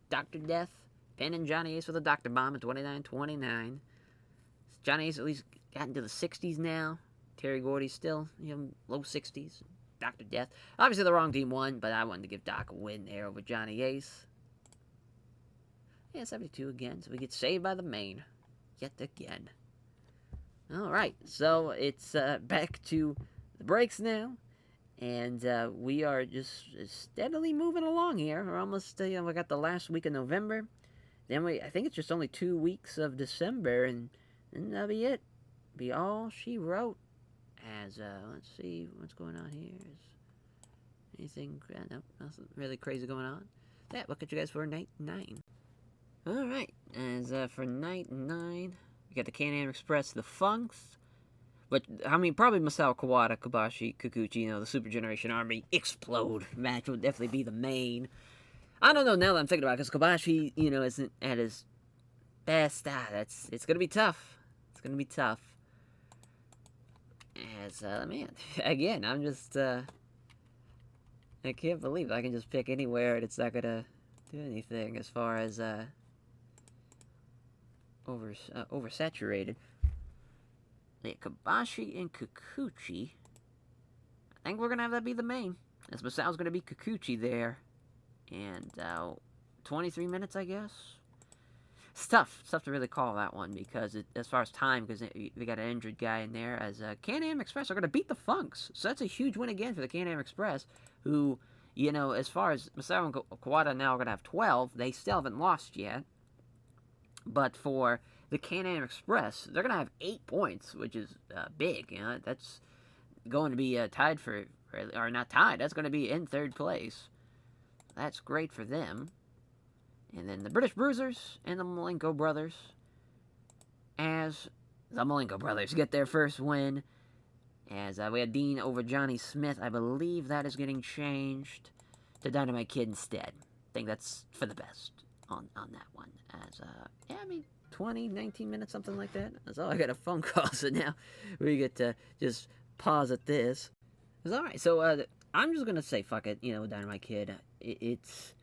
Dr. Death pinning Johnny Ace with a Dr. Bomb at 29-29. Johnny Ace at least got into the 60s now. Terry Gordy's still, low 60s. Dr. Death. Obviously the wrong team won, but I wanted to give Doc a win there over Johnny Ace. Yeah, 72 again, so we get saved by the main. Yet again. Alright, so it's back to the breaks now. And we are just steadily moving along here. We're almost, we got the last week of November. Then I think it's just only 2 weeks of December, and then that'll be it. Be all she wrote. As, let's see what's going on here. Is anything, no, nothing really crazy going on. Yeah, look at you guys for night 9. Alright, as for night 9, we got the Can-Am Express, the Funks. But, I mean, probably Masao Kawada, Kobashi, Kikuchi, the Super Generation Army Explode match would definitely be the main. I don't know now that I'm thinking about it, because Kobashi, isn't at his best. It's going to be tough. It's going to be tough. As, man, again, I'm just, I can't believe I can just pick anywhere and it's not going to do anything as far as, oversaturated. Yeah, Kobashi and Kikuchi. I think we're going to have that be the main. As Masao's going to be Kikuchi there. And 23 minutes, I guess. It's tough. It's tough to really call that one because as far as time, because we got an injured guy in there. As Can-Am Express are going to beat the Funks. So that's a huge win again for the Can-Am Express. Who, as far as Masao and Kawada now are going to have 12. They still haven't lost yet. But for the Can-Am Express, they're going to have 8 points, which is big. That's going to be tied for, or not tied, that's going to be in 3rd place. That's great for them. And then the British Bruisers and the Molingo brothers, as the Molingo brothers get their first win. As we had Dean over Johnny Smith. I believe that is getting changed to Dynamite Kid instead. I think that's for the best on that one. As, 19 minutes, something like that. So I got a phone call, so now we get to just pause at this. It's alright, so I'm just gonna say, fuck it, Dynamite Kid. It's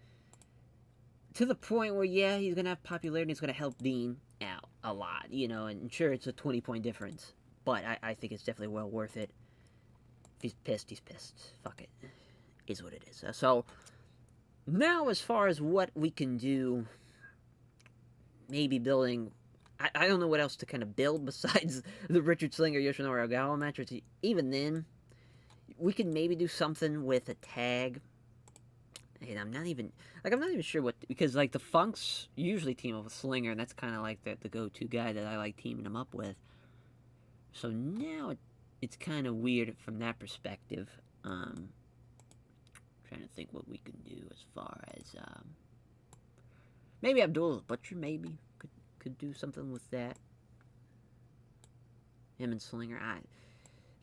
to the point where, yeah, he's gonna have popularity, he's gonna help Dean out a lot, and sure, it's a 20-point difference, but I think it's definitely well worth it. If he's pissed, he's pissed. Fuck it. Is what it is. So, now as far as what we can do, maybe building, I don't know what else to kind of build besides the Richard Slinger Yoshinori Ogawa match. Even then, we can maybe do something with a tag. And I'm not even sure what, because the Funks usually team up with Slinger, and that's kind of like the go-to guy that I like teaming him up with. So now it's kind of weird from that perspective. Trying to think what we can do as far as maybe Abdullah the Butcher maybe could do something with that. Him and Slinger.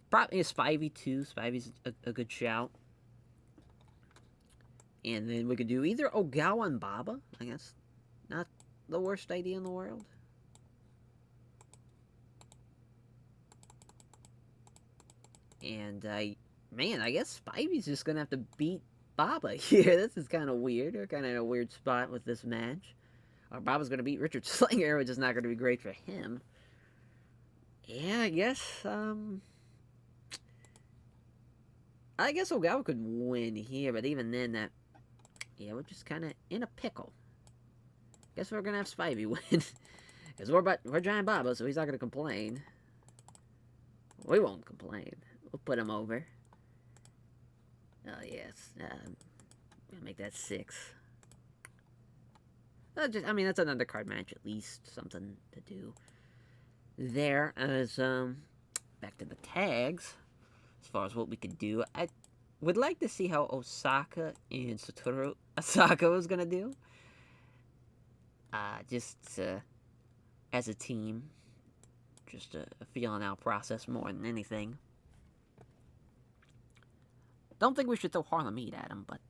Probably Spivey too. Spivey's a good shout. And then we could do either Ogawa and Baba. I guess not the worst idea in the world. And I guess Spivey's just gonna have to beat Baba here. This is kind of weird. We're kind of in a weird spot with this match. Or Baba's gonna beat Richard Slinger, which is not gonna be great for him. Yeah, I guess Ogawa could win here, but even then, we're just kind of in a pickle. Guess we're gonna have Spivey win, because we're Giant Baba, so he's not gonna complain. We won't complain. We'll put him over. Oh yes, gonna make that 6. That's an undercard match at least, something to do there. As back to the tags. As far as what we could do, I would like to see how Osaka and Satoru Asaka was gonna do. Just as a team, just a feeling out process more than anything. Don't think we should throw Harlem Heat at him, but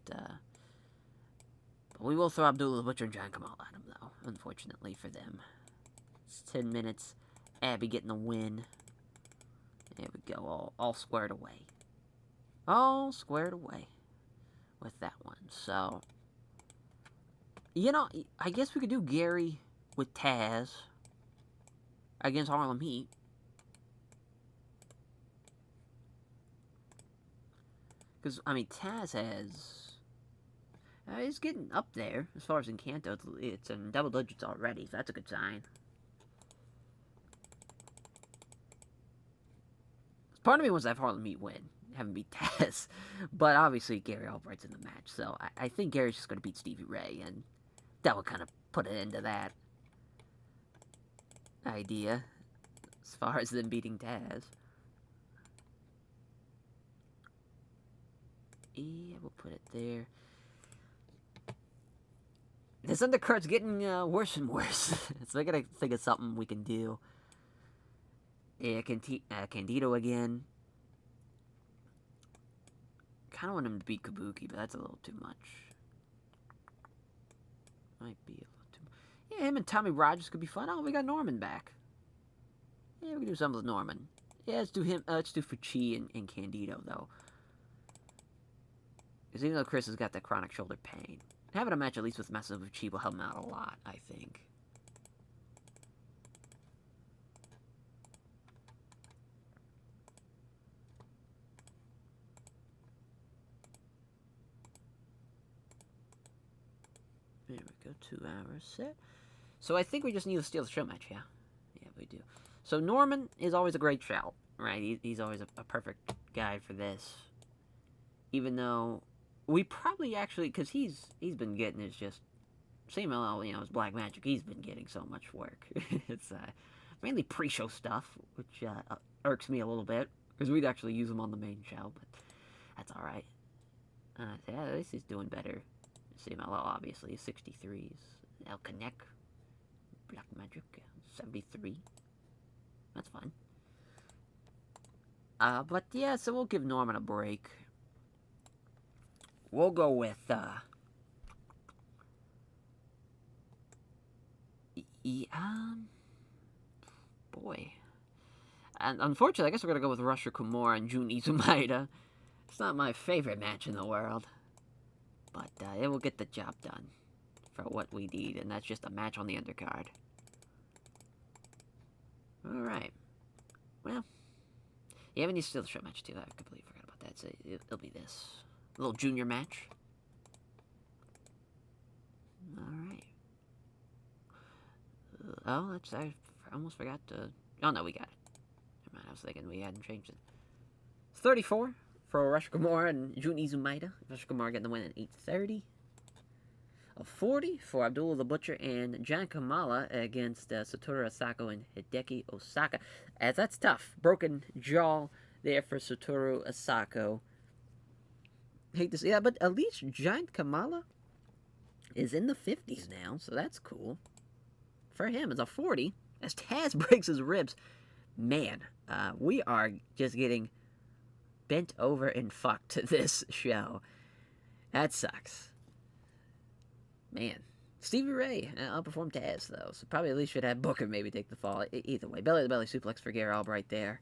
we will throw Abdullah the Butcher and John Kamal at him, though, unfortunately for them. It's 10 minutes. Abby getting the win. There we go, all squared away. All squared away with that one. So, you know, I guess we could do Gary with Taz against Harlem Heat. Because, I mean, Taz has... he's getting up there as far as in Kanto. It's in double digits already, so that's a good sign. Part of me wants to have Harlem Heat win, have him beat Taz, but obviously Gary Albright's in the match, so I think Gary's just going to beat Stevie Ray, and that would kind of put an end to that idea as far as them beating Taz. Yeah, we'll put it there. This undercard's getting worse and worse, so I gotta think of something we can do. Yeah, Candido again. Kind of want him to beat Kabuki, but that's a little too much. Might be a little too much. Yeah, him and Tommy Rogers could be fun. Oh, we got Norman back. Yeah, we can do something with Norman. Yeah, let's do him. Let's do Fuchi and Candido, though. Because even though Chris has got that chronic shoulder pain, having a match at least with Masso Fuchi will help him out a lot, I think. There we go, 2 hours set. So I think we just need to steal the show match, yeah? Yeah, we do. So Norman is always a great shout, right? He's always a perfect guy for this. Even though we probably actually, because he's been getting his just, same his Black Magic, he's been getting so much work. It's mainly pre-show stuff, which irks me a little bit, because we'd actually use him on the main show, but that's alright. Yeah, at least he's doing better. CMLL, obviously, 63s. El Connect, Black Magic, 73. That's fine. But yeah, so we'll give Norman a break. We'll go with, boy. And unfortunately, I guess we're gonna go with Rusher Kimura and Jun Izumaida. It's not my favorite match in the world. But it will get the job done for what we need, and that's just a match on the undercard. Alright. Well, yeah, we need to steal the show match too. I completely forgot about that. So it'll be this. A little junior match. Alright. Oh, I almost forgot to... Oh, no, we got it. Never mind, I was thinking we hadn't changed it. 34. For Rush Kimura and Jun Izumaida. Rush Kimura getting the win at 8:30. A 40 for Abdullah the Butcher and John Kamala against Satoru Asako and Hideki Osaka. As that's tough. Broken jaw there for Satoru Asako. Hate to see that, but at least Giant Kamala is in the 50s now, so that's cool. For him, it's a 40. As Taz breaks his ribs. Man, we are just getting bent over and fucked this show. That sucks. Man. Stevie Ray outperformed Taz, though, so probably at least should have Booker maybe take the fall. Either way, belly-to-belly suplex for Gary Albright there.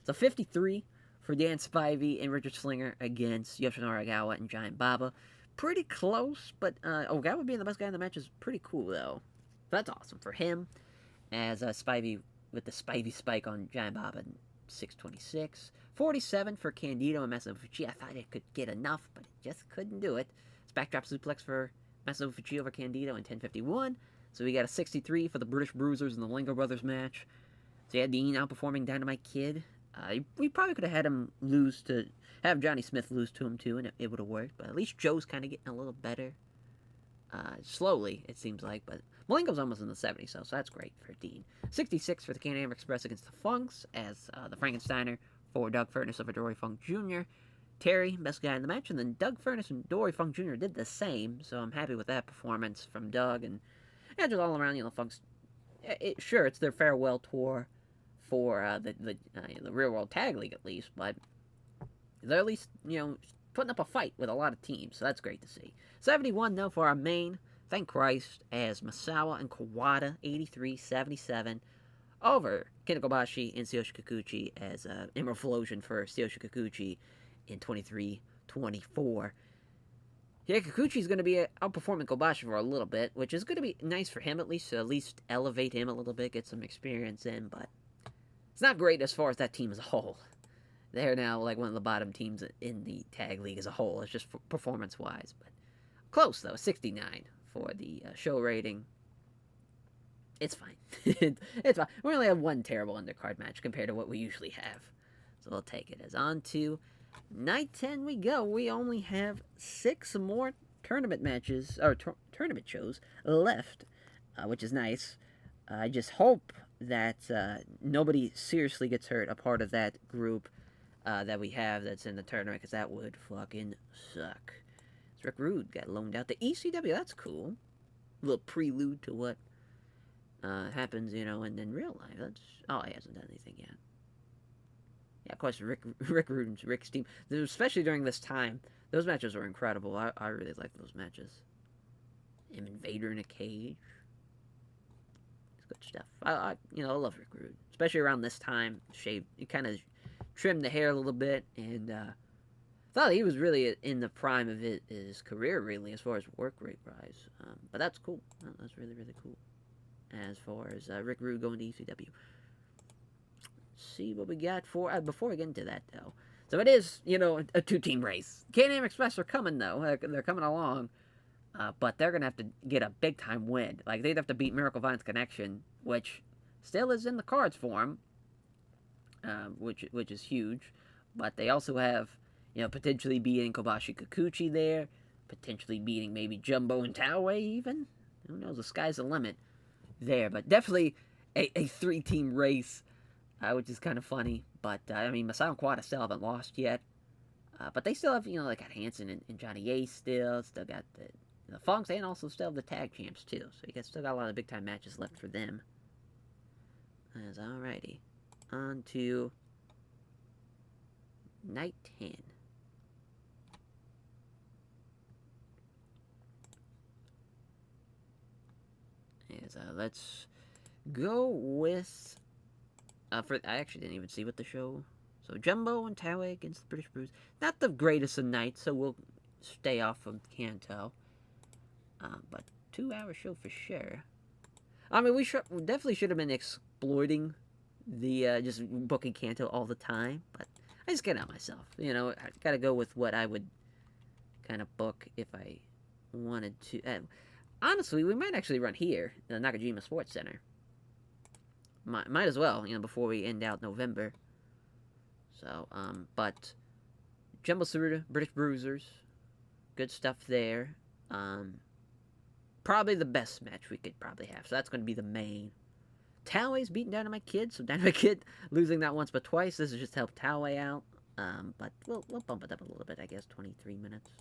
So 53 for Dan Spivey and Richard Slinger against Yoshinori Ogawa and Giant Baba. Pretty close, but Ogawa being the best guy in the match is pretty cool, though. So that's awesome for him, as Spivey with the Spivey spike on Giant Baba in 626. 47 for Candido and Masso Fuchi. I thought it could get enough, but it just couldn't do it. It's backdrop suplex for Masso Fuchi over Candido in 1051. So we got a 63 for the British Bruisers in the Molingo Brothers match. So you had Dean outperforming Dynamite Kid. We probably could have had him have Johnny Smith lose to him too, and it would have worked. But at least Joe's kind of getting a little better. Slowly, it seems like, but Molingo's almost in the 70s, so that's great for Dean. 66 for the Can-Am Express against the Funks, as the Frankensteiner for Doug Furnas over Dory Funk Jr. Terry, best guy in the match, and then Doug Furnas and Dory Funk Jr. did the same, so I'm happy with that performance from Doug, and yeah, just all around, Funks, sure, it's their farewell tour for the Real World Tag League, at least, but they're at least, putting up a fight with a lot of teams, so that's great to see. 71, though, for our main, thank Christ, as Masawa and Kawada, 83, 77, over Kenta Kobashi and Tsuyoshi Kikuchi as Emerald Flosion for Tsuyoshi Kikuchi in 23-24. Yeah, Kikuchi's going to be outperforming Kobashi for a little bit, which is going to be nice for him at least, to at least elevate him a little bit, get some experience in, but it's not great as far as that team as a whole. They're now like one of the bottom teams in the tag league as a whole. It's just performance-wise, but close though, 69 for the show rating. It's fine. It's fine. We only have one terrible undercard match compared to what we usually have, so we'll take it. As on to night 10 we go. We only have 6 more tournament matches or tournament shows left, which is nice. I just hope that nobody seriously gets hurt a part of that group that we have that's in the tournament, because that would fucking suck. So Rick Rude got loaned out to ECW. That's cool. A little prelude to what happens, in real life. He hasn't done anything yet. Yeah, of course, Rick Rude and Rick's team, especially during this time, those matches were incredible. I really like those matches. Him and Vader in a cage. It's good stuff. I love Rick Rude, especially around this time. Shaved, he kind of trimmed the hair a little bit, and thought he was really in the prime of his career, really, as far as work rate rise. But that's cool. That's really, really cool. As far as Rick Rude going to ECW. See what we got for before we get into that, though. So it is, a 2-team race. Can-Am Express are coming, though. They're coming along. But they're going to have to get a big-time win. Like, they'd have to beat Miracle Vine's Connection, which still is in the cards for them, which is huge. But they also have, potentially beating Kobashi Kikuchi there, potentially beating maybe Jumbo and Taue even. Who knows? The sky's the limit there. But definitely a 3-team race, which is kind of funny. But, Masao and Quada still haven't lost yet. But they still have, got Hanson and Johnny Ace still. Still got the Funks, and also still have the tag champs, too. So you still got a lot of big-time matches left for them. As alrighty. On to night 10. As, let's go with... I actually didn't even see what the show... So, Jumbo and Taue against the British Brews. Not the greatest of nights, so we'll stay off of Kanto. But 2-hour show for sure. We definitely should have been exploiting the just booking Kanto all the time, but I just get out myself. I gotta go with what I would kind of book if I wanted to. Honestly, we might actually run here in the Nakajima Sports Center. Might as well, before we end out November. So, but Jumbo Tsuruta, British Bruisers, good stuff there. Probably the best match we could probably have. So that's going to be the main. Taue's beating Dynamite Kid. So Dynamite Kid losing that once but twice. This is just to help Taue out. But we'll bump it up a little bit, I guess. 23 minutes.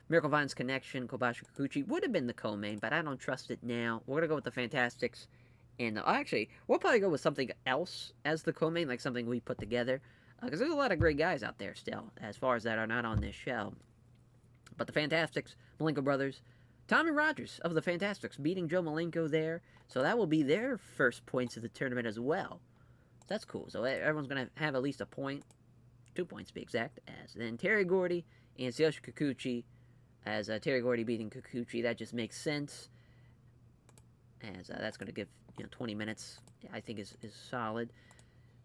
Miracle Vine's Connection, Kobashi Kikuchi would have been the co-main, but I don't trust it now. We're going to go with the Fantastics. And actually, we'll probably go with something else as the co-main, like something we put together. Because there's a lot of great guys out there still, as far as that are not on this show. But the Fantastics, Molingo Brothers, Tommy Rogers of the Fantastics beating Joe Molingo there. So that will be their first points of the tournament as well. That's cool. So everyone's going to have at least a point. 2 points to be exact. As then Terry Gordy and Tsuyoshi Kikuchi. As Terry Gordy beating Kikuchi. That just makes sense. As that's going to give 20 minutes. I think is solid.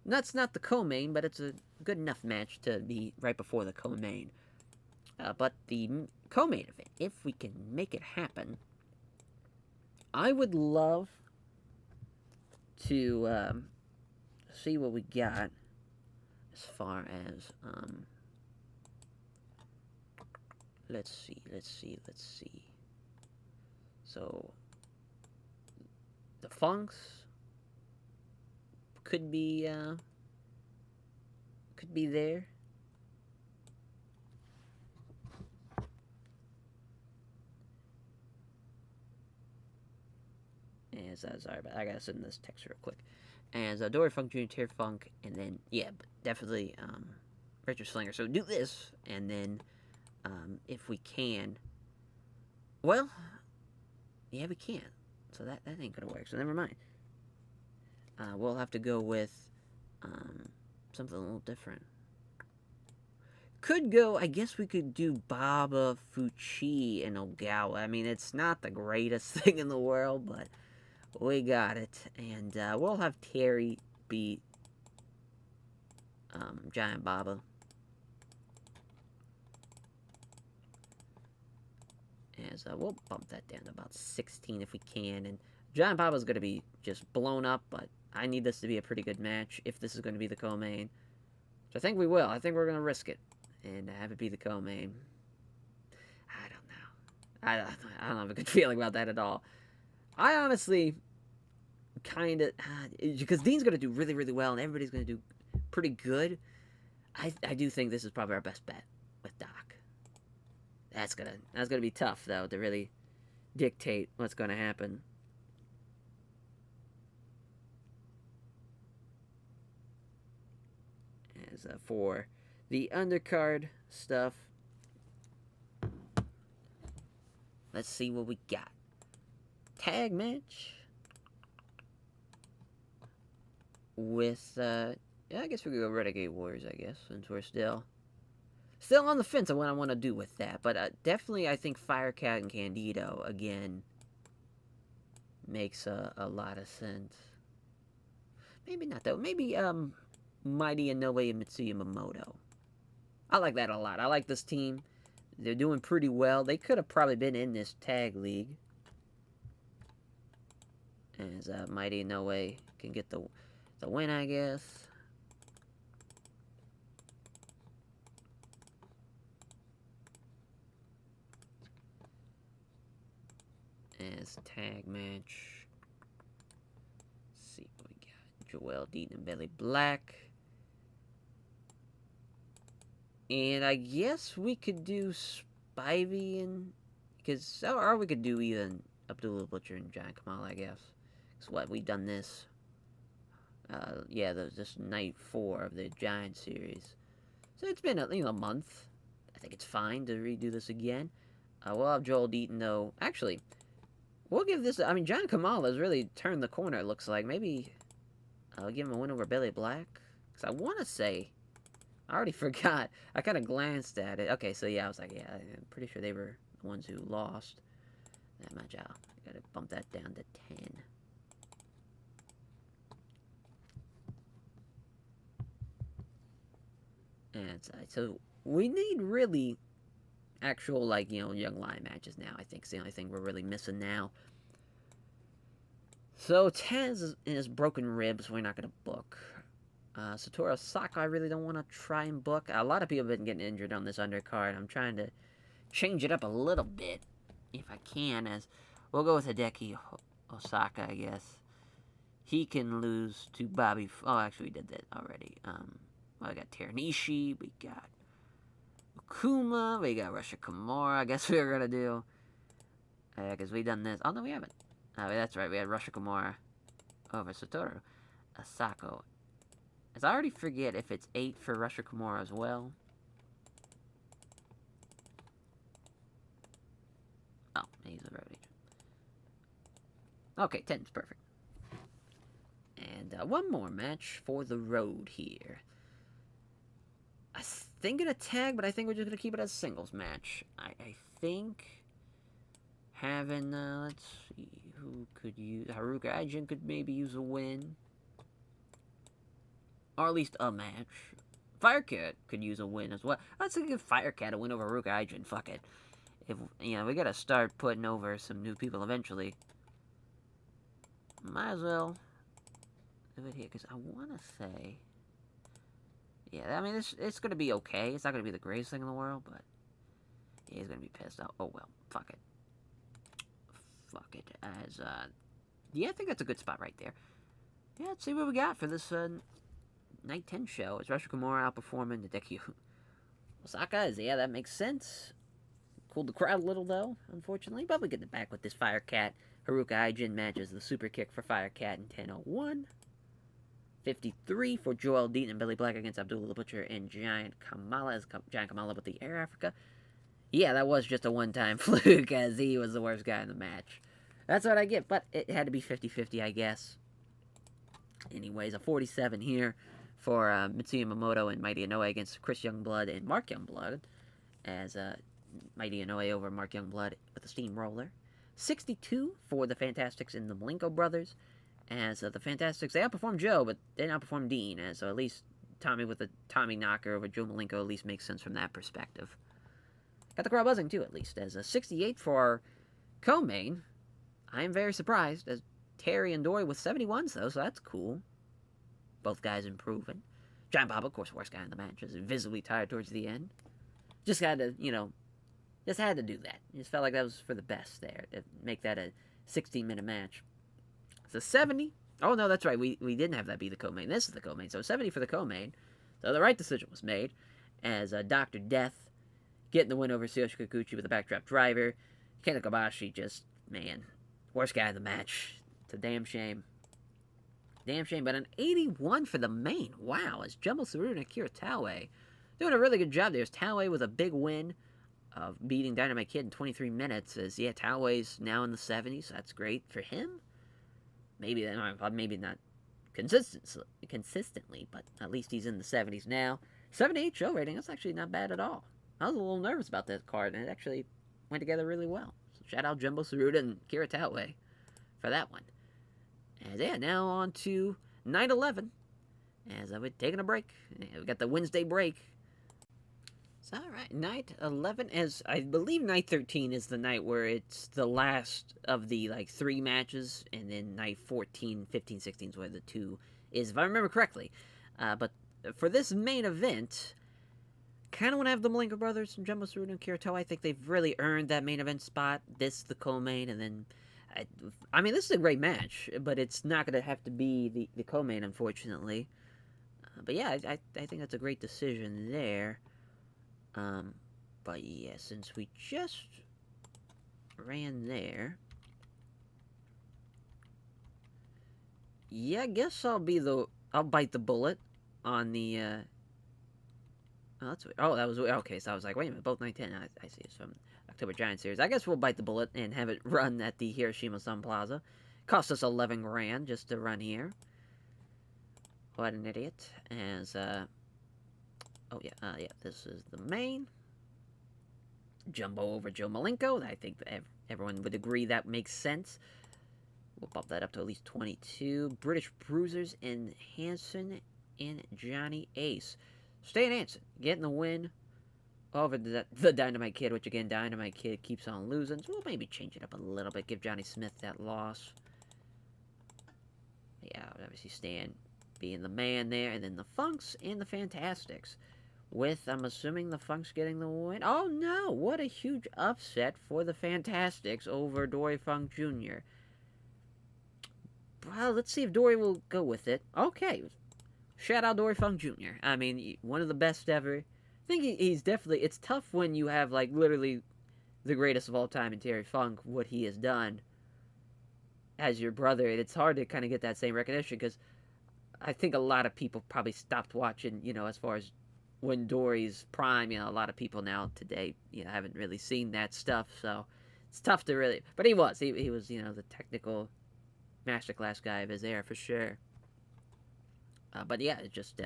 That's not the co-main, but it's a good enough match to be right before the co-main. But the co-main event, if we can make it happen, I would love to see what we got as far as, let's see. So, the Funks could be there. Sorry, but I gotta send this text real quick. As Dory Funk Jr., Terry Funk, and then but definitely Richard Slinger. So do this, and then if we can, well, yeah, we can't. So that ain't gonna work. So never mind. We'll have to go with something a little different. Could go, I guess we could do Baba, Fuchi, and Ogawa. I mean, it's not the greatest thing in the world, but we got it. And we'll have Terry beat Giant Baba. As we'll bump that down to about 16 if we can. And Giant Baba's going to be just blown up, but I need this to be a pretty good match if this is going to be the co-main. Which I think we will. I think we're going to risk it and have it be the co-main. I don't know. I don't have a good feeling about that at all. I honestly kind of... because Dean's going to do really, really well and everybody's going to do pretty good. I do think this is probably our best bet with Doc. That's gonna be tough though to really dictate what's gonna happen. As for the undercard stuff, let's see what we got. Tag match with yeah, I guess we could go Renegade Warriors. I guess since we're still on the fence on what I want to do with that. But definitely I think Firecat and Candido, again, makes a lot of sense. Maybe not, though. Maybe Mighty Inoue and Mitsuyama Moto. I like that a lot. I like this team. They're doing pretty well. They could have probably been in this tag league. As Mighty Inoue can get the win, I guess. As tag match. Let's see what we got. Joel Deaton and Billy Black. And I guess we could do Spivey and... because, or we could do even Abdullah Butcher and Giant Kamala, I guess. Because what, we've done this. Yeah, this night 4 of the Giant series. So it's been a month. I think it's fine to redo this again. We'll have Joel Deaton, though. Actually... we'll give this... I mean, Giant Kamala has really turned the corner, it looks like. Maybe I'll give him a win over Billy Black. Because I want to say... I already forgot. I kind of glanced at it. Okay, so yeah, I was like, yeah, I'm pretty sure they were the ones who lost that match out. I gotta bump that down to 10. And so we need really... actual, like, young lion matches now, I think. It's the only thing we're really missing now. So, Taz and his broken ribs, we're not going to book. Satoru Saka, I really don't want to try and book. A lot of people have been getting injured on this undercard. I'm trying to change it up a little bit, if I can, as we'll go with Hideki Osaka, I guess. He can lose to Bobby... oh, actually, we did that already. Well, I got Teranishi, we got Kuma, we got Russia Kimura, I guess we were gonna do. Because we done this. Oh, no, we haven't. That's right, we had Russia Kimura over Satoru Asako. As I already forget if it's 8 for Russia Kimura as well. Oh, he's a road agent. Okay, 10 is perfect. And one more match for the road here. I was thinking a tag, but I think we're just going to keep it as a singles match. I think having, let's see, who could use... Haruka Ajin could maybe use a win. Or at least a match. Firecat could use a win as well. Let's give Firecat a win over Haruka Ajin. Fuck it. If, we got to start putting over some new people eventually. Might as well do it here, because I want to say... yeah, I mean, it's going to be okay. It's not going to be the greatest thing in the world, but yeah, he's going to be pissed off. Oh, well, fuck it. Fuck it. As, yeah, I think that's a good spot right there. Yeah, let's see what we got for this, Night 10 show. It's Russia Kimura outperforming the TEW. Osaka is, yeah, that makes sense. Cooled the crowd a little, though, unfortunately. But we get it back with this Firecat Haruka Ajin match as the super kick for Firecat in 10:01. 53 for Joel Deaton and Billy Black against Abdullah the Butcher and Giant Kamala, as Giant Kamala with the Air Africa. Yeah, that was just a one-time fluke, as he was the worst guy in the match. That's what I get, but it had to be 50-50, I guess. Anyways, a 47 here for Mitsuyama Moto and Mighty Inoue against Chris Youngblood and Mark Youngblood, as Mighty Inoue over Mark Youngblood with a steamroller. 62 for the Fantastics and the Molingo brothers, as the Fantastics, they outperformed Joe, but they didn't outperform Dean, as so at least Tommy with a Tommy knocker over Joe Molingo at least makes sense from that perspective. Got the crowd buzzing too, at least, as a 68 for our co-main. I am very surprised, as Terry and Dory with 71s, though, so that's cool. Both guys improving. Giant Bob, of course, worst guy in the match, is visibly tired towards the end. Just had to, just had to do that. Just felt like that was for the best there, to make that a 16-minute match. So 70. Oh, no, that's right. We didn't have that be the co-main. This is the co-main. So 70 for the co-main. So the right decision was made, as Dr. Death getting the win over Tsuyoshi Kikuchi with a backdrop driver. Kenta Kobashi just, man, worst guy in the match. It's a damn shame. Damn shame. But an 81 for the main. Wow. As Jumbo Tsuruta and Akira Taue doing a really good job. There's Taue with a big win of beating Dynamite Kid in 23 minutes. As, yeah, Taue's now in the 70s. So that's great for him. Maybe not consistently, but at least he's in the 70s now. 78 show rating. That's actually not bad at all. I was a little nervous about that card, and it actually went together really well. So shout out Jumbo Tsuruta and Akira Taue for that one. And yeah, now on to night 11. As I've been taking a break. We got the Wednesday break. So, alright, night 11, as I believe night 13 is the night where it's the last of the, 3 matches, and then night 14, 15, 16 is where the 2 is, if I remember correctly. But for this main event, kind of want to have the Molingo brothers and Jumbo Tsuruta and Kirito. I think they've really earned that main event spot. This, the co-main, and then... I mean, this is a great match, but it's not going to have to be the co-main, unfortunately. But yeah, I think that's a great decision there. But yeah, since we just ran there... Yeah, I guess I'll bite the bullet on the, Oh, that's weird. Oh, that was... Okay, so I was like, wait a minute, both night 10. I see, it's from October Giant Series. I guess we'll bite the bullet and have it run at the Hiroshima Sun Plaza. Cost us 11 grand just to run here. What an idiot. As, oh, yeah, this is the main. Jumbo over Joe Malenko. I think everyone would agree that makes sense. We'll bump that up to at least 22. British Bruisers and Hanson and Johnny Ace. Stan Hansen getting the win over the Dynamite Kid, which again, Dynamite Kid keeps on losing. So we'll maybe change it up a little bit, give Johnny Smith that loss. Yeah, obviously Stan being the man there. And then the Funks and the Fantastics. With, I'm assuming, the Funks getting the win. Oh no, what a huge upset for the Fantastics over Dory Funk Jr. Well, let's see if Dory will go with it. Okay. Shout out Dory Funk Jr. I mean, one of the best ever. I think he's definitely... It's tough when you have, literally the greatest of all time in Terry Funk, what he has done as your brother. And it's hard to kind of get that same recognition, because I think a lot of people probably stopped watching, as far as when Dory's prime. A lot of people now today, haven't really seen that stuff. So it's tough to really... But he was. He was, the technical masterclass guy of his era, for sure. But yeah, it just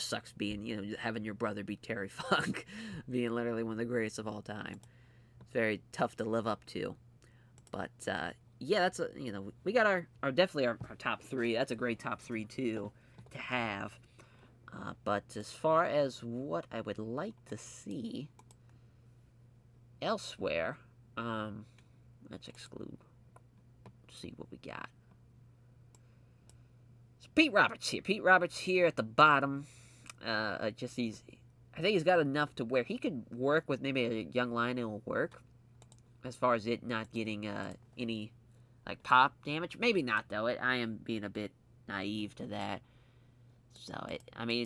sucks being, having your brother be Terry Funk, being literally one of the greatest of all time. It's very tough to live up to. But, yeah, that's, we got our definitely our top 3. That's a great top 3, too, to have. But as far as what I would like to see elsewhere, let's exclude. Let's see what we got. Pete Roberts here. Pete Roberts here at the bottom. I think he's got enough to where he could work with maybe a young lion. It'll work. As far as it not getting any pop damage, maybe not though. I am being a bit naive to that. So I think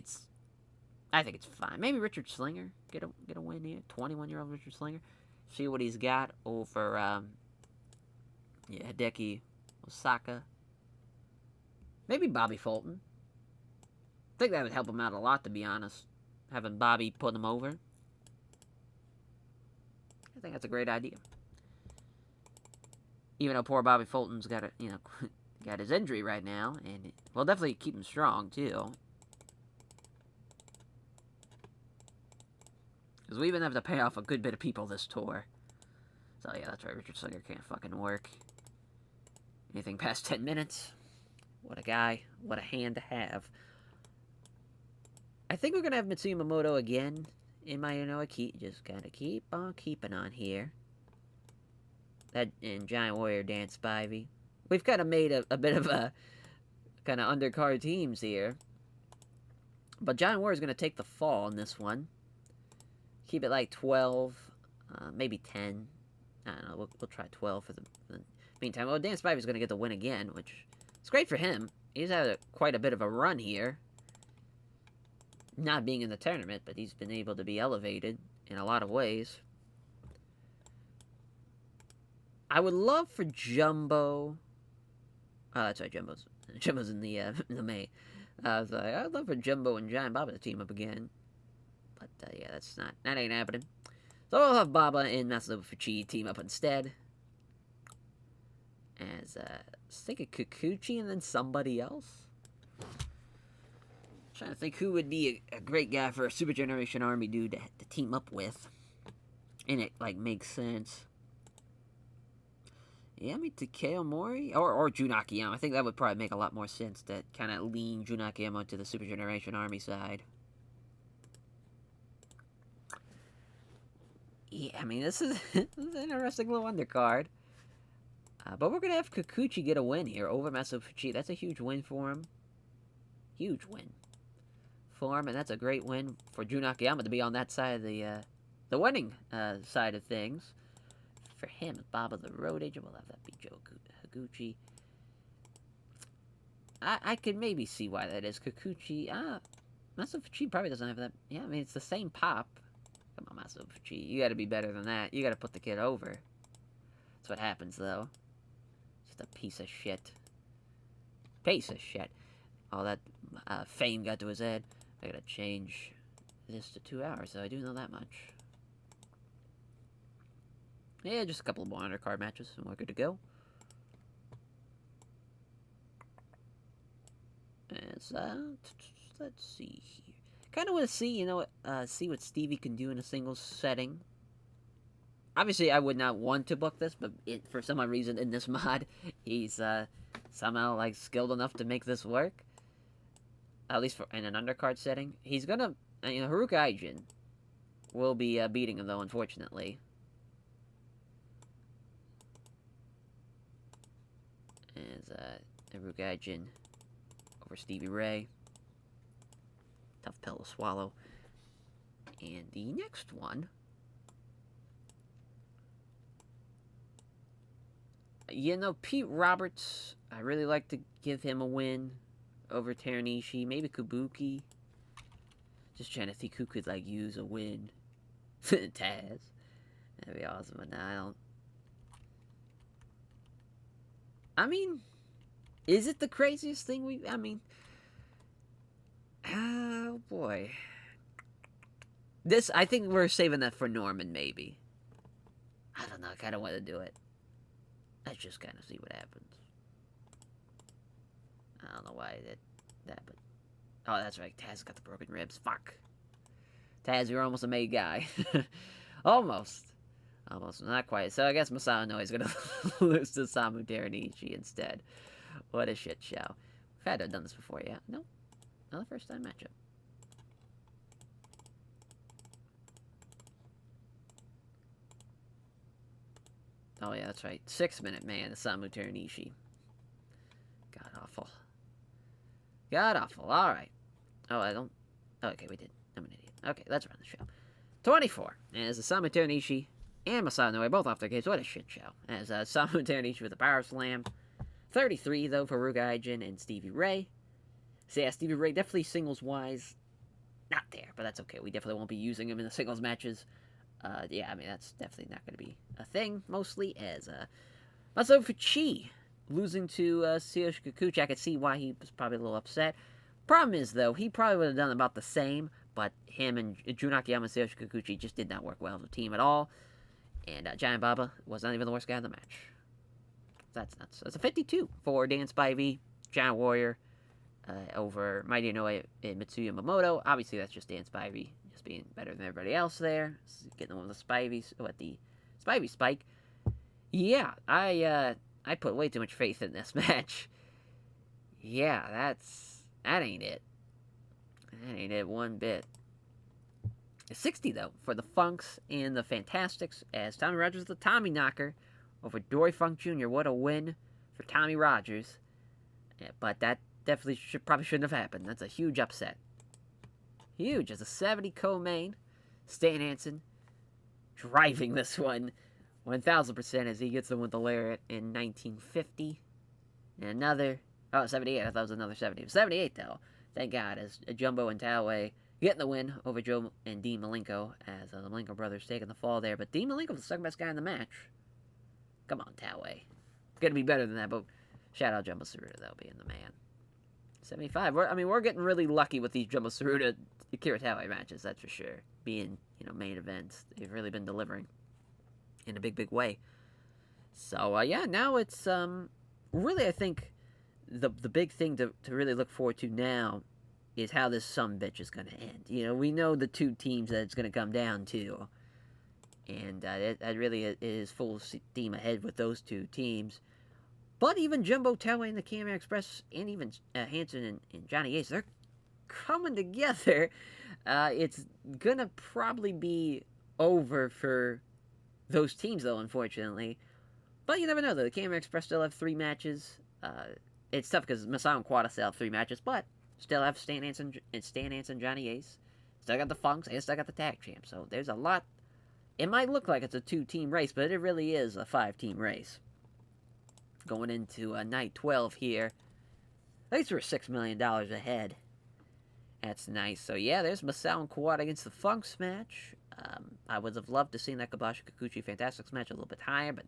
it's fine. Maybe Richard Slinger get a win here. 21-year-old Richard Slinger. See what he's got over Hideki Osaka. Maybe Bobby Fulton. I think that would help him out a lot, to be honest. Having Bobby put him over. I think that's a great idea. Even though poor Bobby Fulton's got got his injury right now, and we'll definitely keep him strong, too. Because we even have to pay off a good bit of people this tour. So, yeah, that's right, Richard Slinger can't fucking work. Anything past 10 minutes? What a guy. What a hand to have. I think we're going to have Mitsuyama Moto again in my Unoa. Just gotta keep on keeping on here. That and Giant Warrior Dan Spivey. We've kind of made a bit of a kind of undercard teams here. But Giant Warrior is going to take the fall in this one. Keep it like 12, maybe 10. I don't know, we'll try 12 for the meantime. Well, Dan Spivey's going to get the win again, which is great for him. He's had quite a bit of a run here. Not being in the tournament, but he's been able to be elevated in a lot of ways. I would love for Jumbo... Oh, that's right, Jumbo's in the May. I was like, I'd love for Jumbo and Giant Baba to team up again. But, yeah, that ain't happening. So we'll have Baba and Masso Fuchi team up instead. As, let's think of Kikuchi and then somebody else. Trying to think who would be a great guy for a Super Generation Army dude to team up with. And it, like, makes sense. Yeah, I mean, Takeo Mori or Jun Akiyama. I think that would probably make a lot more sense to kind of lean Jun Akiyama to the Super Generation Army side. Yeah, I mean, this is an interesting little undercard. But we're going to have Kikuchi get a win here over Masso Fuchi. That's a huge win for him. Huge win for him, and that's a great win for Jun Akiyama to be on that side of the winning side of things. For him, Baba the Road Agent, we'll have that be Joe Higuchi. I could maybe see why that is. Kikuchi, Masso Fuchi probably doesn't have that. Yeah, I mean, it's the same pop. Come on, Masso Fuchi, you gotta be better than that. You gotta put the kid over. That's what happens, though. Just a piece of shit. Piece of shit. All that fame got to his head. I gotta change this to 2 hours, so I do know that much. Yeah, just a couple of more undercard matches, and we're good to go. As, let's see here. Kind of want to see, see what Stevie can do in a singles setting. Obviously, I would not want to book this, but for some odd reason in this mod, he's somehow like skilled enough to make this work. At least in an undercard setting. He's gonna, Haruka Aijin will be beating him though, unfortunately. As Haruka Aijin over Stevie Ray. Tough pill to swallow. And the next one. Pete Roberts, I really like to give him a win over Teranishi. Maybe Kabuki. Just trying to think who could, like, use a win. Taz. That'd be awesome, but no, I mean, is it the craziest thing oh boy. I think we're saving that for Norman, maybe. I don't know, I kind of want to do it. Let's just kind of see what happens. I don't know why I did that, but... Oh, that's right, Taz got the broken ribs. Fuck. Taz, you're almost a made guy. Almost. Almost, not quite. So I guess Masano is going to lose to Samu Teranishi instead. What a shit show. We've had to have done this before, yeah? No. Not the first time matchup. Oh yeah, that's right. 6-minute man, Samu Teranishi. God awful. God awful. Alright. Oh, I don't... Oh, okay, we did. I'm an idiot. Okay, let's run the show. 24. As Samu Teranishi and Masano both off their games. What a shit show. As Samu Teranishi with a power slam. 33, though, for Haruka Aijin and Stevie Ray. So yeah, Stevie Ray definitely singles-wise not there, but that's okay. We definitely won't be using him in the singles matches. Yeah, I mean, that's definitely not going to be a thing, mostly, as Masso Fuchi losing to Tsuyoshi Kikuchi. I could see why he was probably a little upset. Problem is, though, he probably would have done about the same, but him and Jun Akiyama and Tsuyoshi Kikuchi just did not work well as a team at all. And Giant Baba was not even the worst guy in the match. That's nuts. That's a 52 for Dan Spivey, Giant Warrior, over Mighty Inoue and Mitsuyama Moto. Obviously, that's just Dan Spivey, just being better than everybody else there. Getting the one with the Spivey, the Spivey spike. Yeah, I put way too much faith in this match. Yeah, that ain't it. That ain't it one bit. 60 though for the Funks and the Fantastics as Tommy Rogers the Tommy Knocker over Dory Funk Jr. What a win for Tommy Rogers. Yeah, but that definitely probably shouldn't have happened. That's a huge upset. Huge. As a 70 co-main, Stan Hansen driving this one 1,000% as he gets the win with the Lariat in 1950. And another, 78. I thought it was another 70. 78 though. Thank God, as Jumbo and Toway getting the win over Joe and Dean Malenko as the Malenko brothers taking the fall there. But Dean Malenko was the second best guy in the match. Come on, Toway. Gonna be better than that, but shout out Jumbo Tsuruta, though, being the man. 75. We're getting really lucky with these Jumbo Tsuruta Akira Toway matches, that's for sure. Being, main events. They've really been delivering in a big, big way. So, yeah, now it's, really, I think, the big thing to really look forward to now is how this sumbitch is going to end. We know the two teams that it's going to come down to. And it really is full steam ahead with those two teams. But even Jumbo Toway and the Canadian Express, and even Hanson and Johnny Ace, they're coming together. It's going to probably be over for those teams, though, unfortunately. But you never know, though. The Canadian Express still have 3 matches. It's tough because Masso and Quada still have 3 matches, but still have Stan Hansen, Johnny Ace. Still got the Funks, and still got the Tag Champs. So there's a lot. It might look like it's a 2-team race, but it really is a 5-team race. Going into night 12 here. At least we're $6 million ahead. That's nice. So yeah, there's Masao and Kawada against the Funks match. I would have loved to see that Kobashi Kikuchi Fantastics match a little bit higher, but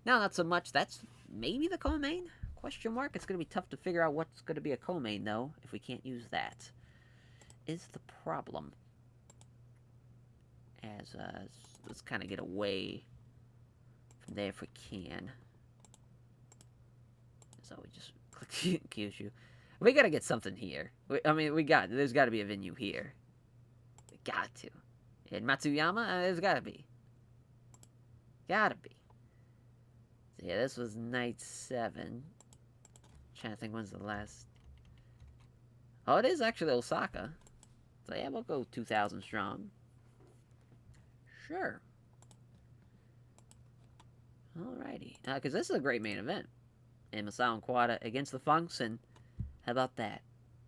no, not so much. That's maybe the co-main? Question mark. It's going to be tough to figure out what's going to be a co-main, though, if we can't use that. Is the problem. As, let's kind of get away from there if we can. So we just click Kyushu. We got to get something here. There's got to be a venue here. We got to. In Matsuyama, there's got to be. Gotta be. So yeah, this was night 7. Trying to think when's the last. Oh, it is actually Osaka. So yeah, we'll go 2,000 strong. Sure. Alrighty. Because this is a great main event. And Masao and Quada against the Funks, and how about that?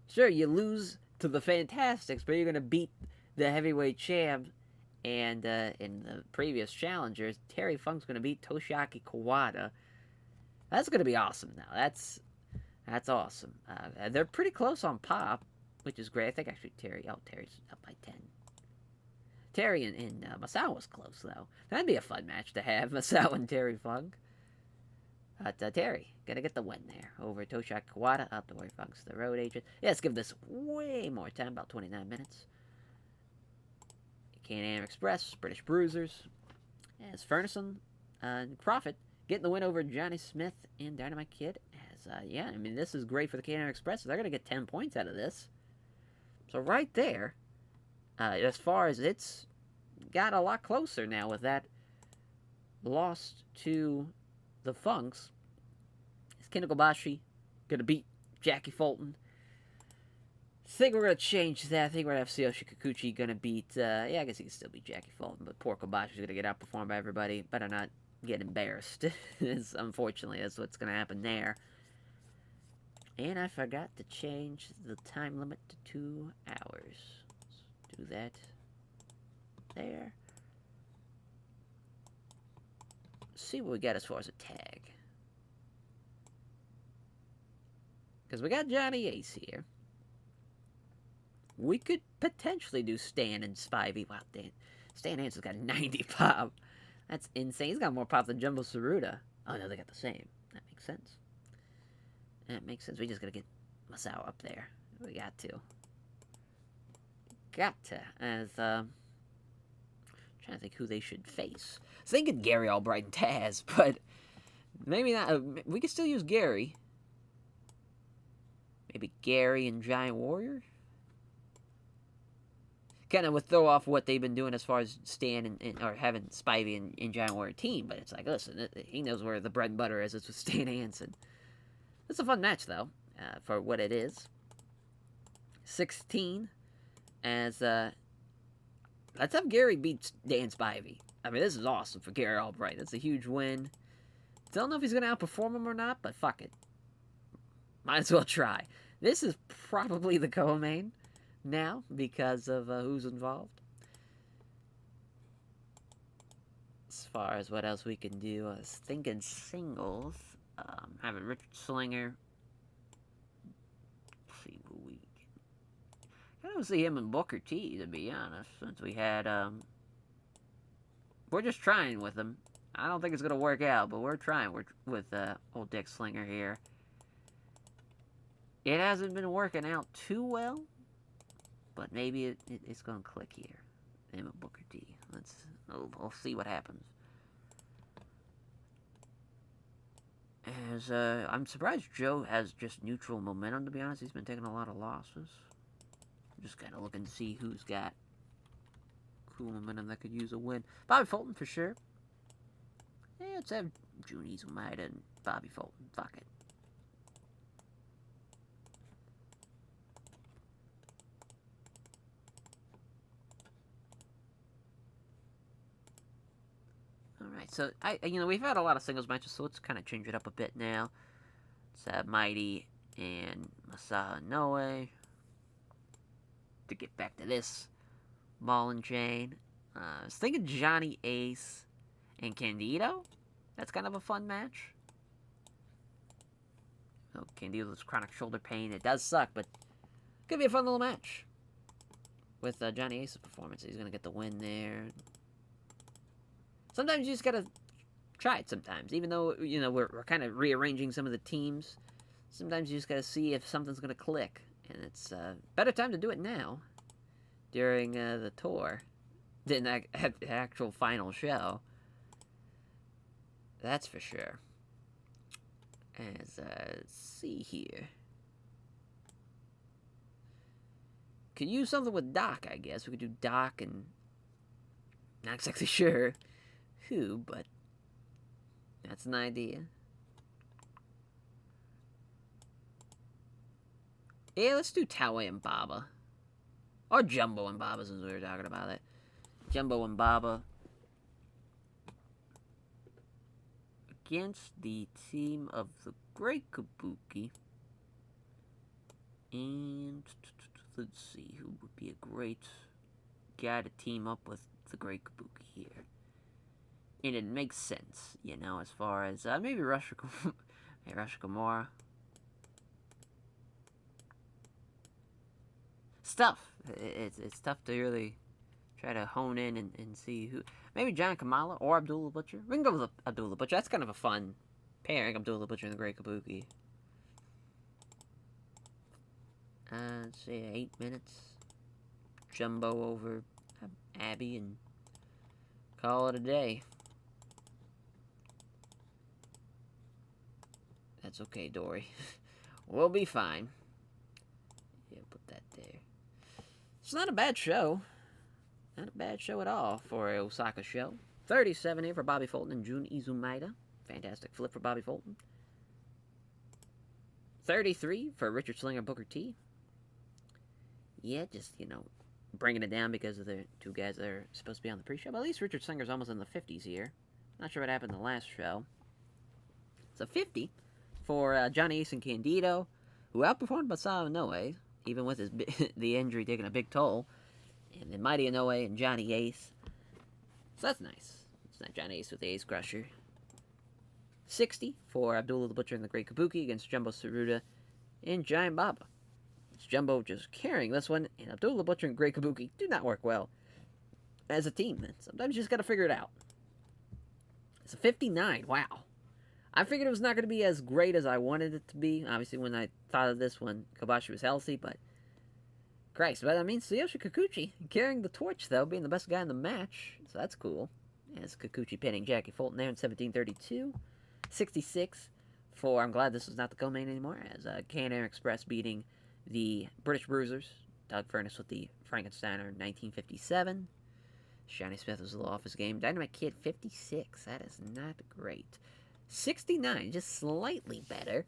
Sure, you lose to the Fantastics, but you're going to beat the heavyweight champ. And in the previous challengers, Terry Funk's going to beat Toshiaki Kawada. That's going to be awesome now. That's awesome. They're pretty close on pop, which is great. I think actually Terry's up by 10. Terry and Masao was close, though. That'd be a fun match to have, Masao and Terry Funk. But Terry, gonna get the win there over Toshiaki Kawada. Up to where Funk's the road agent. Yeah, let's give this way more time, about 29 minutes. Can-Am Express, British Bruisers, as Ferguson and Crawford getting the win over Johnny Smith and Dynamite Kid. As this is great for the Can-Am Express. They're gonna get 10 points out of this. So right there, as far as it's got a lot closer now with that loss to the Funks. Is Kendo Kobashi gonna beat Jackie Fulton? I think we're going to change that. I think we're going to have Tsuyoshi Kikuchi going to beat, I guess he can still beat Jackie Fulton, but poor Kobashi's going to get outperformed by everybody. Better not get embarrassed. Unfortunately, that's what's going to happen there. And I forgot to change the time limit to 2 hours. Let's do that there. Let's see what we got as far as a tag. Because we got Johnny Ace here. We could potentially do Stan and Spivey. Wow, Stan Hansen's got 90 pop. That's insane. He's got more pop than Jumbo Tsuruta. Oh, no, they got the same. That makes sense. That makes sense. We just gotta get Masao up there. We got to. As, trying to think who they should face. I was thinking Gary Albright and Taz, but Maybe not. We could still use Gary. Maybe Gary and Giant Warrior? Kind of would throw off what they've been doing as far as Stan or having Spivey and Giant Warrior team. But it's like, listen, he knows where the bread and butter is. It's with Stan Hansen. It's a fun match, though, for what it is. 16 as let's have Gary beat Dan Spivey. I mean, this is awesome for Gary Albright. That's a huge win. Don't know if he's going to outperform him or not, but fuck it. Might as well try. This is probably the co-main now because of who's involved. As far as what else we can do, I was thinking singles. Having Richard Slinger. Let's see who we can. I don't see him and Booker T, to be honest, since we had we're just trying with him. I don't think it's gonna work out, but we're trying with old Dick Slinger here. It hasn't been working out too well, but maybe it's gonna click here. Him and Booker T. We'll see what happens. As I'm surprised Joe has just neutral momentum, to be honest. He's been taking a lot of losses. Just kind of looking to see who's got cool momentum that could use a win. Bobby Fulton for sure. Yeah, let's have Jun Izumida and Bobby Fulton. Fuck it. Alright, so we've had a lot of singles matches, so let's kind of change it up a bit now. Let's have Mighty and Masaha Noe. To get back to this ball and chain. I was thinking Johnny Ace and Candido. That's kind of a fun match. Oh, Candido's chronic shoulder pain. It does suck, but could be a fun little match. With Johnny Ace's performance. He's going to get the win there. Sometimes you just got to try it sometimes. Even though, we're kind of rearranging some of the teams. Sometimes you just got to see if something's going to click. And it's a better time to do it now, during the tour, than at the actual final show. That's for sure. As, let's see here. Could use something with Doc, I guess. We could do Doc and... Not exactly sure who, but... That's an idea. Yeah, let's do Taue and Baba. Or Jumbo and Baba, since we were talking about it. Jumbo and Baba. Against the team of the Great Kabuki. And let's see, who would be a great guy to team up with the Great Kabuki here. And it makes sense, as far as maybe Rush Kimura. It's tough. It's tough to really try to hone in and see who. Maybe John Kamala or Abdullah Butcher. We can go with Abdullah Butcher. That's kind of a fun pairing, Abdullah Butcher and the Great Kabuki. Let's say 8 minutes. Jumbo over Abby and call it a day. That's okay, Dory. We'll be fine. Yeah, put that there. It's not a bad show. Not a bad show at all for a Osaka show. 37 here for Bobby Fulton and Jun Izumida. Fantastic flip for Bobby Fulton. 33 for Richard Slinger and Booker T. Yeah, just, bringing it down because of the two guys that are supposed to be on the pre-show. But at least Richard Slinger's almost in the 50s here. Not sure what happened in the last show. So 50 for Johnny Ace and Candido, who outperformed Masato Inoue, even with the injury taking a big toll. And then Mighty Inoue and Johnny Ace. So that's nice. It's not Johnny Ace with the Ace Crusher. 60 for Abdullah the Butcher and the Great Kabuki against Jumbo Tsuruta and Giant Baba. It's Jumbo just carrying this one, and Abdullah the Butcher and Great Kabuki do not work well as a team. Then sometimes you just got to figure it out. It's a 59. Wow. I figured it was not going to be as great as I wanted it to be. Obviously, when I thought of this one, Kobashi was healthy, but Christ. But I mean, Tsuyoshi Kikuchi carrying the torch, though, being the best guy in the match. So that's cool. As Kikuchi pinning Jackie Fulton there in 1732. 66 for, I'm glad this was not the co-main anymore, as Can-Air Express beating the British Bruisers. Doug Furnace with the Frankensteiner in 1957. Johnny Smith was a little off his game. Dynamite Kid 56. That is not great. 69, just slightly better,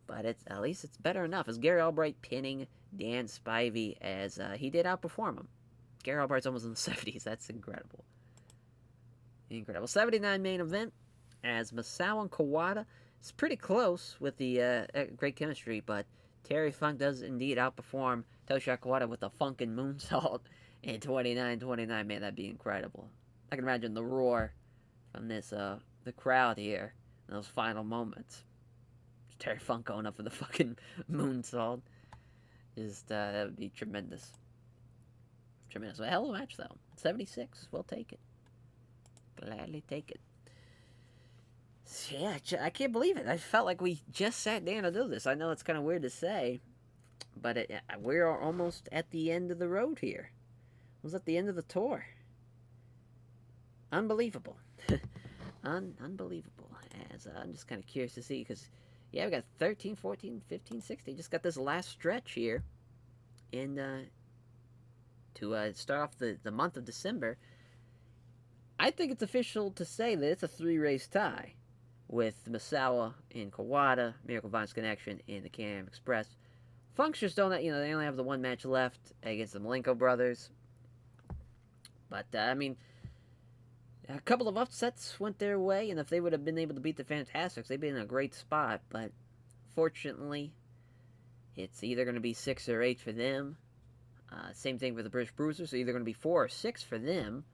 but at least it's better enough. As Gary Albright pinning Dan Spivey as he did outperform him. Gary Albright's almost in the 70s. That's incredible. Incredible. 79 main event as Masso and Kawada. It's pretty close with the great chemistry, but Terry Funk does indeed outperform Toshio Kawada with a funkin' moonsault in 29-29. Man, that'd be incredible. I can imagine the roar from this the crowd here in those final moments. Terry Funk going up for the fucking moonsault. Just that would be tremendous. Tremendous. A hell of a match though. 76. We'll take it. Gladly take it. Yeah, I can't believe it. I felt like we just sat down to do this. I know it's kind of weird to say, but we're almost at the end of the road here. It was at the end of the tour. Unbelievable. Unbelievable. As I'm just kind of curious to see, because, yeah, we got 13, 14, 15, 16. Just got this last stretch here in to start off the month of December. I think it's official to say that it's a 3-race tie with Masawa and Kawada, Miracle Vines Connection, and the Can-Am Express. Funks just don't, they only have the one match left against the Molingo brothers. But, I mean, a couple of upsets went their way, and if they would have been able to beat the Fantastics, they'd be in a great spot. But, fortunately, it's either going to be 6 or 8 for them. Same thing for the British Bruisers, so either going to be 4 or 6 for them.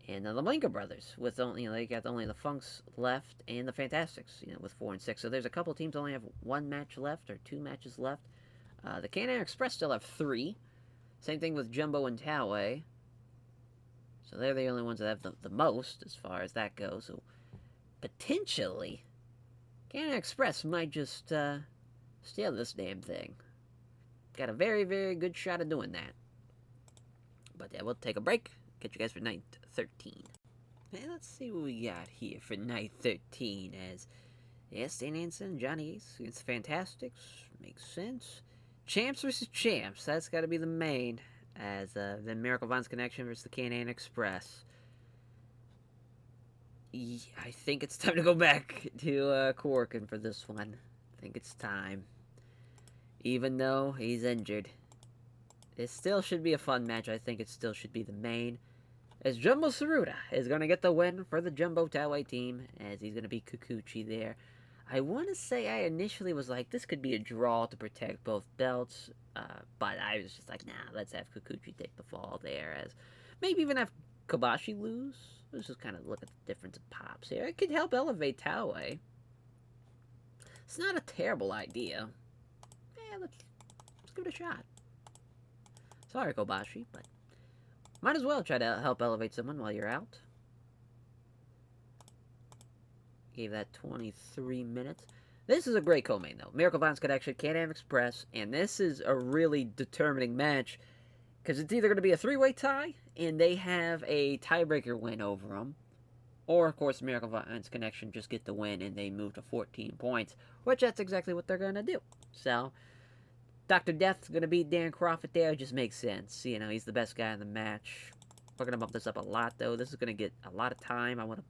And the Molingo brothers, with only, they got only the Funks left, and the Fantastics, with 4 and 6. So there's a couple of teams that only have 1 match left, or 2 matches left. The Can-Am Express still have 3. Same thing with Jumbo and Toway. So they're the only ones that have the most, as far as that goes. So, potentially, Can-Am Express might just steal this damn thing. Got a very, very good shot of doing that. But yeah, we'll take a break. Catch you guys for night 13. Hey, let's see what we got here for night 13. As Stan Hansen and Johnny Ace against the Fantastics. Makes sense. Champs versus Champs. That's got to be the main. As the Miracle Vines Connection versus the Can-Am Express. I think it's time to go back to Corkin for this one. I think it's time. Even though he's injured. It still should be a fun match. I think it still should be the main. As Jumbo Tsuruta is going to get the win for the Jumbo Towei team. As he's going to be Kikuchi there. I want to say I initially was like, this could be a draw to protect both belts. But I was just like, nah, let's have Kikuchi take the fall there. As maybe even have Kobashi lose. Let's just kind of look at the difference of pops here. It could help elevate Towei. It's not a terrible idea. Yeah, let's give it a shot. Sorry, Kobashi, but might as well try to help elevate someone while you're out. Gave that 23 minutes. This is a great co-main, though. Miracle Vines Connection, Can-Am Express, and this is a really determining match because it's either going to be a 3-way tie, and they have a tiebreaker win over them, or, of course, Miracle Vines Connection just get the win, and they move to 14 points, which that's exactly what they're going to do. So, Dr. Death's going to beat Dan Crawford there. It just makes sense. He's the best guy in the match. We're going to bump this up a lot, though. This is going to get a lot of time. I want to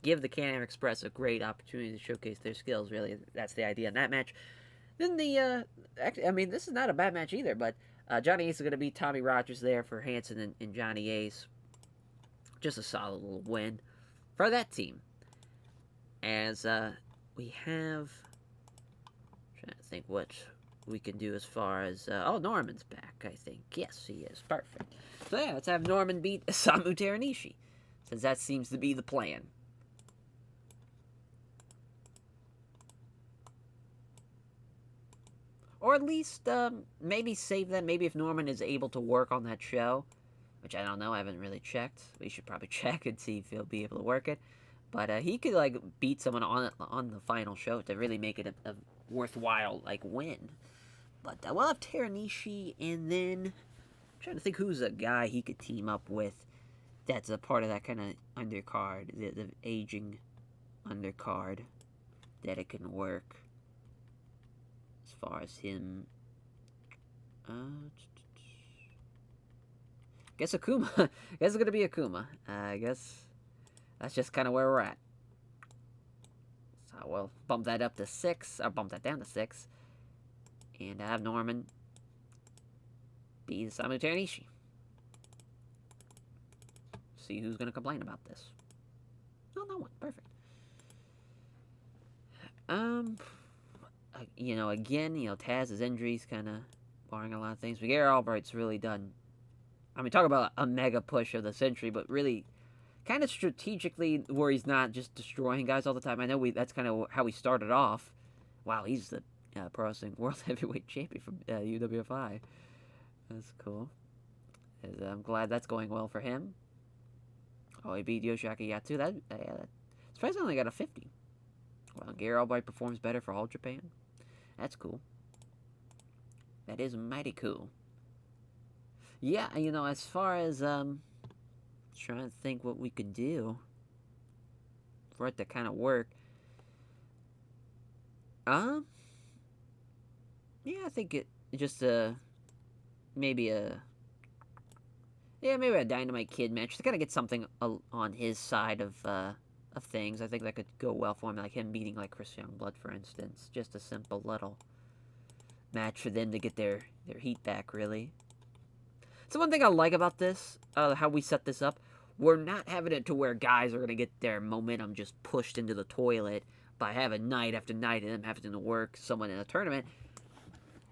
give the Can-Am Express a great opportunity to showcase their skills, really. That's the idea in that match. Then this is not a bad match either, but Johnny Ace is going to beat Tommy Rogers there for Hansen and Johnny Ace. Just a solid little win for that team. As we have... I'm trying to think what we can do as far as... Norman's back, I think. Yes, he is. Perfect. So yeah, let's have Norman beat Samu Teranishi, since that seems to be the plan. Or at least, maybe save that. Maybe if Norman is able to work on that show, which I don't know, I haven't really checked. We should probably check and see if he'll be able to work it. But he could, beat someone on the final show to really make it a worthwhile, win. But we'll have Teranishi, and then... I'm trying to think who's a guy he could team up with that's a part of that kind of undercard, the aging undercard. that it can work. As far as him... guess Akuma. I guess it's going to be Akuma. I guess that's just kind of where we're at. So we'll bump that up to 6, or bump that down to 6. And have Norman be Samu Teranishi. See who's going to complain about this. No, no one. Perfect. You know, again, you know, Taz's injuries kind of barring a lot of things. But Gary Albright's really done. I mean, talk about a mega push of the century, but really kind of strategically where he's not just destroying guys all the time. I know that's kind of how we started off. Wow, he's the Pro Wrestling World Heavyweight Champion from UWFI. That's cool. I'm glad that's going well for him. Oh, he beat Yoshiaki Yatsu. That surprisingly only got a 50. Well, Gary Albright performs better for All Japan. That's cool. That is mighty cool. Yeah, you know, as far as trying to think what we could do for it to kind of work. Yeah, I think it just maybe a Dynamite Kid match to kind of get something on his side of things. I think that could go well for him, like him beating like Chris Youngblood, for instance. Just a simple little match for them to get their heat back, really. So one thing I like about this, how we set this up, we're not having it to where guys are going to get their momentum just pushed into the toilet by having night after night and them having to work someone in a tournament.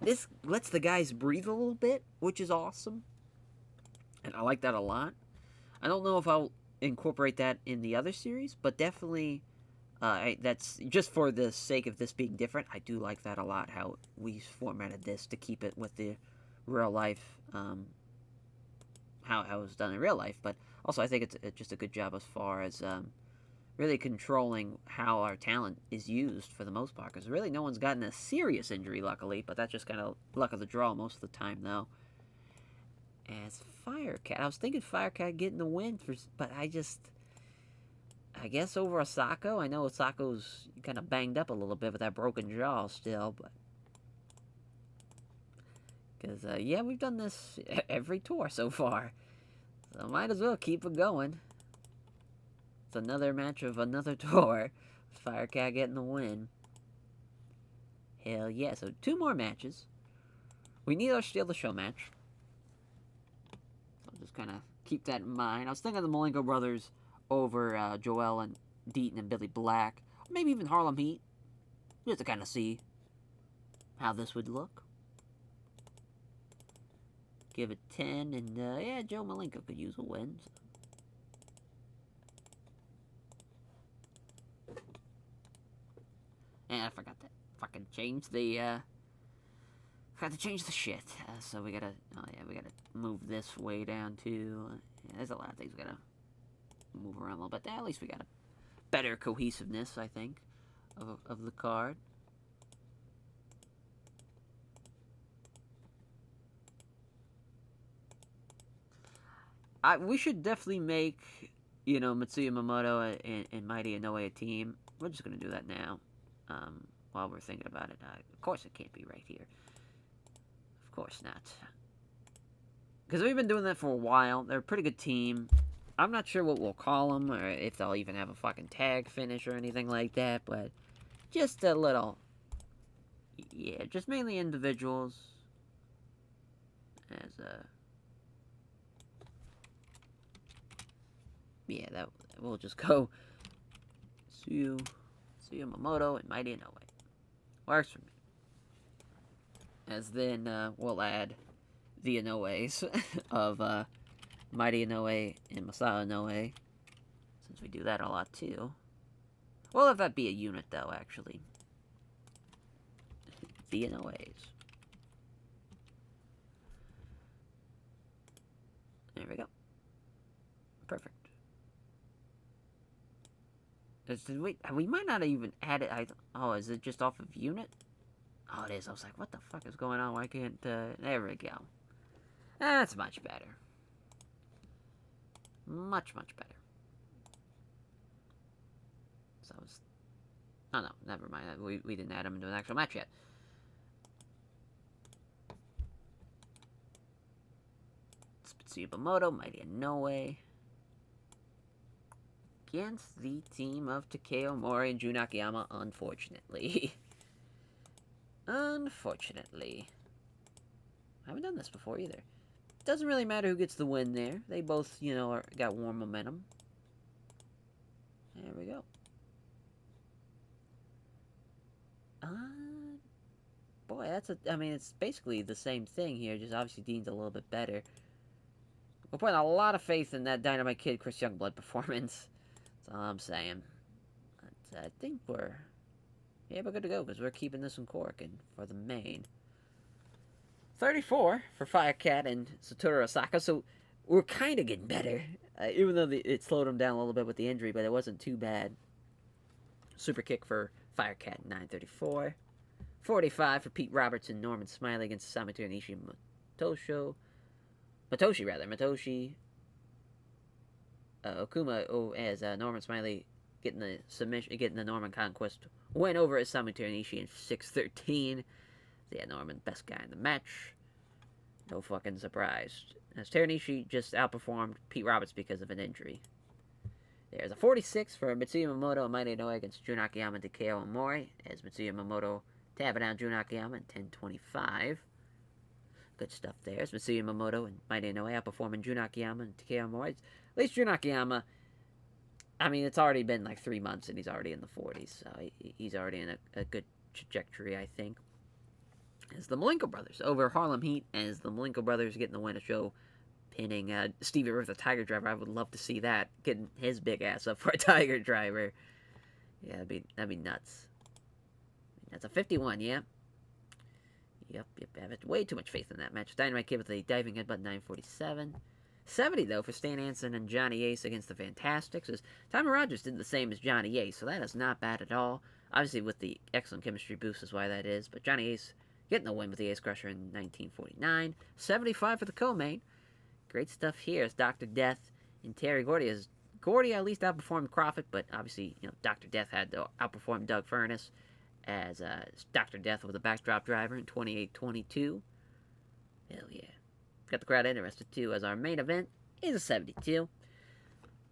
This lets the guys breathe a little bit, which is awesome. And I like that a lot. I don't know if I'll incorporate that in the other series, but definitely that's just for the sake of this being different. I do like that a lot, how we formatted this to keep it with the real life, how it was done in real life. But also I think it's just a good job as far as really controlling how our talent is used for the most part. Because really no one's gotten a serious injury, luckily, but that's just kind of luck of the draw most of the time, though. As Firecat, I was thinking Firecat getting the win, but I guess over Osako. I know Osako's kind of banged up a little bit with that broken jaw still, but because yeah, we've done this every tour so far, so might as well keep it going. It's another match of another tour. Firecat getting the win. Hell yeah! So 2 more matches. We need our Steal the Show match. Just kind of keep that in mind. I was thinking of the Molingo brothers over Joel and Deaton and Billy Black. Maybe even Harlem Heat. Just to kind of see how this would look. Give it 10, and yeah, Joe Malenko could use a win. So. And I forgot to fucking change the Forgot to change the shit. So we gotta, we gotta move this way down too. Yeah, there's a lot of things we gotta move around a little bit. At least we got a better cohesiveness, I think, of the card. We should definitely make, Mitsuyama Moto and Mighty Inoue a team. We're just gonna do that now, while we're thinking about it. Of course it can't be right here. Of course not. Because we've been doing that for a while. They're a pretty good team. I'm not sure what we'll call them, or if they'll even have a fucking tag finish or anything like that, but just a little... Yeah, just mainly individuals. As a... Yeah, we'll just go Moto and Mighty Inoue. Works for me. As then we'll add the Inoues of Mighty Inoue and Masato Inoue, since we do that a lot too. We'll have that be a unit though, actually. The Inoues. There we go. Perfect. We might not even add it. Oh, is it just off of unit? Oh, it is. I was like, what the fuck is going on? Why can't... there we go. That's much better. Much, much better. So Oh, no, never mind. We didn't add him into an actual match yet. Spivey, Moto, Mighty Inoue. Against the team of Takeo Mori and Jun Akiyama, unfortunately. Unfortunately. I haven't done this before either. Doesn't really matter who gets the win there. They both, got warm momentum. There we go. Boy, it's basically the same thing here, just obviously Dean's a little bit better. We're putting a lot of faith in that Dynamite Kid Chris Youngblood performance. That's all I'm saying. But I think we're good to go, because we're keeping this one corking for the main. 34 for Firecat and Satoru Osaka, so we're kind of getting better. Even though it slowed him down a little bit with the injury, but it wasn't too bad. Super kick for Firecat, 934. 45 for Pete Robertson, Norman Smiley against Samato Nishi and Matoshi. Okuma as Norman Smiley getting the Norman Conquest win over as Samato Nishi in 6-13. Yeah, Norman, best guy in the match. No fucking surprise. As Teranishi just outperformed Pete Roberts because of an injury. There's a 46 for Mitsuyama and Mighty Inoue against Jun Akiyama and Takeo Mori, as Mitsuyama tapping down Jun Akiyama in 10-25. Good stuff there. As Mitsuyama and Mighty Inoue outperforming Jun Akiyama and Takeo Mori. At least Jun Akiyama, it's already been like 3 months and he's already in the 40s, so he's already in a good trajectory, I think. As the Molingo brothers over Harlem Heat, as the Molingo brothers getting the win to show, pinning Stevie with a Tiger Driver. I would love to see that, getting his big ass up for a Tiger Driver. Yeah, that'd be nuts. That's a 51, yeah. Yep. I have way too much faith in that match. Dynamite Kid with a diving headbutt, 947. 70, though, for Stan Hansen and Johnny Ace against the Fantastics, as Tommy Rogers did the same as Johnny Ace, so that is not bad at all. Obviously, with the excellent chemistry boost is why that is, but Johnny Ace getting the win with the Ace Crusher in 1949. 75 for the co-main. Great stuff here as Dr. Death and Terry Gordy. As Gordy at least outperformed Crawford, but obviously, Dr. Death had to outperform Doug Furness as Dr. Death with a backdrop driver in 28-22. Hell yeah. Got the crowd interested, too, as our main event is a 72.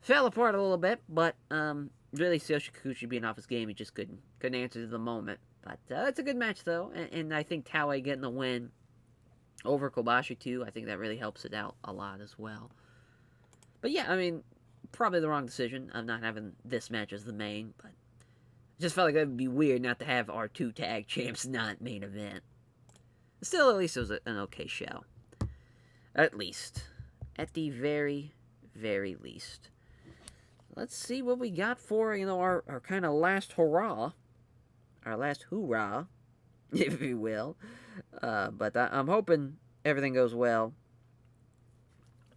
Fell apart a little bit, but really Tsuyoshi Kikuchi being off his game, he just couldn't answer to the moment. But it's a good match, though, and I think Taue getting the win over Kobashi, too, I think that really helps it out a lot as well. But yeah, probably the wrong decision of not having this match as the main, but it just felt like it would be weird not to have our 2 tag champs not main event. Still, at least it was an okay show. At least. At the very, very least. Let's see what we got for, our kind of last hurrah. Our last hoorah, if you will. But I'm hoping everything goes well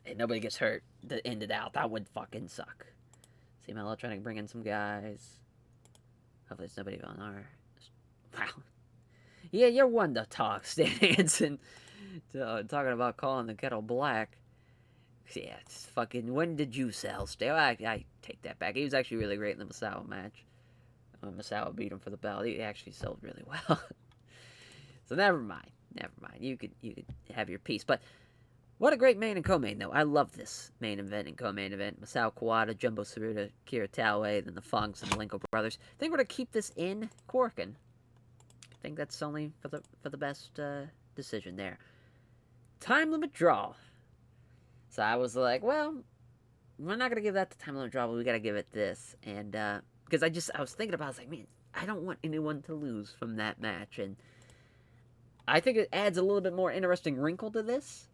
and nobody gets hurt to end it out. That would fucking suck. See, Mello trying to bring in some guys. Hopefully there's nobody on our... Wow. Yeah, you're one to talk, Stan Hansen. Talking about calling the kettle black. Yeah, it's fucking... When did you sell, Stan? I take that back. He was actually really great in the Masso match. Masawa beat him for the belt. He actually sold really well. So never mind. You could have your piece. But what a great main and co-main, though. I love this main event and co-main event. Masao Kawada, Jumbo Tsuruta, Kira Taue, then the Funks and the Malenko brothers. I think we're going to keep this in Corkin. I think that's only for the best decision there. Time limit draw. So I was like, well, we're not going to give that the time limit draw, but we got to give it this. And, because I was thinking about it, I was like, man, I don't want anyone to lose from that match. And I think it adds a little bit more interesting wrinkle to this.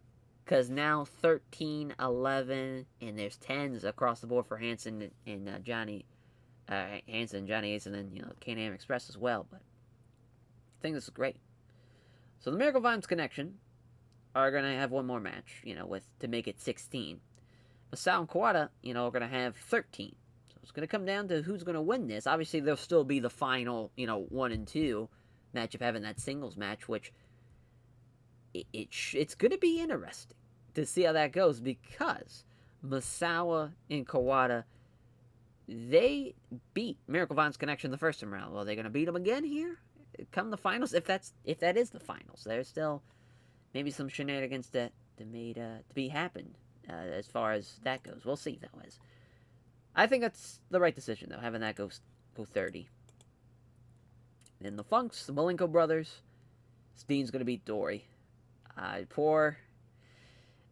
Because now 13, 11, and there's 10s across the board for Hansen and Johnny Ace, and then, Can-Am Express as well. But I think this is great. So the Miracle Vines Connection are going to have one more match, to make it 16. Masao and Kawada, are going to have 13. It's going to come down to who's going to win this. Obviously, there'll still be the final, 1 and 2 match of having that singles match, which it's going to be interesting to see how that goes, because Masawa and Kawada they beat Miracle Vine's Connection the first time around. Well, they're gonna beat them again here, come the finals. If that is the finals, there's still maybe some shenanigans that made to be happened as far as that goes. We'll see though. As I think that's the right decision though, having that go 30. Then the Funks, the Molingo brothers. Steen gonna beat Dory. Poor.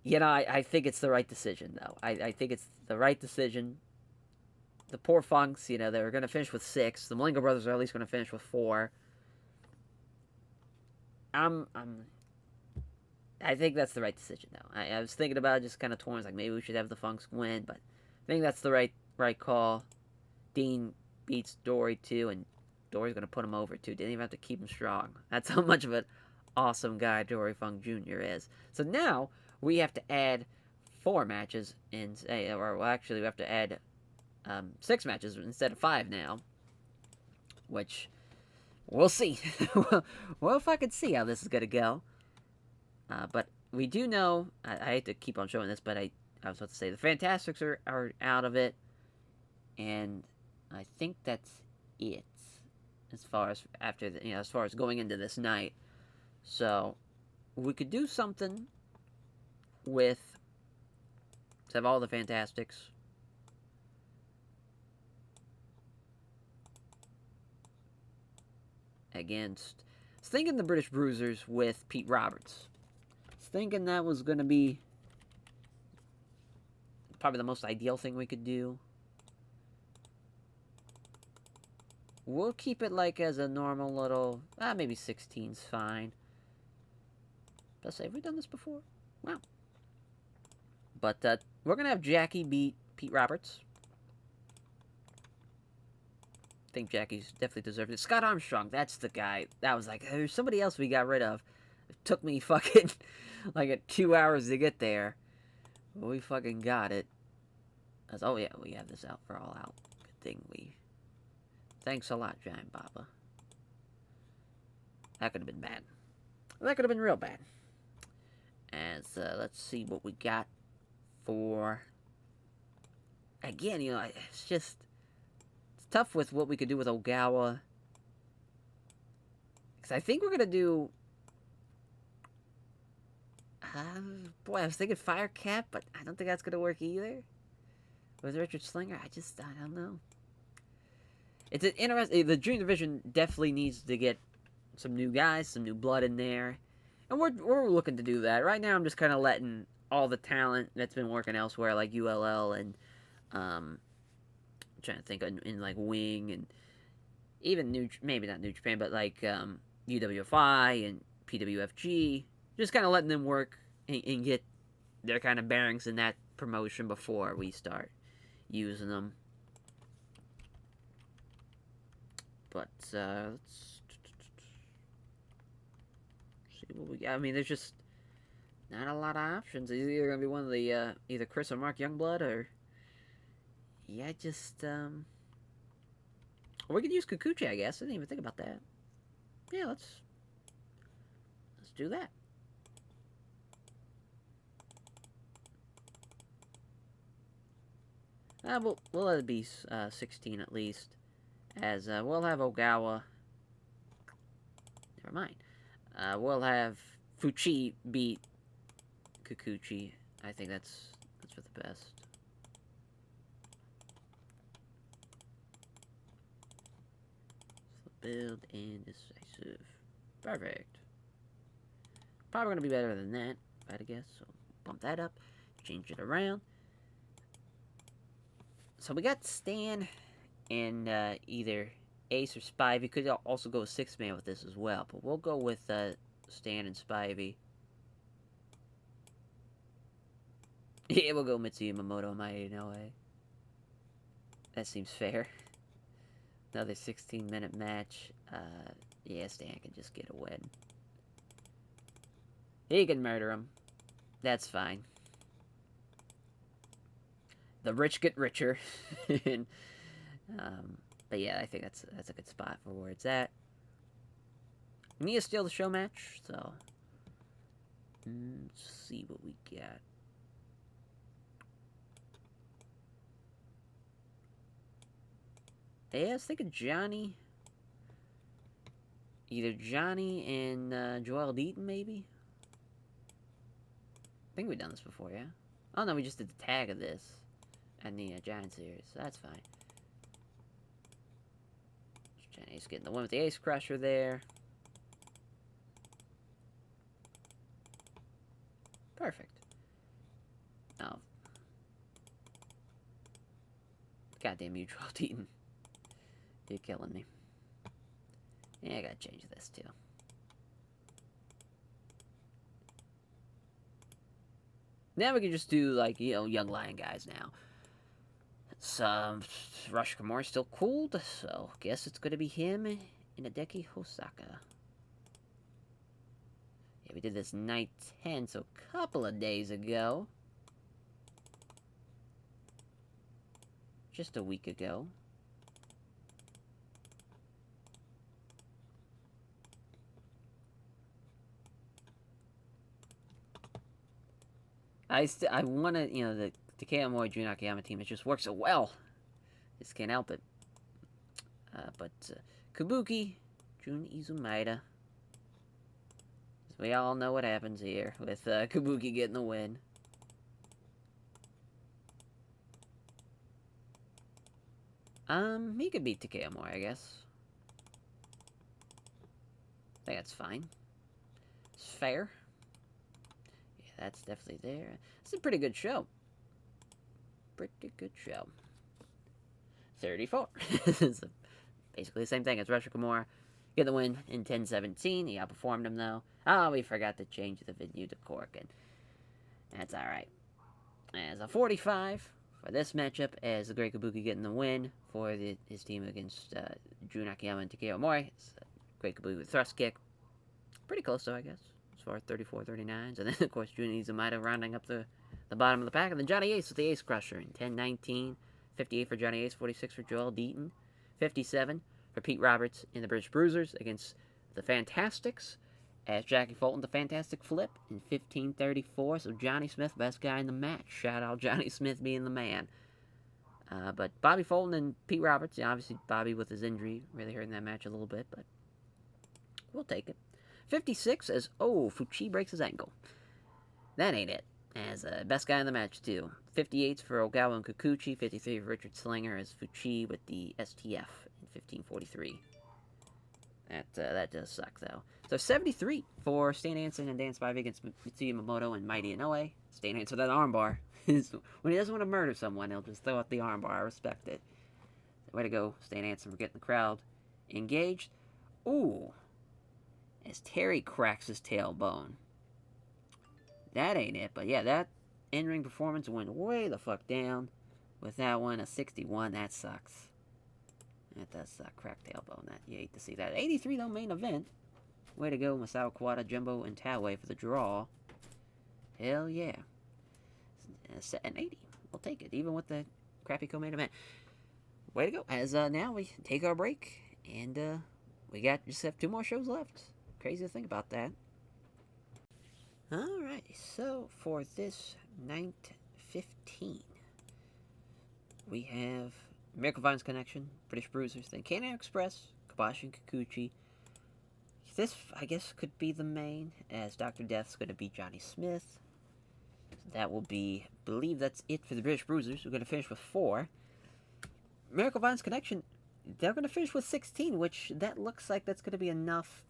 I think it's the right decision though. I think it's the right decision. The poor Funks, they were going to finish with 6. The Molingo brothers are at least going to finish with 4. I think that's the right decision, though. I was thinking about it, just kind of torn. Like maybe we should have the Funks win, but I think that's the right call. Dean beats Dory too, and Dory's going to put him over too. Didn't even have to keep him strong. That's how much of an awesome guy Dory Funk Jr. is. So now we have to add 4 matches, actually we have to add 6 matches instead of 5 now, which we'll see. Well, if I can see how this is gonna go. But we do know, I hate to keep on showing this, but I was about to say the Fantastics are out of it, and I think that's it as far as as far as going into this night. So we could do something with have all the Fantastics. Against, I was thinking the British Bruisers with Pete Roberts. I was thinking that was going to be probably the most ideal thing we could do. We'll keep it like as a normal little, maybe 16's fine. Let's say, have we done this before? Wow. But we're going to have Jackie beat Pete Roberts. I think Jackie's definitely deserved it. Scott Armstrong, that's the guy. That was like, there's somebody else we got rid of. It took me fucking like 2 hours to get there. But we fucking got it. Oh yeah, we have this out for All Out. Good thing we... Thanks a lot, Giant Baba. That could have been bad. That could have been real bad. As, let's see what we got for... Again, it's just... It's tough with what we could do with Ogawa. Because I think we're going to do... boy, I was thinking Firecat, but I don't think that's going to work either. With Richard Slinger, I don't know. It's an interesting... The Junior Division definitely needs to get some new guys, some new blood in there. And we're looking to do that. Right now, I'm just kind of letting all the talent that's been working elsewhere, like ULL and... I'm trying to think in like Wing and even maybe not New Japan, but like UWFI and PWFG, just kind of letting them work and get their kind of bearings in that promotion before we start using them. But let's see what we got. I mean, there's just not a lot of options. It's either gonna be one of the either Chris or Mark Youngblood or. Yeah, just, or we could use Kikuchi, I guess. I didn't even think about that. Yeah, let's do that. We'll let it be 16 at least, as we'll have Ogawa. Never mind. We'll have Fuchi beat Kikuchi. I think that's for the best. Build and decisive. Perfect. Probably going to be better than that, I'd guess. So bump that up. Change it around. So we got Stan and either Ace or Spivey. We could also go 6-man with this as well. But we'll go with Stan and Spivey. Yeah, we'll go Mitsuyama, Moto, Mighty No Way. That seems fair. Another 16-minute match. Yeah, Stan can just get a win. He can murder him. That's fine. The rich get richer. And, but yeah, I think that's a good spot for where it's at. We need to steal the show match, so let's see what we got. Yeah, I was thinking Johnny. Either Johnny and Joel Deaton, maybe? I think we've done this before, yeah? Oh, no, we just did the tag of this and the Giant series, so that's fine. Johnny's getting the one with the Ace Crusher there. Perfect. Oh. Goddamn you, Joel Deaton. You're killing me. Yeah, I gotta change this, too. Now we can just do, like, you know, Young Lion guys now. Rush Kimura's still cooled, so guess it's gonna be him and Hideki Hosaka. Yeah, we did this night 10, so a couple of days ago. Just a week ago. I want to, you know, the Takeo Mori Jun Akiyama team, it just works so well. Just can't help it. But Kabuki, Jun Izumaida. We all know what happens here with Kabuki getting the win. He could beat Takeo Mori, I guess. I think that's fine. It's fair. Yeah, that's definitely there. It's a pretty good show. Pretty good show. 34. It's basically the same thing as Rush Kimura. Get the win in 10-17. He outperformed him, though. Oh, we forgot to change the venue to Cork, and that's alright. As a 45 for this matchup, as the Great Kabuki getting the win for his team against Jun Akiyama and Takeo Mori. It's Great Kabuki with thrust kick. Pretty close, though, I guess, as far as 34-39s. And then, of course, Jun Izumaida rounding up the bottom of the pack. And then Johnny Ace with the Ace Crusher in 10-19. 58 for Johnny Ace, 46 for Joel Deaton. 57 for Pete Roberts in the British Bruisers against the Fantastics. As Jackie Fulton, the Fantastic Flip in 15-34. So Johnny Smith, best guy in the match. Shout out Johnny Smith being the man. But Bobby Fulton and Pete Roberts, yeah, obviously Bobby with his injury really hurting that match a little bit, but we'll take it. 56 as, Fuchi breaks his ankle. That ain't it. As best guy in the match, too. 58 for Ogawa and Kikuchi. 53 for Richard Slinger as Fuchi with the STF in 15-43. That does suck, though. So 73 for Stan Hansen and Dan Spivey against Mitsuyama Moto and Mighty Inoue. Stan Hansen with that armbar. When he doesn't want to murder someone, he'll just throw out the armbar. I respect it. Way to go, Stan Hansen, for getting the crowd engaged. Ooh. As Terry cracks his tailbone. That ain't it, but yeah, that in-ring performance went way the fuck down. With that one, a 61, that sucks. That does suck, cracked tailbone. That you hate to see that. 83 though, main event. Way to go, Masao Kawada, Jumbo, and Taue for the draw. Hell yeah. Set an 80. We'll take it, even with the crappy co-main event. Way to go. As now we take our break, and we just have 2 more shows left. Crazy to think about that. Alright, so for this night 15, we have Miracle Vines Connection, British Bruisers, then Candido Express, Kobashi and Kikuchi. This, I guess, could be the main, as Dr. Death's going to be Johnny Smith. That will be, I believe that's it for the British Bruisers. We're going to finish with 4. Miracle Vines Connection, they're going to finish with 16, which that looks like that's going to be enough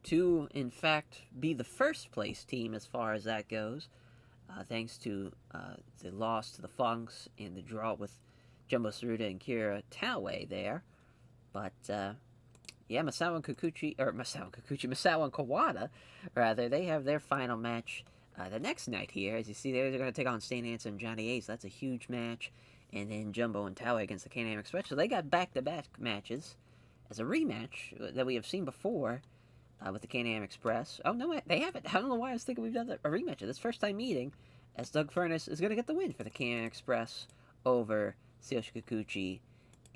to, in fact, be the first place team as far as that goes, thanks to the loss to the Funks and the draw with Jumbo Tsuruta and Kira Taue there. But, yeah, Masao and Kawada, rather, they have their final match the next night here. As you see there, they're going to take on Stan Hansen and Johnny Ace. That's a huge match. And then Jumbo and Taue against the Candido Express. So they got back-to-back matches as a rematch that we have seen before. With the Can-Am Express. Oh, no, they haven't. I don't know why I was thinking we've done a rematch of this first time meeting, as Doug Furness is going to get the win for the Can-Am Express over Tsuyoshi Kikuchi.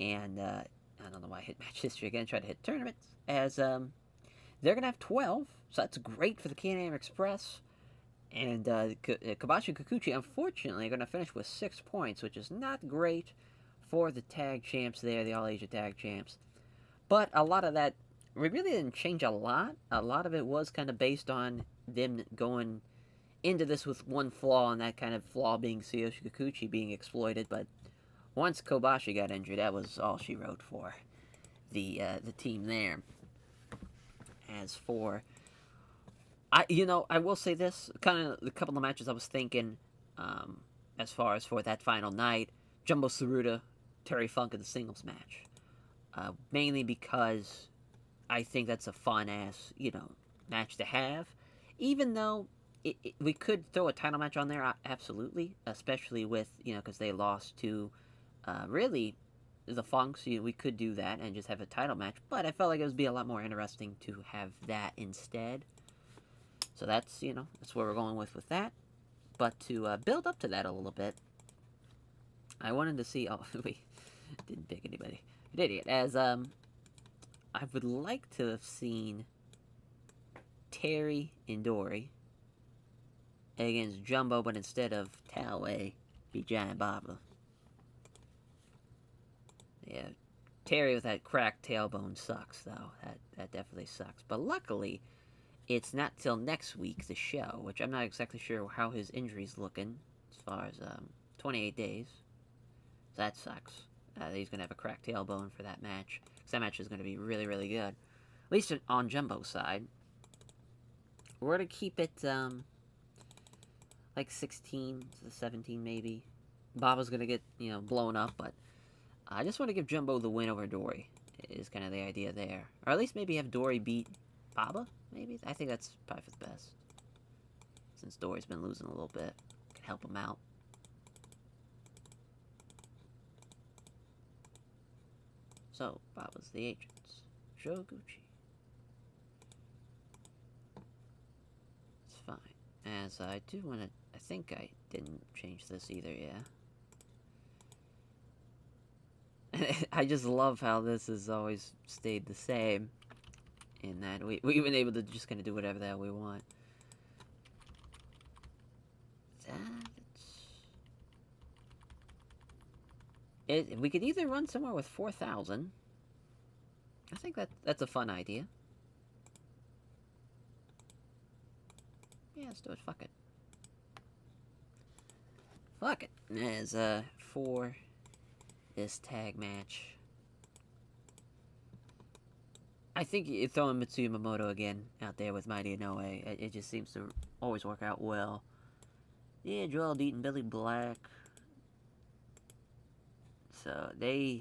And I don't know why I hit match history again, trying to hit tournaments. As they're going to have 12, so that's great for the Can-Am Express. And Kobashi and Kikuchi, unfortunately, are going to finish with 6 points, which is not great for the tag champs there, the All Asia tag champs. But a lot of that, we really didn't change a lot. A lot of it was kind of based on them going into this with one flaw, and that kind of flaw being Tsuyoshi Kikuchi being exploited. But once Kobashi got injured, that was all she wrote for the team there. As for, I will say this, kind of the couple of matches I was thinking, as far as for that final night, Jumbo Tsuruta, Terry Funk in the singles match. Mainly because I think that's a fun ass, match to have. Even though we could throw a title match on there, absolutely. Especially with, because they lost to, really, the Funks. We could do that and just have a title match. But I felt like it would be a lot more interesting to have that instead. So that's, that's where we're going with that. But to build up to that a little bit, I wanted to see, we didn't pick anybody. Idiot. As, I would like to have seen Terry and Dory against Jumbo, but instead of Talway, be Giant Baba. Yeah, Terry with that cracked tailbone sucks, though. That definitely sucks. But luckily, it's not till next week, the show, which I'm not exactly sure how his injury's looking, as far as 28 days. So that sucks. He's going to have a cracked tailbone for that match. Because that match is going to be really, really good. At least on Jumbo's side. We're going to keep it, like 16 to 17 maybe. Baba's going to get, blown up, but I just want to give Jumbo the win over Dory, is kind of the idea there. Or at least maybe have Dory beat Baba, maybe? I think that's probably for the best. Since Dory's been losing a little bit. Can help him out. So, Baba's the agents. Shoguchi. It's fine. As I do want to... I think I didn't change this either, yeah. I just love how this has always stayed the same. In that we've been able to just kind of do whatever the hell we want. We could either run somewhere with 4,000. I think that's a fun idea. Yeah, let's do it. Fuck it. Fuck it. As for this tag match, I think throwing Mitsuyama Moto again out there with Mighty Inoue, it just seems to always work out well. Yeah, Joel Deaton, Billy Black. So that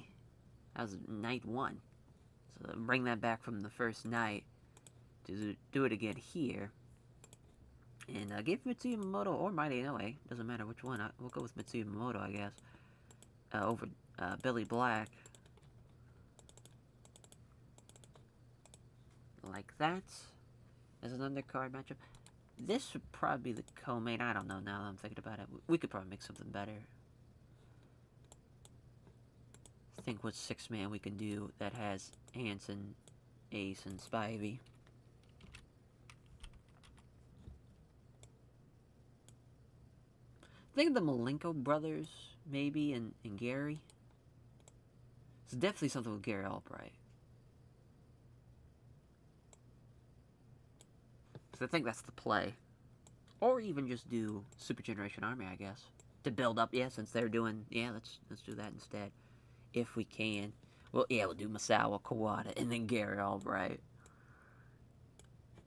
was night 1. So bring that back from the first night to do it again here. And give Mitsuyama Moto or Mighty Inoue, doesn't matter which one, we'll go with Mitsuyama Moto, I guess, over Billy Black. Like that, as an undercard matchup. This would probably be the co-main. I don't know now that I'm thinking about it. We could probably make something better. Think what 6-man we can do that has Hanson, Ace, and Spivey. Think of the Molingo brothers, maybe, and Gary. It's definitely something with Gary Albright. So I think that's the play. Or even just do Super Generation Army, I guess. To build up, yeah, since they're doing... Yeah, let's do that instead. If we can. Well, yeah, we'll do Masawa, Kawada, and then Gary Albright.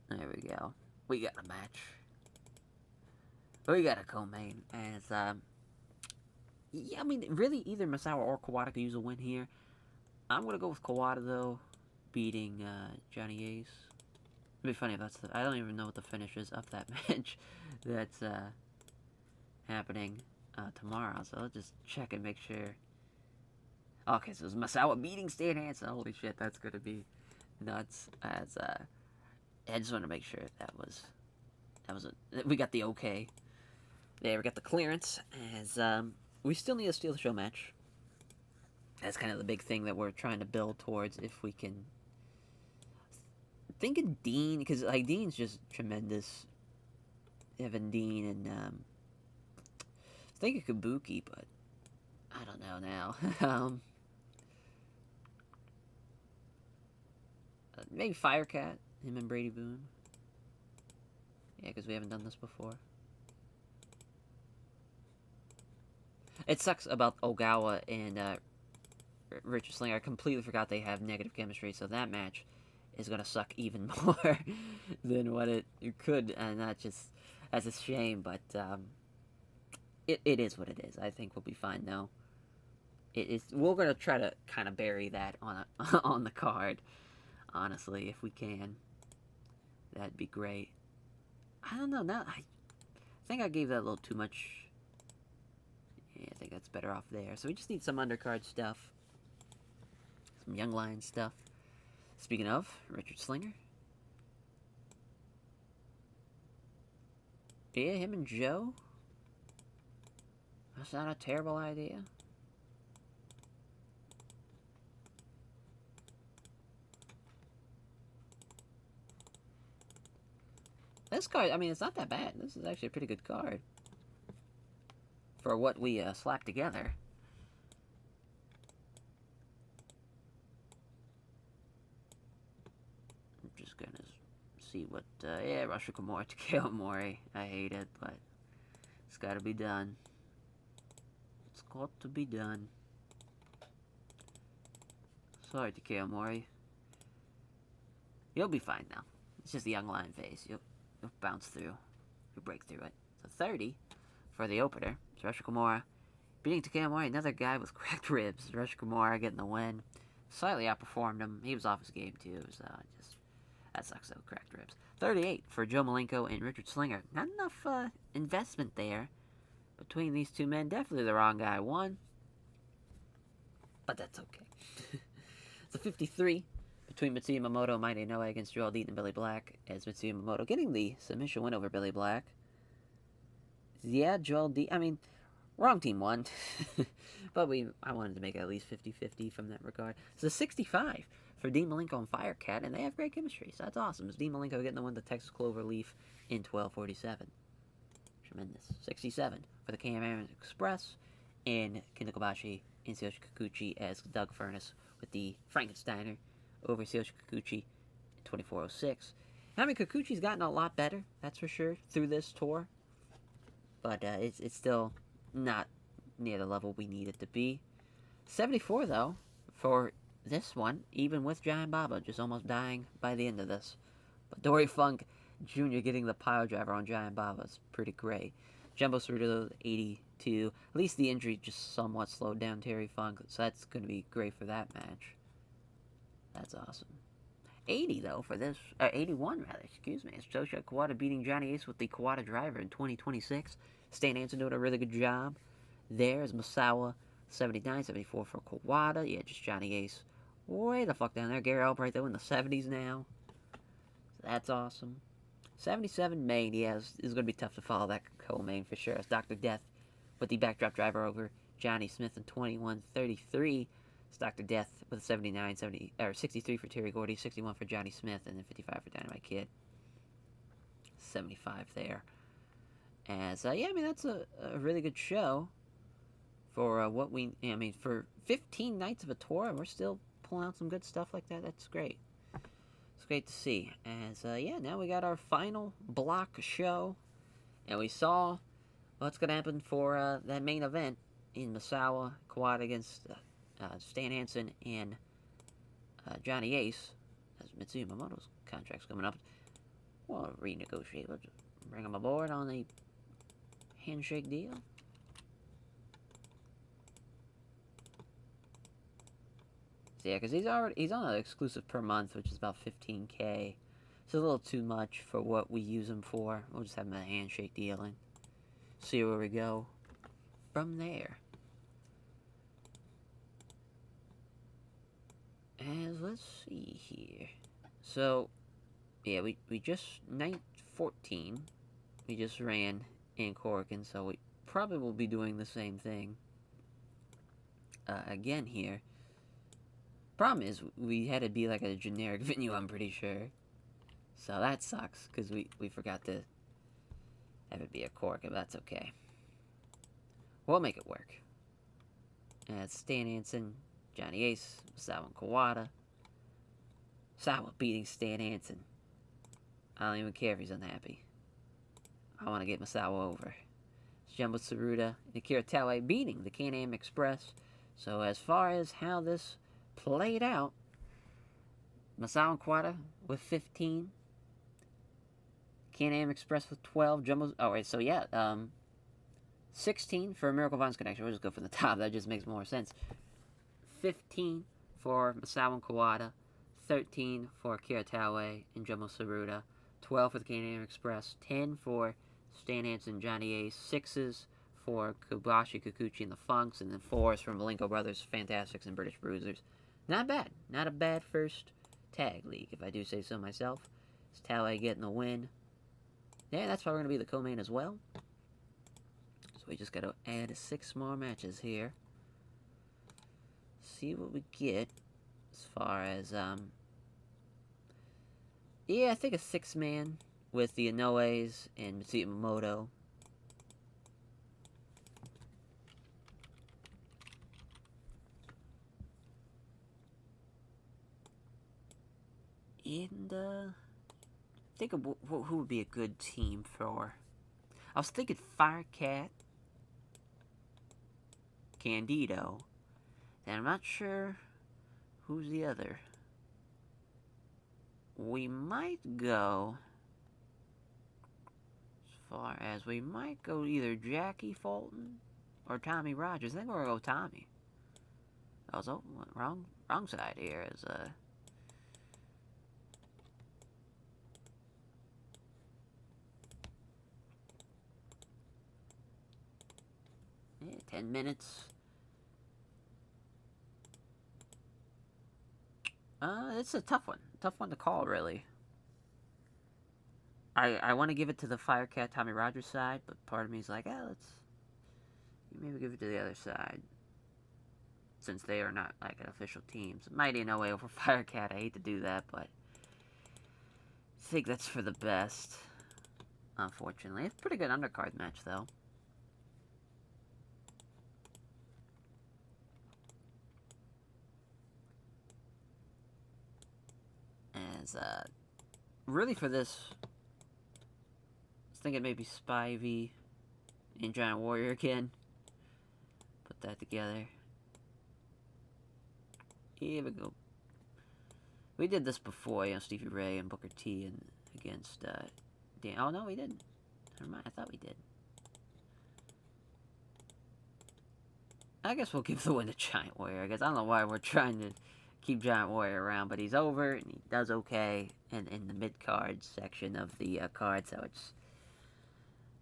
There we go. We got a match. We got a co-main. As, yeah, I mean, really, either Masawa or Kawada could use a win here. I'm going to go with Kawada, though, beating Johnny Ace. It'd be funny if that's the... I don't even know what the finish is of that match that's happening tomorrow. So I'll just check and make sure. Okay, so it's Masawa beating Stan Hansen. Holy shit, that's going to be nuts. As I just want to make sure that was we got the okay. There, we got the clearance. As we still need a Steal the Show match. That's kind of the big thing that we're trying to build towards if we can... Thinking Dean, because like Dean's just tremendous. Evan Dean and thinking Kabuki, but I don't don't know now. Maybe Firecat, him and Brady Boone. Yeah, because we haven't done this before. It sucks about Ogawa and Richard Slinger. I completely forgot they have negative chemistry, so that match is going to suck even more than what it could, and that's a shame, but it is what it is. I think we'll be fine now. We're going to try to kind of bury that on the card, honestly, if we can. That'd be great. I don't know, now I think I gave that a little too much. Yeah, I think that's better off there. So we just need some undercard stuff. Some Young Lion stuff. Speaking of, Richard Slinger. Yeah, him and Joe. That's not a terrible idea. This card, I mean, it's not that bad. This is actually a pretty good card. For what we slapped together. I'm just gonna see what, yeah, Russia Kimura to KO Mori. I hate it, but it's gotta be done. It's got to be done. Sorry, Takeo Mori. You'll be fine now. It's just the Young Lion phase. You'll bounce through. You'll break through it. So 30 for the opener. It's Russia Kimura beating Takeo Mori, another guy with cracked ribs. Russia Kimura getting the win. Slightly outperformed him. He was off his game too, so just that sucks though. Cracked ribs. 38 for Joe Molingo and Richard Slinger. Not enough investment there between these two men. Definitely the wrong guy won, but that's okay. It's a 53 between Mitsuyama, Moto, and Mighty Inoue against Joel Deaton and Billy Black, as Mitsuyama Moto getting the submission win over Billy Black. Yeah, Joel Deaton, I mean, wrong team won, but I wanted to make it at least 50-50 from that regard. It's a 65 for Dean Malenko and Firecat, and they have great chemistry, so that's awesome. It's Dean Malenko getting the win, the Texas Cloverleaf in 12:47. Tremendous. 67 for the KM Express, and Kendo Kobashi and Tsuyoshi Kikuchi as Doug Furnace with the Frankensteiner over Tsuyoshi Kikuchi in 24:06. I mean, Kikuchi's gotten a lot better, that's for sure, through this tour. But it's still not near the level we need it to be. 74, though, for this one, even with Giant Baba just almost dying by the end of this. But Dory Funk Jr. getting the pile driver on Giant Baba is pretty great. Jumbo Ceruto, 82. At least the injury just somewhat slowed down Terry Funk, so that's going to be great for that match. That's awesome. 80, though, for this, 81, rather, excuse me. It's Joshua Kawada beating Johnny Ace with the Kawada driver in 2026. Stan Hansen doing a really good job. There's Masawa, 79, 74 for Kawada. Yeah, just Johnny Ace. Way the fuck down there. Gary Albright, though, in the 70s now. So that's awesome. 77, Maine, yeah, it's going to be tough to follow that co-main for sure. It's Dr. Death with the backdrop driver over Johnny Smith in 21:33. It's Dr. Death with 79, 70, or 63 for Terry Gordy, 61 for Johnny Smith, and then 55 for Dynamite Kid. 75 there. As, yeah, I mean, that's a really good show for what we, I mean, for 15 nights of a tour, we're still pulling out some good stuff like that. That's great. It's great to see. As, yeah, now we got our final block show, and we saw what's going to happen for that main event in Masawa, Kawada against Stan Hansen and Johnny Ace, as Mitsuyama Moto's contract's coming up. We'll renegotiate. We'll just bring him aboard on a handshake deal. So yeah, because he's on an exclusive per month, which is about 15K. It's a little too much for what we use him for. We'll just have him a handshake deal and see where we go from there. As let's see here. So yeah, we just night 14 we just ran in Corkin, so we probably will be doing the same thing again here. Problem is, we had to be like a generic venue, I'm pretty sure. So that sucks, because we forgot to have it be a Corkin, but that's okay. We'll make it work. Stan Hansen, Johnny Ace, Masawa and Kawada. Sawa beating Stan Hansen. I don't even care if he's unhappy. I want to get Masawa over. Jumbo Tsuruta and Akira Taue beating the Can-Am Express. So as far as how this played out, Masawa and Kawada with 15. Can-Am Express with 12. Jumbo... Oh, wait, so yeah. 16 for Miracle Vine's Connection. We'll just go from the top. That just makes more sense. 15 for Masawa and Kawada. 13 for Akira Taue and Jumbo Tsuruta. 12 for the Can-Am Express. 10 for Stan Hansen, Johnny Ace. 6s for Kobashi, Kikuchi, and the Funks. And then 4s for Molingo Brothers, Fantastics, and British Bruisers. Not bad. Not a bad first tag league, if I do say so myself. It's Taue getting the win. Yeah, that's probably going to be the co-main as well. So we just got to add 6 more matches here. See what we get as far as, yeah, I think a 6-man with the Inoues and Mitsuyama Moto. And, think of who would be a good team for. I was thinking Firecat, Candido, and I'm not sure who's the other. We might go, as far as we might go either Jackie Fulton or Tommy Rogers. I think we're gonna go Tommy. I was wrong side here. Is 10 minutes. It's a tough one. Tough one to call, really. I want to give it to the Firecat Tommy Rogers side, but part of me is like, let's maybe give it to the other side. Since they are not, like, an official team. So Mighty No Way over Firecat. I hate to do that, but I think that's for the best. Unfortunately. It's a pretty good undercard match, though. As, really for this, I was thinking maybe Spivey and Giant Warrior again. Put that together. Here we go. We did this before, Stevie Ray and Booker T and against, Dan. Oh, no, we didn't. Never mind, I thought we did. I guess we'll give the win to Giant Warrior. I guess I don't know why we're trying to keep Giant Warrior around, but he's over and he does okay in the mid-card section of the card, so it's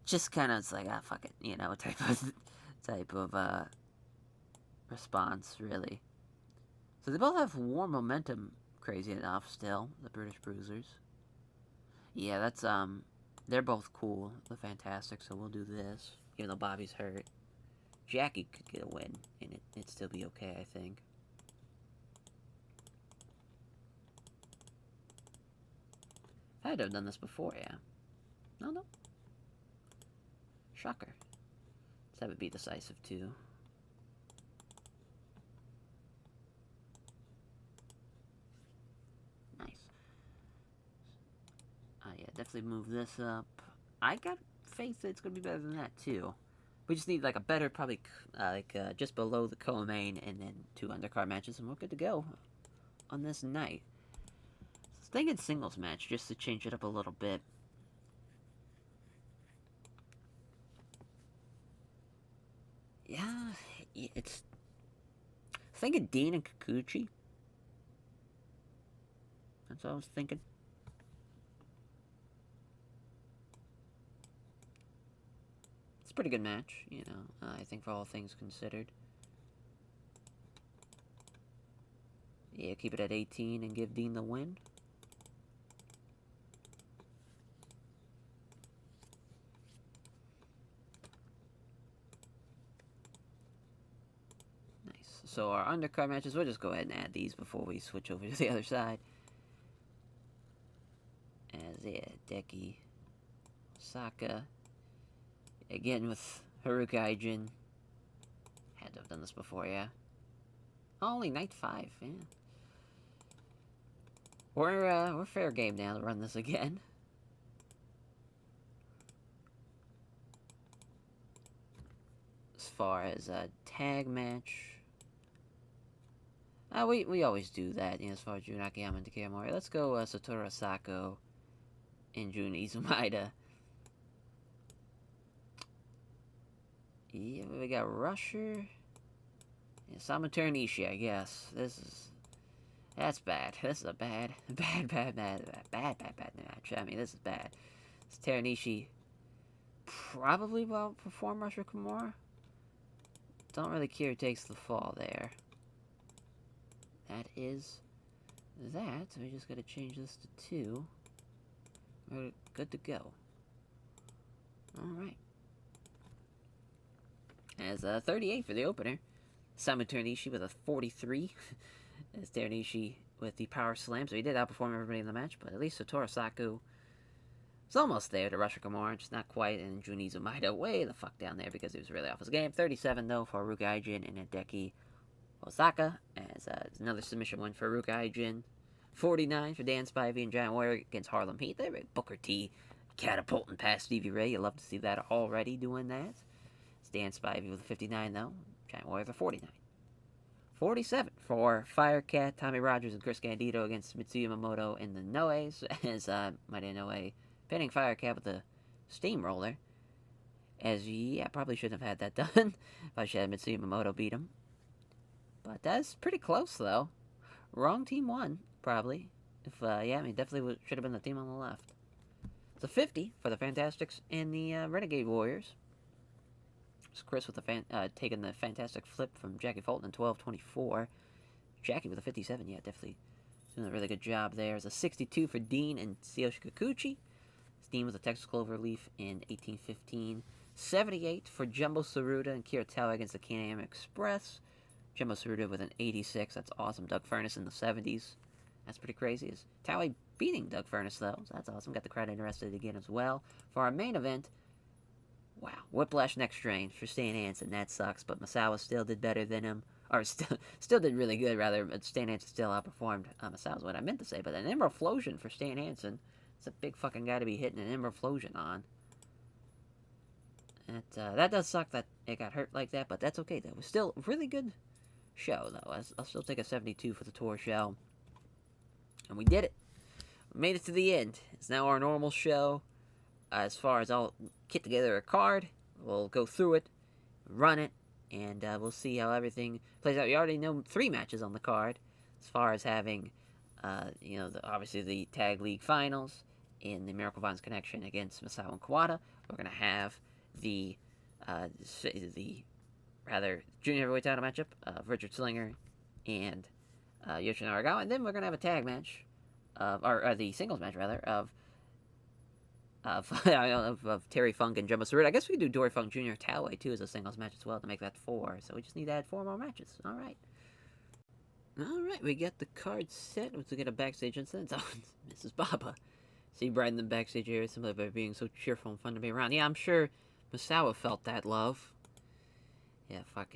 just kind of, it's like, fuck it, you know, type of response, really. So they both have war momentum, crazy enough, still, the British Bruisers. Yeah, that's, they're both cool, the Fantastic, so we'll do this, even though Bobby's hurt. Jackie could get a win, and it'd still be okay, I think. I'd have done this before, yeah. No. Shocker. Let's have it be decisive, too. Nice. Yeah, definitely move this up. I got faith that it's going to be better than that, too. We just need, like, a better, probably, just below the co-main, and then 2 undercard matches, and we're good to go on this night. So I was thinking singles match, just to change it up a little bit. Yeah, it's... I was thinking Dean and Kikuchi. That's what I was thinking. It's a pretty good match, you know, I think for all things considered. Yeah, keep it at 18 and give Dean the win. Nice. So our undercard matches, we'll just go ahead and add these before we switch over to the other side. As, yeah, Deki, Osaka, again with Haruka Aijin. Had to I've done this before, yeah. Only night 5, yeah. We're fair game now to run this again. As far as a tag match, we always do that, you know, as far as Jun Akiyama and Takeda Mori. Let's go Satoru Asako and Jun Izumaida. Yeah, we got Rusher. Yeah, Sama Teranishi, I guess. That's bad. This is a bad match. I mean, this is bad. This Teranishi probably will perform Rusher Kimura. Don't really care who takes the fall there. That is that. We just gotta change this to 2. We're good to go. Alright. As 38 for the opener. Sama Teranishi with a 43. As Teranishi with the power slam. So he did outperform everybody in the match, but at least Satoru Saku was almost there to Rusher Kimura, just not quite, and Jun Izumaida way the fuck down there because he was really off his game. 37 though for Haruka Aijin and Hideki Osaka, as another submission win for Haruka Aijin. 49 for Dan Spivey and Giant Warrior against Harlem Heat. They were Booker T catapulting past Stevie Ray. You love to see that already doing that. It's Dan Spivey with a 59 though. Giant Warrior with a 49. 47 for Firecat, Tommy Rogers, and Chris Candido against Mitsuyama, Moto, and the Noes, as Mighty Noe pinning Firecat with a steamroller. As, yeah, probably shouldn't have had that done. If I should have Mitsuyama Moto beat him. But that's pretty close, though. Wrong team won, probably. Yeah, I mean, definitely should have been the team on the left. It's a 50 for the Fantastics and the Renegade Warriors. It's Chris with the taking the fantastic flip from Jackie Fulton in 12-24. Jackie with a 57, yeah, definitely doing a really good job there. It's a 62 for Dean and Tsuyoshi Kikuchi. Dean with a Texas Clover Leaf in 18-15. 78 for Jumbo Tsuruta and Kiritawa against the Can-Am Express. Jumbo Tsuruta with an 86, that's awesome. Doug Furness in the 70s. That's pretty crazy. Is Taue beating Doug Furness, though, so that's awesome. Got the crowd interested again as well. For our main event, wow, Whiplash Neck Strain for Stan Hansen. That sucks, but Masawa still did better than him. Or still did really good, rather. But Stan Hansen still outperformed Masawa's what I meant to say. But an Emerald for Stan Hansen. It's a big fucking guy to be hitting an Emerald on. That does suck that it got hurt like that, but that's okay. That was still a really good show, though. I'll still take a 72 for the tour show. And we did it. We made it to the end. It's now our normal show. As far as I'll get together a card, we'll go through it, run it, and we'll see how everything plays out. You already know 3 matches on the card, as far as having, obviously the Tag League Finals in the Miracle Vines Connection against Masawa and Kawada. We're going to have the junior heavyweight title matchup of Richard Slinger and Yoshinari Aragawa, and then we're going to have a tag match, or the singles match, rather, of Terry Funk and Jumbo Tsuruta. I guess we could do Dory Funk Jr. Taue, too, as a singles match as well to make that 4. So we just need to add 4 more matches. Alright. Alright, we got the card set. Let's get a backstage incident. Oh, Mrs. Baba. See Brad in the backstage area simply by being so cheerful and fun to be around. Yeah, I'm sure Masawa felt that love. Yeah, fuck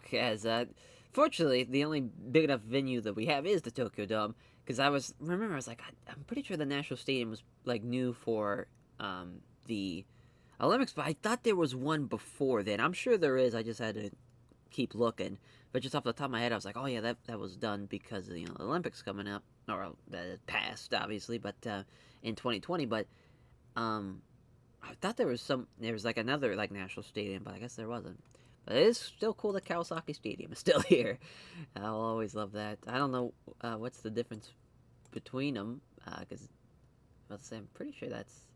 has that. Fortunately, the only big enough venue that we have is the Tokyo Dome. Because I was like, I'm pretty sure the National Stadium was, like, new for, the Olympics, but I thought there was one before then. I'm sure there is, I just had to keep looking. But just off the top of my head, I was like, oh yeah, that was done because of, the Olympics coming up. Or, that passed, obviously, but, in 2020, but, I thought there was like, another, like, National Stadium, but I guess there wasn't. But it is still cool that Kawasaki Stadium is still here. I'll always love that. I don't know what's the difference between them, because I'm pretty sure that's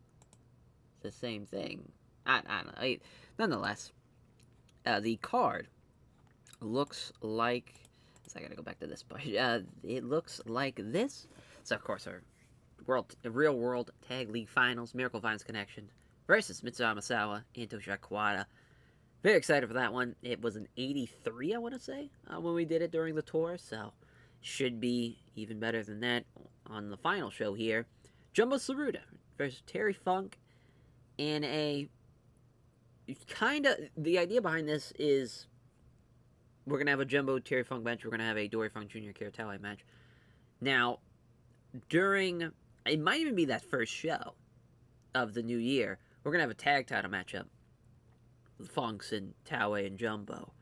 the same thing. I don't know. Nonetheless, the card looks like... So I gotta go back to this part. It looks like this. So, of course, our Real World Tag League Finals, Miracle Vines Connection versus Mitsuyama Masawa and Toshiaki Kawada. Very excited for that one. It was an 83, I want to say, when we did it during the tour, so should be even better than that on the final show here. Jumbo Tsuruta versus Terry Funk in a kind of... The idea behind this is we're going to have a Jumbo Terry Funk match. We're going to have a Dory Funk Jr. Karatale match. Now, during, it might even be that first show of the new year, we're going to have a tag title matchup with Funks and Taue and Jumbo.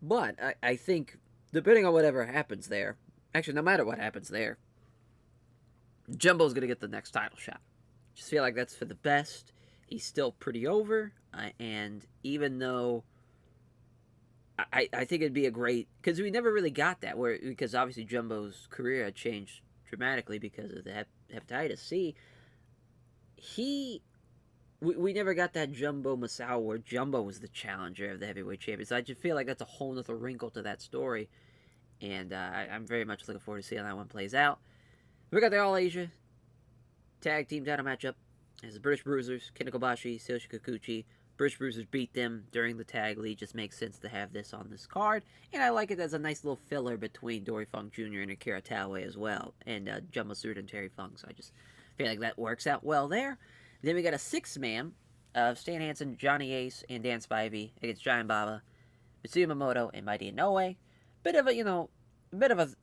But I think, depending on whatever happens there, actually, no matter what happens there, Jumbo's going to get the next title shot. Just feel like that's for the best. He's still pretty over, and even though I think it'd be a great, because we never really got that, because obviously Jumbo's career had changed dramatically because of the hepatitis C. We never got that Jumbo Masso where Jumbo was the challenger of the heavyweight champion. So I just feel like that's a whole other wrinkle to that story, and I'm very much looking forward to seeing how that one plays out. We got the All Asia tag team title matchup as the British Bruisers, Kenta Kobashi, Satoshi Kikuchi. British Bruisers beat them during the tag league. Just makes sense to have this on this card. And I like it as a nice little filler between Dory Funk Jr. and Akira Taue as well. And Jumbo Tsuruta and Terry Funk. So I just feel like that works out well there. Then we got a 6-man of Stan Hansen, Johnny Ace, and Dan Spivey against Giant Baba, Mitsuyama Moto, and Mighty Inoue. Bit of a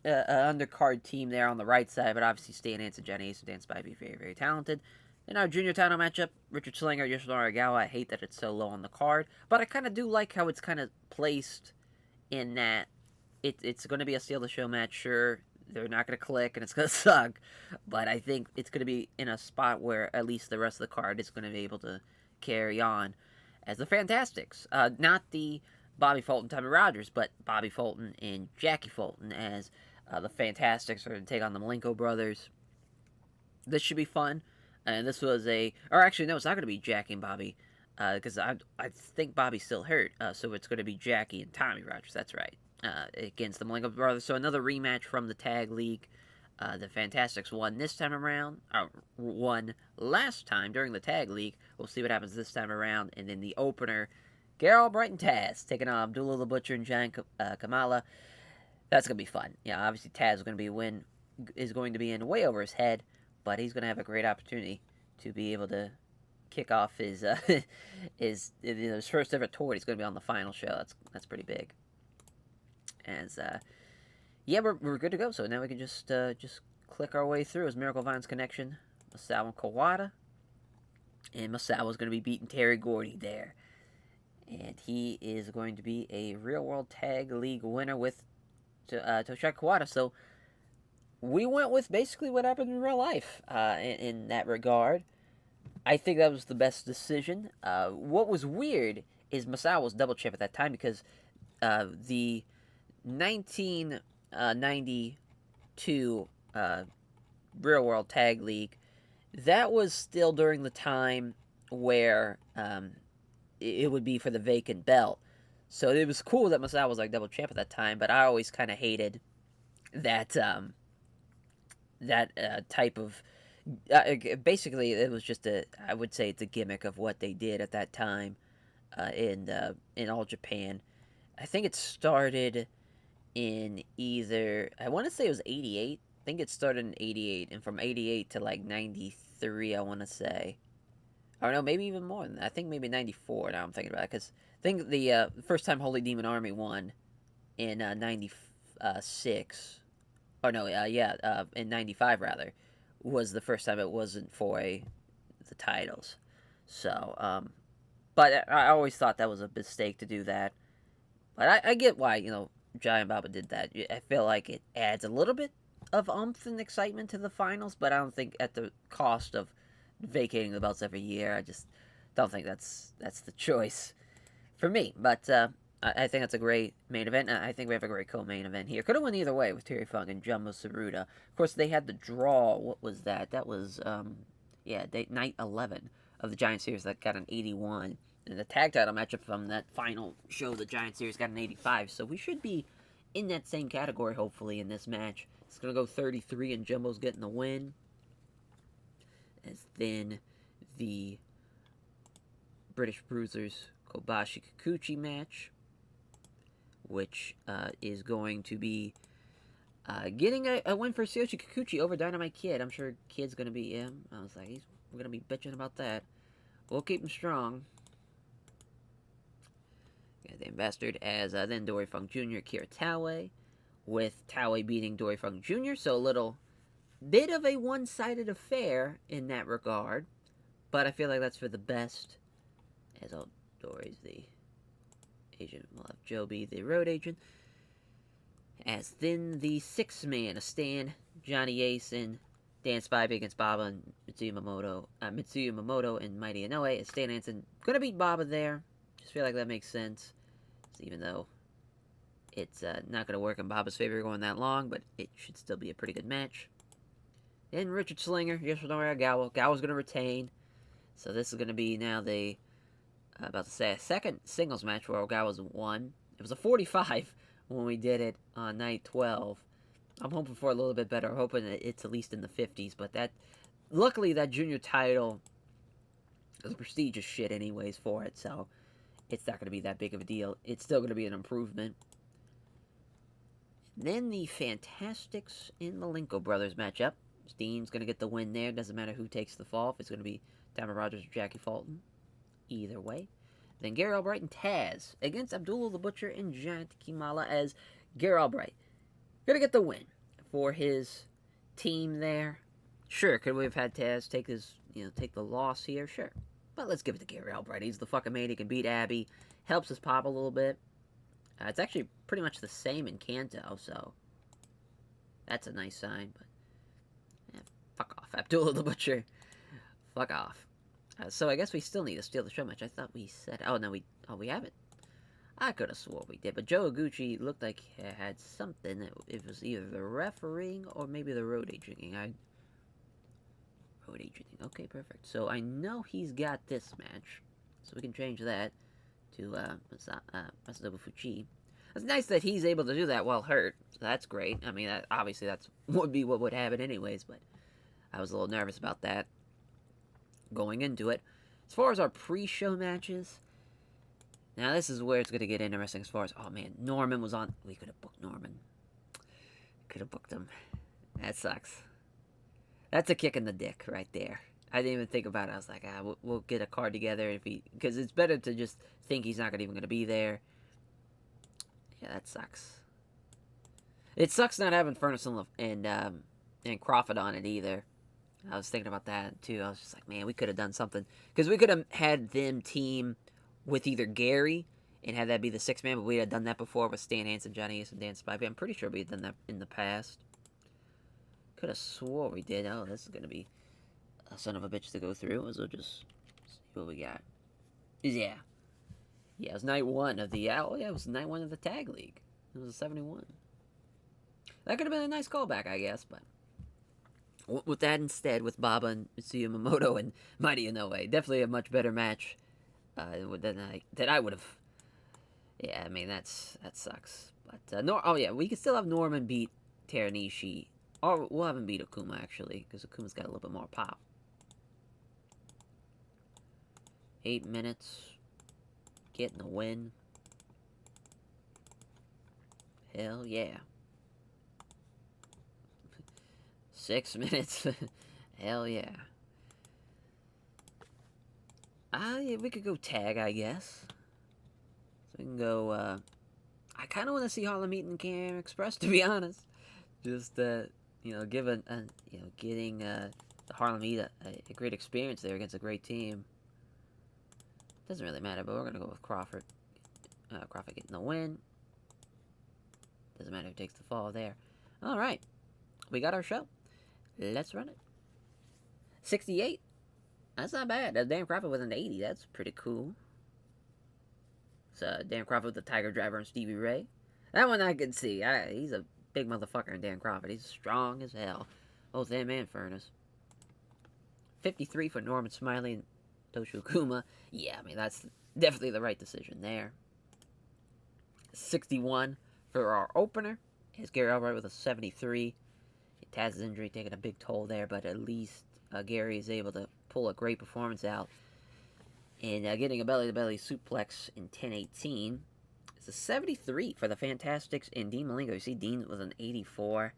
undercard team there on the right side, but obviously Stan Hansen, Johnny Ace, and Dan Spivey very, very talented. In our junior title matchup, Richard Slinger, Yoshinori Agawa. I hate that it's so low on the card, but I kind of do like how it's kind of placed in that it's going to be a steal the show match. Sure, they're not going to click and it's going to suck, but I think it's going to be in a spot where at least the rest of the card is going to be able to carry on as the Fantastics. Not the Bobby Fulton, Tommy Rogers, but Bobby Fulton and Jackie Fulton as the Fantastics are going to take on the Molingo brothers. This should be fun. And this was or actually, no, it's not going to be Jackie and Bobby, because I think Bobby's still hurt, so it's going to be Jackie and Tommy Rogers, that's right, against the Molingo brothers. So another rematch from the Tag League. The Fantastics won this time around, won last time during the Tag League. We'll see what happens this time around. And then the opener, Garrel, Bright, and Taz taking on Abdullah the Butcher and Giant Kamala. That's going to be fun. Yeah, obviously Taz is going to be in way over his head, but he's going to have a great opportunity to be able to kick off his his first ever tour. He's going to be on the final show. That's pretty big. As yeah, we're good to go. So now we can just click our way through. As Miracle Vine's connection, Masao and Kawada, and Masao is going to be beating Terry Gordy there, and he is going to be a Real World Tag League winner with Toshiaki Kawada. So we went with basically what happened in real life in that regard. I think that was the best decision. What was weird is Masao was double champ at that time because the 1992 Real World Tag League, that was still during the time where it would be for the vacant belt. So it was cool that Masao was like double champ at that time, but I always kind of hated that type of basically it was just I would say it's a gimmick of what they did at that time in All Japan. I think it started in I want to say it was 88. I think it started in 88, and from 88 to like 93, I want to say. Or no, maybe even more than that. I think maybe 94 now I'm thinking about it, because I think the first time Holy Demon Army won in 96, or no, in 95 rather, was the first time it wasn't for the titles. So, but I always thought that was a mistake to do that. But I get why, Giant Baba did that. I feel like it adds a little bit of oomph and excitement to the finals, but I don't think at the cost of vacating the belts every year. I just don't think that's the choice for me. But I think that's a great main event. I think we have a great co-main event here. Could have went either way with Terry Funk and Jumbo Tsuruta. Of course, they had the draw. What was that? That was, night 11 of the Giant Series that got an 81. And the tag title matchup from that final show, the Giant Series, got an 85. So we should be in that same category, hopefully, in this match. It's going to go 33, and Jumbo's getting the win. As then the British Bruisers Kobashi Kikuchi match, which is going to be getting a win for Satoshi Kikuchi over Dynamite Kid. I'm sure Kid's going to be him. I was like, we're going to be bitching about that. We'll keep him strong. fucking bastard, as then Dory Funk Jr., Kira Taue, with Taue beating Dory Funk Jr., so a little bit of a one-sided affair in that regard, but I feel like that's for the best, as Dory's the agent, we'll have Joby the road agent, as then the sixth man, a Stan, Johnny Ace, and Dan Spivey against Baba and Mitsuyama Moto and Mighty Inoue, as Stan Hansen gonna beat Baba there. Just feel like that makes sense, even though it's not gonna work in Baba's favor going that long, but it should still be a pretty good match. Then Richard Slinger, Yoshinori Agawa. Gawa's gonna retain, so this is gonna be now the about to say a second singles match where Ogawa's won. It was a 45 when we did it on night 12. I'm hoping for a little bit better. I'm hoping that it's at least in the 50s, but that, luckily that junior title is prestigious shit anyways for it, so it's not going to be that big of a deal. It's still going to be an improvement. Then the Fantastics and Molingo Brothers matchup. Dean's going to get the win there. Doesn't matter who takes the fall. If it's going to be Tamara Rogers or Jackie Fulton. Either way. Then Gary Albright and Taz against Abdullah the Butcher and Giant Kimala, as Gary Albright gonna get the win for his team there. Sure, could we have had Taz take take the loss here? Sure. But let's give it to Gary Albright. He's the fucking man. He can beat Abby. Helps us pop a little bit. It's actually pretty much the same in Kanto, so that's a nice sign. But fuck off, Abdullah the Butcher. Fuck off. So I guess we still need to steal the show match. I thought we said... Oh, no, we haven't. I could have swore we did. But Joe Iguchi looked like he had something. It was either the refereeing or maybe the road agenting. Road agenting. Okay, perfect. So I know he's got this match. So we can change that to Masato Fuchi. It's nice that he's able to do that while hurt. So that's great. I mean, obviously that's would be what would happen anyways. But I was a little nervous about that going into it. As far as our pre-show matches, now this is where it's going to get interesting as far as, oh man, Norman was on. We could have booked Norman. Could have booked him. That sucks. That's a kick in the dick right there. I didn't even think about it. I was like, we'll get a card together because it's better to just think he's not even going to be there. Yeah, that sucks. It sucks not having Furnace and Crawford on it either. I was thinking about that, too. I was just like, man, we could have done something. Because we could have had them team with either Gary and had that be the sixth man, but we had done that before with Stan Hansen, Johnny Ace, and Dan Spivey. I'm pretty sure we had done that in the past. Could have swore we did. Oh, this is going to be a son of a bitch to go through. So just see what we got. Yeah. Yeah, it was night one of the... Oh, yeah, it was night one of the Tag League. It was a 71. That could have been a nice callback, I guess, but... With that instead, with Baba and Mitsuyama Moto and Mighty Inoue, definitely a much better match than I would have. Yeah, I mean that sucks. But oh yeah, we can still have Norman beat Teranishi, or we'll have him beat Akuma actually, because Akuma's got a little bit more pop. 8 minutes, getting the win. Hell yeah. 6 minutes. Hell yeah. Yeah, we could go tag, I guess. So we can go, I kind of want to see Harlem Heat and Cam Express, to be honest. Just, getting the Harlem Heat a great experience there against a great team. Doesn't really matter, but we're going to go with Crawford. Crawford getting the win. Doesn't matter who takes the fall there. Alright. We got our show. Let's run it. 68. That's not bad. Dan Crawford with an 80. That's pretty cool. So Dan Crawford with the Tiger Driver and Stevie Ray. That one I can see. He's a big motherfucker in Dan Crawford. He's strong as hell. Both him and Furnace. 53 for Norman Smiley and Toshio Kuma. Yeah, I mean, that's definitely the right decision there. 61 for our opener. Is Gary Albright with a 73. Taz's injury taking a big toll there, but at least Gary is able to pull a great performance out. And getting a belly-to-belly suplex in 10:18. It's a 73 for the Fantastics and Dean Molingo. You see Dean with an 84.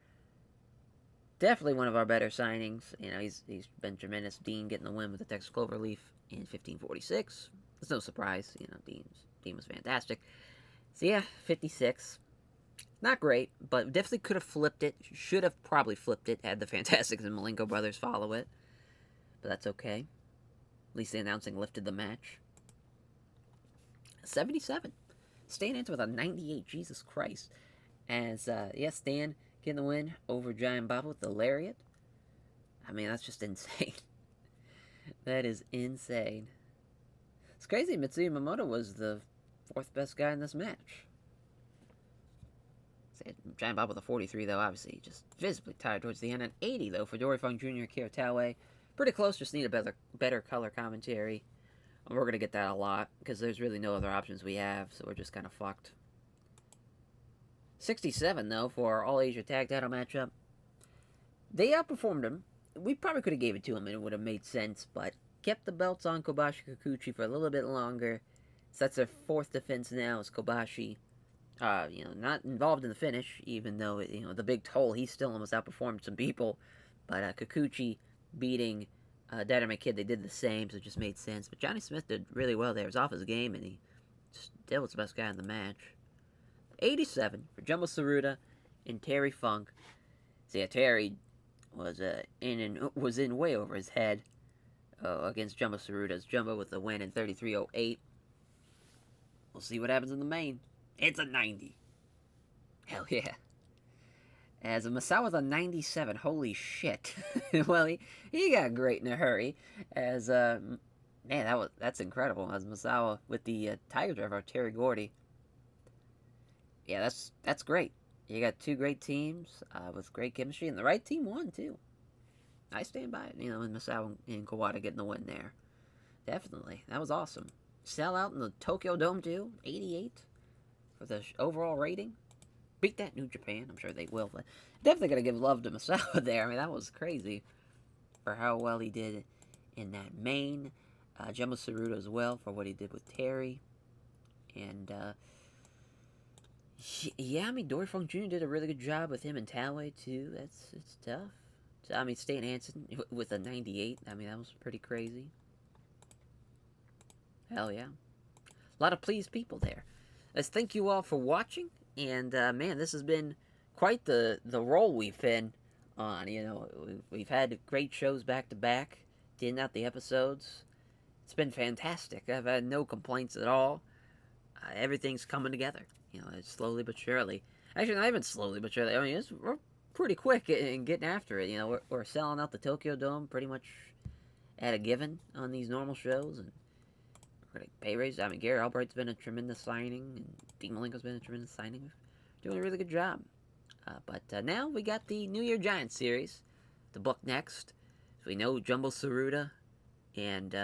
Definitely one of our better signings. You know, he's been tremendous. Dean getting the win with the Texas Cloverleaf in 15:46. It's no surprise. You know, Dean was fantastic. So yeah, 56. Not great, but definitely could have flipped it. Should have probably flipped it had the Fantastics and Molingo brothers follow it. But that's okay. At least the announcing lifted the match. 77. Stan ends with a 98. Jesus Christ. As, Stan getting the win over Giant Baba with the Lariat. I mean, that's just insane. That is insane. It's crazy. Mitsuyama Moto was the fourth best guy in this match. Giant Bob with a 43, though, obviously just visibly tired towards the end. An 80, though, for Dory Funk Jr. and Kyotawe. Pretty close, just need a better color commentary. And we're going to get that a lot, because there's really no other options we have, so we're just kind of fucked. 67, though, for our All-Asia Tag Title matchup. They outperformed him. We probably could have gave it to him, and it would have made sense, but kept the belts on Kobashi Kikuchi for a little bit longer. So that's their fourth defense now, is Kobashi. Not involved in the finish, even though, the big toll, he still almost outperformed some people. But Kikuchi beating Dynamite Kid, they did the same, so it just made sense. But Johnny Smith did really well there. He was off his game, and he still was the best guy in the match. 87 for Jumbo Tsuruta and Terry Funk. So yeah, Terry was in way over his head against Jumbo Tsuruta's Jumbo with the win in 33:08. We'll see what happens in the main. It's a 90. Hell yeah. As Masso with a 97. Holy shit. Well, he got great in a hurry. As, man, that's incredible. As Masso with the Tiger Driver, Terry Gordy. Yeah, that's great. You got two great teams with great chemistry, and the right team won, too. I stand by it, with Masso and Kawada getting the win there. Definitely. That was awesome. Sell out in the Tokyo Dome, too. 88. For the overall rating. Beat that New Japan. I'm sure they will. But definitely got to give love to Masso there. I mean, that was crazy for how well he did in that main. Jumbo Tsuruta as well for what he did with Terry. And, yeah, I mean, Dory Funk Jr. did a really good job with him and Taue, too. It's tough. I mean, Stan Hansen with a 98. I mean, that was pretty crazy. Hell yeah. A lot of pleased people there. Let's thank you all for watching, and man, this has been quite the roll we've been on. We've had great shows back to back, getting out the episodes. It's been fantastic. I've had no complaints at all. Everything's coming together, slowly but surely. Actually, not even slowly but surely. I mean, we're pretty quick in getting after it. We're selling out the Tokyo Dome pretty much at a given on these normal shows, and pay raise. I mean, Gary Albright's been a tremendous signing, and Dean Malenko's been a tremendous signing. Doing a really good job. But now we got the New Year Giants series to book next. So we know Jumbo Tsuruta and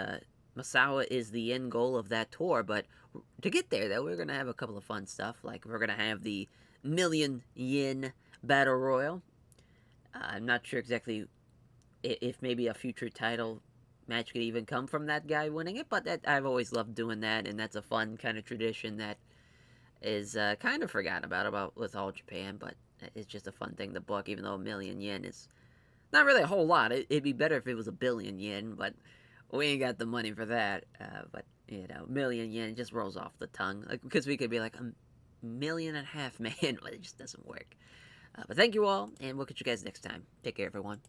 Masawa is the end goal of that tour. But to get there, though, we're going to have a couple of fun stuff. Like, we're going to have the million-yen Battle Royal. I'm not sure exactly if maybe a future title match could even come from that guy winning it, but I've always loved doing that, and that's a fun kind of tradition that is kind of forgotten about with All Japan, but it's just a fun thing to book, even though 1,000,000 yen is not really a whole lot. It'd be better if it was 1,000,000,000 yen, but we ain't got the money for that. But 1,000,000 yen just rolls off the tongue, because we could be like 1.5 million, man, but it just doesn't work. But thank you all, and we'll catch you guys next time. Take care, everyone.